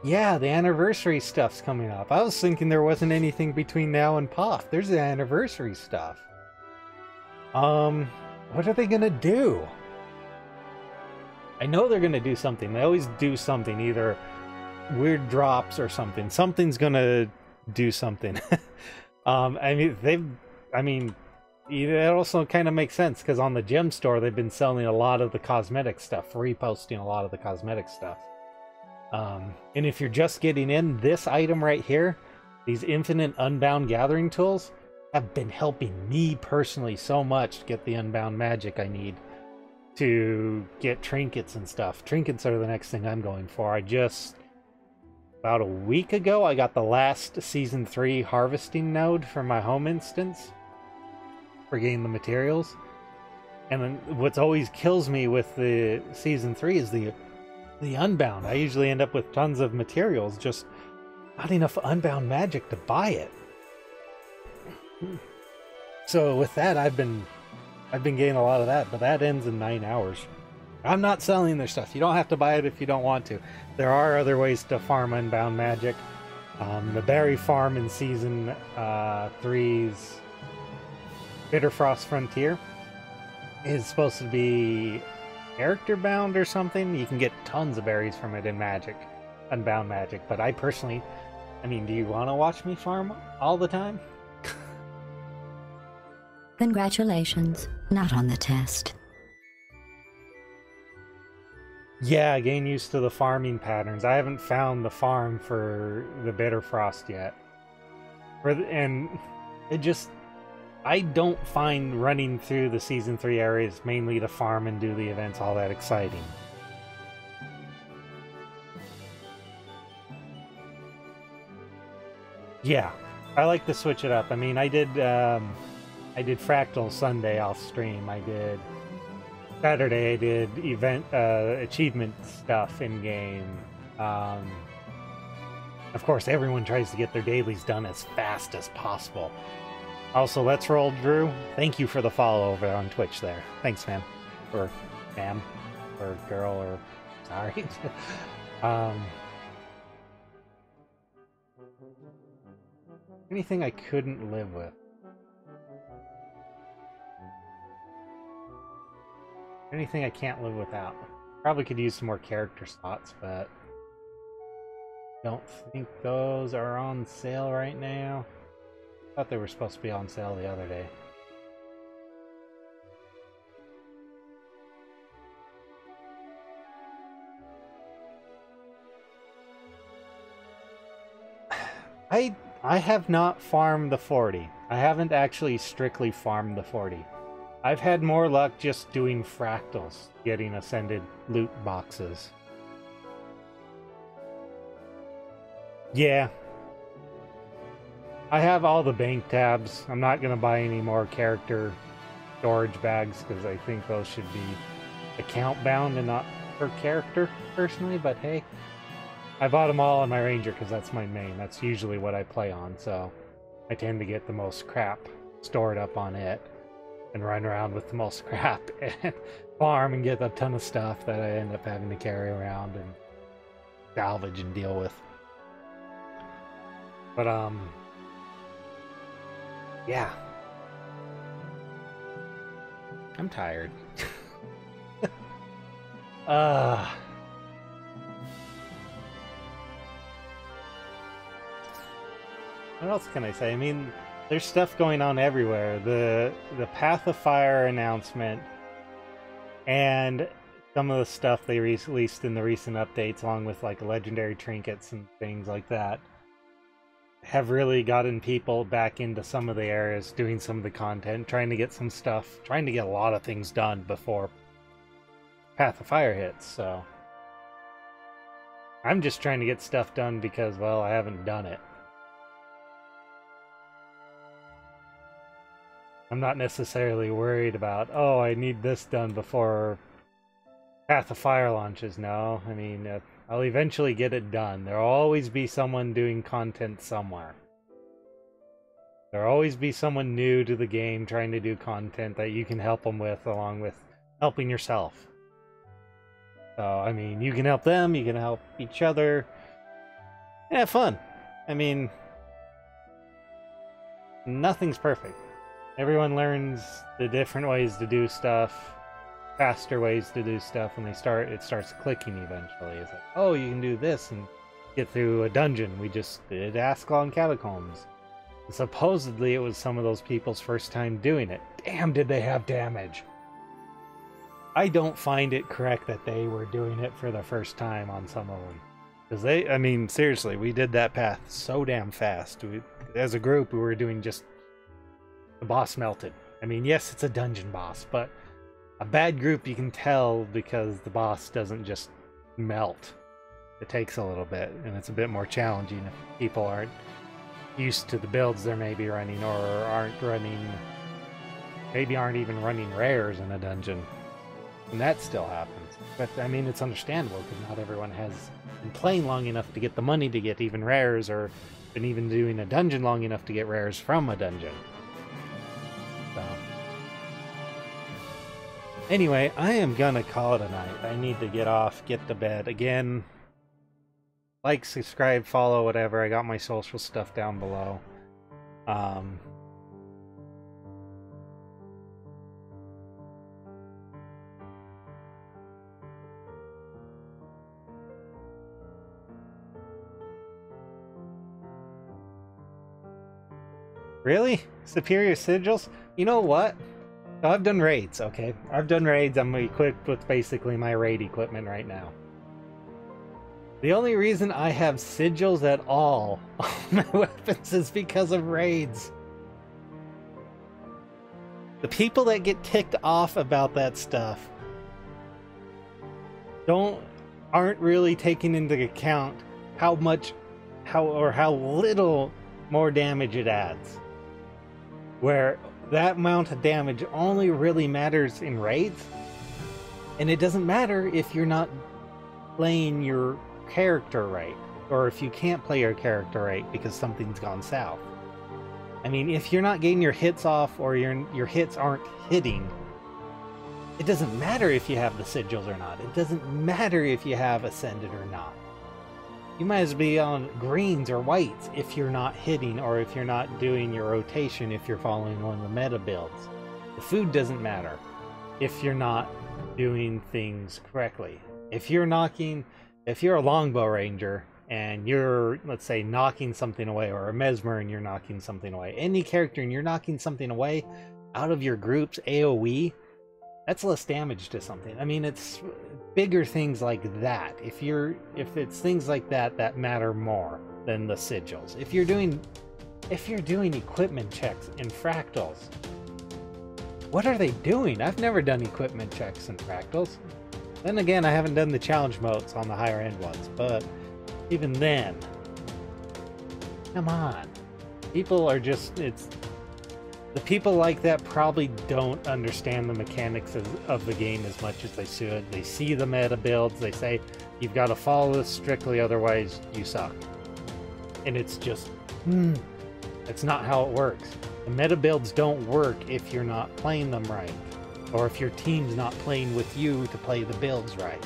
Yeah, the anniversary stuff's coming up. I was thinking there wasn't anything between now and POF. There's the anniversary stuff. What are they gonna do? I know they're gonna do something. They always do something, either weird drops or something. Something's gonna do something. It also kind of makes sense because on the gem store they've been selling a lot of the cosmetic stuff, reposting a lot of the cosmetic stuff. And if you're just getting in, this item right here, these infinite unbound gathering tools, have been helping me personally so much to get the unbound magic I need to get trinkets and stuff. Trinkets are the next thing I'm going for. About a week ago, I got the last Season 3 harvesting node for my home instance for getting the materials. And then what's always kills me with the Season 3 is the unbound. I usually end up with tons of materials, just not enough unbound magic to buy it. So with that, I've been getting a lot of that, but that ends in 9 hours. I'm not selling their stuff. You don't have to buy it if you don't want to. There are other ways to farm unbound magic. The berry farm in Season 3's Bitterfrost Frontier is supposed to be character bound or something. You can get tons of berries from it in magic, unbound magic. But I personally, do you want to watch me farm all the time? Congratulations, not on the test. Yeah, gain used to the farming patterns. I haven't found the farm for the Bitterfrost yet. I don't find running through the Season 3 areas mainly to farm and do the events all that exciting. Yeah, I like to switch it up. I did Fractal Sunday off stream. Saturday I did event achievement stuff in game. Of course, everyone tries to get their dailies done as fast as possible. Also, Let's Roll Drew, thank you for the follow over on Twitch there. Thanks, man. Or ma'am. Or girl, or sorry. Anything I couldn't live with. Anything I can't live without. Probably could use some more character slots, but don't think those are on sale right now. Thought they were supposed to be on sale the other day. I have not farmed the 40. I haven't actually strictly farmed the 40. I've had more luck just doing fractals, getting ascended loot boxes. Yeah. I have all the bank tabs. I'm not going to buy any more character storage bags because I think those should be account bound and not per character, personally, but hey. I bought them all on my Ranger because that's my main. That's usually what I play on, so I tend to get the most crap stored up on it and run around with the most crap and farm and get a ton of stuff that I end up having to carry around and salvage and deal with. But, yeah. I'm tired. what else can I say? I mean, there's stuff going on everywhere. The Path of Fire announcement and some of the stuff they released in the recent updates, along with like legendary trinkets and things like that, have really gotten people back into some of the areas, doing some of the content, trying to get some stuff, trying to get a lot of things done before Path of Fire hits. So I'm just trying to get stuff done because, well, I haven't done it. I'm not necessarily worried about, oh, I need this done before Path of Fire launches. No, I mean, I'll eventually get it done. There'll always be someone doing content somewhere. There'll always be someone new to the game trying to do content that you can help them with, along with helping yourself. So, I mean, you can help them, you can help each other. And have fun. I mean, nothing's perfect. Everyone learns the different ways to do stuff, faster ways to do stuff, and it starts clicking eventually. It's like, oh, you can do this and get through a dungeon. We just did Ascalon Catacombs. And supposedly it was some of those people's first time doing it. Damn, did they have damage. I don't find it correct that they were doing it for the first time on some of them. Because I mean, seriously, we did that path so damn fast. As a group, we were doing just... The boss melted. I mean, yes, it's a dungeon boss, but a bad group you can tell because the boss doesn't just melt. It takes a little bit, and it's a bit more challenging if people aren't used to the builds they're maybe running, or maybe aren't even running rares in a dungeon. And that still happens. But, I mean, it's understandable, because not everyone has been playing long enough to get the money to get even rares, or been even doing a dungeon long enough to get rares from a dungeon. So. Anyway, I am gonna call it a night. I need to get off, get to bed. Again, like, subscribe, follow, whatever. I got my social stuff down below. Really? Superior sigils? You know what? So I've done raids, okay? I've done raids. I'm equipped with basically my raid equipment right now. The only reason I have sigils at all on my weapons is because of raids. The people that get ticked off about that stuff aren't really taking into account how little more damage it adds. Where that amount of damage only really matters in raids, and it doesn't matter if you're not playing your character right, or if you can't play your character right because something's gone south. I mean, if you're not getting your hits off, or your hits aren't hitting, it doesn't matter if you have the sigils or not. It doesn't matter if you have Ascended or not. You might as well be on greens or whites if you're not hitting, or if you're not doing your rotation, if you're following one of the meta builds. The food doesn't matter if you're not doing things correctly. If you're a longbow ranger and you're, let's say, knocking something away, or a mesmer and you're knocking something away, any character and you're knocking something away out of your group's AoE, that's less damage to something. I mean, it's bigger things like that. If it's things like that that matter more than the sigils. If you're doing equipment checks in fractals, what are they doing? I've never done equipment checks in fractals. Then again, I haven't done the challenge modes on the higher end ones, but even then, come on. People are just, the people like that probably don't understand the mechanics of the game as much as they should. They see the meta builds, they say, you've got to follow this strictly, otherwise you suck. And it's just, that's not how it works. The meta builds don't work if you're not playing them right, or if your team's not playing with you to play the builds right.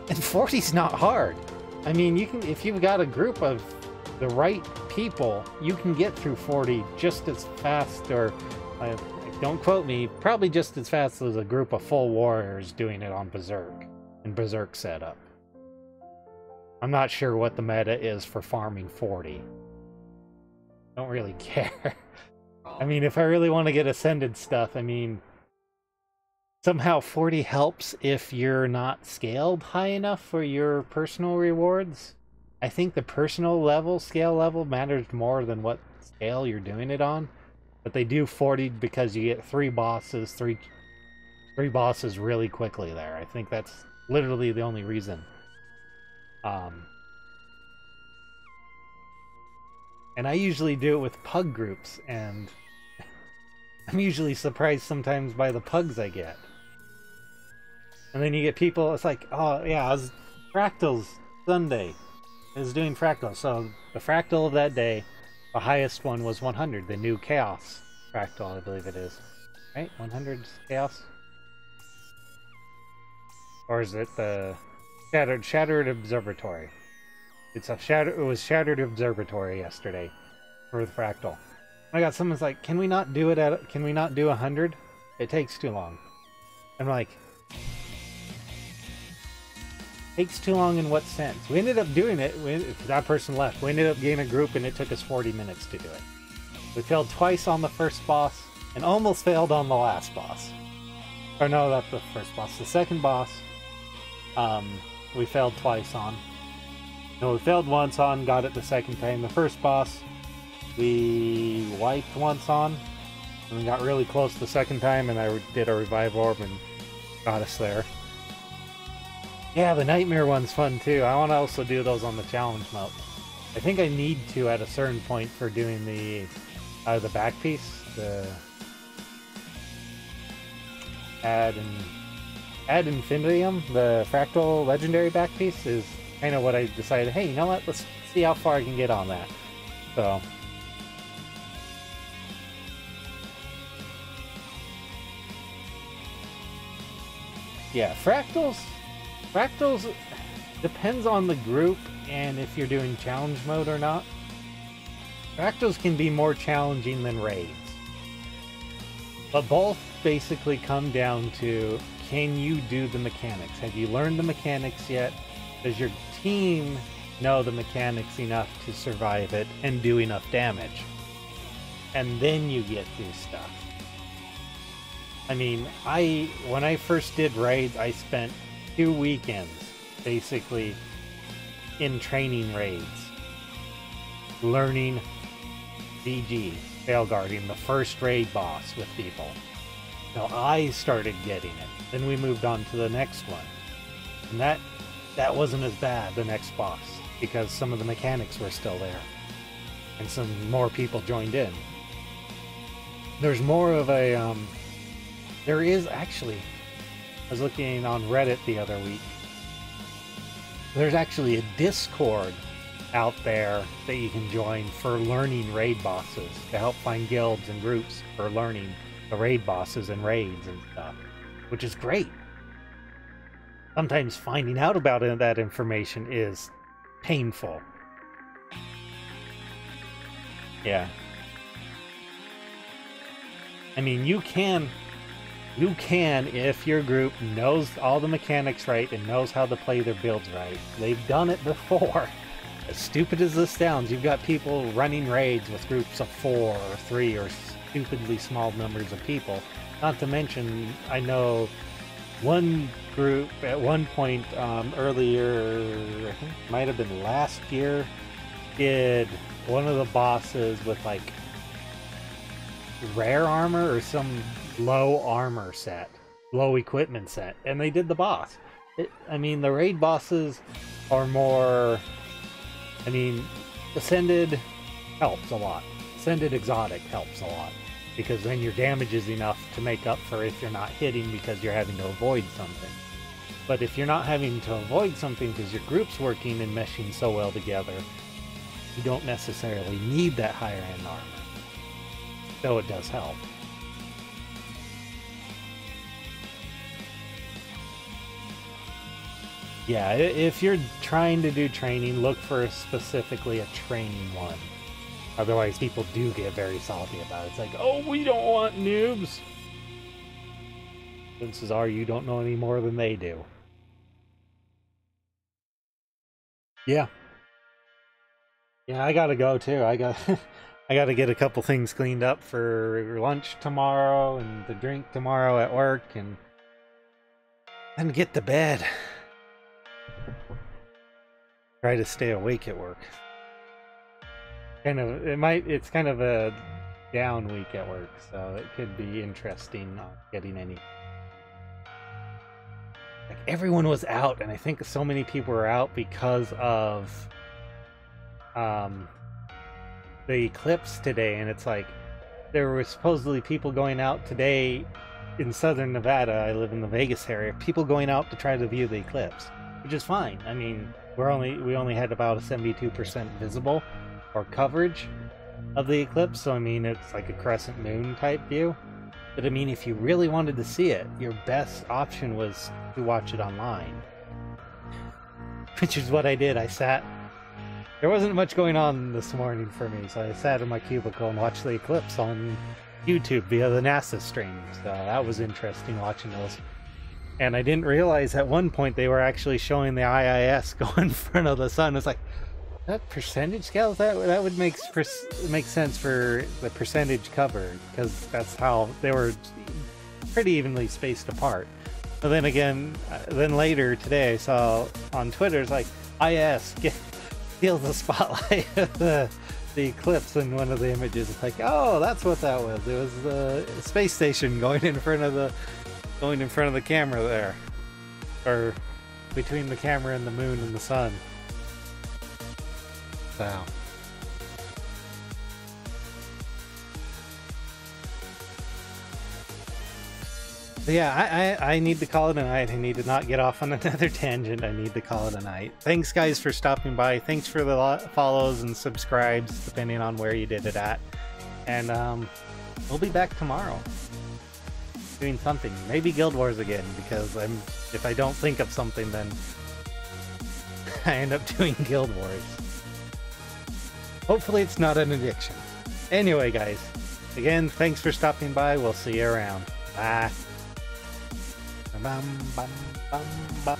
And 40's not hard. I mean, you can, if you've got a group of the right people, you can get through 40 just as fast, or don't quote me, probably just as fast as a group of full warriors doing it on Berserk and Berserk setup. I'm not sure what the meta is for farming 40. Don't really care. I mean, if I really want to get ascended stuff, I mean, somehow 40 helps if you're not scaled high enough for your personal rewards. I think the personal level, scale level, matters more than what scale you're doing it on. But they do 40 because you get three bosses really quickly there. I think that's literally the only reason. And I usually do it with pug groups, and I'm usually surprised sometimes by the pugs I get. And then you get people, it's like, oh yeah, I was Fractals Sunday. I was doing Fractals, so the Fractal of that day, the highest one was 100, the new Chaos Fractal, I believe it is. Right? 100 Chaos? Or is it the Shattered Observatory? It was Shattered Observatory yesterday for the Fractal. I got someone's like, can we not do 100? It takes too long. I'm like, takes too long in what sense? We ended up doing it, that person left. We ended up getting a group and it took us 40 minutes to do it. We failed twice on the first boss and almost failed on the last boss. Or no, not the first boss. The second boss, we failed twice on. No, we failed once on, got it the second time. The first boss, we wiped once on, and we got really close the second time, and I did a revive orb and got us there. Yeah, the nightmare one's fun too. I want to also do those on the challenge mode. I think I need to at a certain point for doing the back piece, the Ad Infinitum, the Fractal Legendary back piece is kind of what I decided, hey, you know what, let's see how far I can get on that. So yeah, Fractals depends on the group and if you're doing challenge mode or not. Fractals can be more challenging than raids. But both basically come down to, can you do the mechanics? Have you learned the mechanics yet? Does your team know the mechanics enough to survive it and do enough damage? And then you get through stuff. I mean, when I first did raids, I spent 2 weekends basically in training raids, learning DG, Veilguarding, the first raid boss with people. Now I started getting it. Then we moved on to the next one. And that wasn't as bad, the next boss, because some of the mechanics were still there. And some more people joined in. There's more of a, there is actually, I was looking on Reddit the other week, there's actually a Discord out there that you can join for learning raid bosses, to help find guilds and groups for learning the raid bosses and raids and stuff, which is great. Sometimes finding out about that information is painful. Yeah. I mean, you can, if your group knows all the mechanics right and knows how to play their builds right. They've done it before. As stupid as this sounds, you've got people running raids with groups of 4 or 3 or stupidly small numbers of people. Not to mention, I know one group at one point earlier, I think it might have been last year, did one of the bosses with like rare armor or some low armor set, low equipment set, and they did the boss. I mean, the raid bosses are more, I mean, Ascended helps a lot. Ascended Exotic helps a lot, because then your damage is enough to make up for if you're not hitting because you're having to avoid something. But if you're not having to avoid something because your group's working and meshing so well together, you don't necessarily need that higher end armor. Though it does help. Yeah, if you're trying to do training, look for specifically a training one. Otherwise, people do get very salty about it. It's like, oh, we don't want noobs. Chances are you don't know any more than they do. Yeah. Yeah, I gotta go too. I got I gotta get a couple things cleaned up for lunch tomorrow and the drink tomorrow at work and get to bed. Try to stay awake at work. It's kind of a down week at work, so it could be interesting not getting any. Like everyone was out, and I think so many people were out because of the eclipse today, and it's like there were supposedly people going out today in southern Nevada. I live in the Vegas area. People going out to try to view the eclipse, which is fine. I mean, we only had about a 72% visible or coverage of the eclipse, so I mean it's like a crescent moon type view. But I mean, if you really wanted to see it, your best option was to watch it online, which is what I did. There wasn't much going on this morning for me, so I sat in my cubicle and watched the eclipse on YouTube via the NASA stream. So that was interesting watching those. And I didn't realize at one point they were actually showing the IIS go in front of the sun. It's like, that percentage scale? That would make sense for the percentage covered, because that's how they were pretty evenly spaced apart. But then again, then later today I saw on Twitter, it's like, IS steals the spotlight of the eclipse in one of the images. It's like, oh, that's what that was. It was the space station going in front of the camera there, or between the camera and the moon and the sun. Wow. So yeah, I need to call it a night. I need to not get off on another tangent. I need to call it a night. Thanks guys for stopping by. Thanks for the follows and subscribes, depending on where you did it at. And we'll be back tomorrow doing something. Maybe Guild Wars again, because if I don't think of something, then I end up doing Guild Wars. Hopefully it's not an addiction. Anyway, guys, again, thanks for stopping by. We'll see you around. Bye. Bum, bum, bum, bum.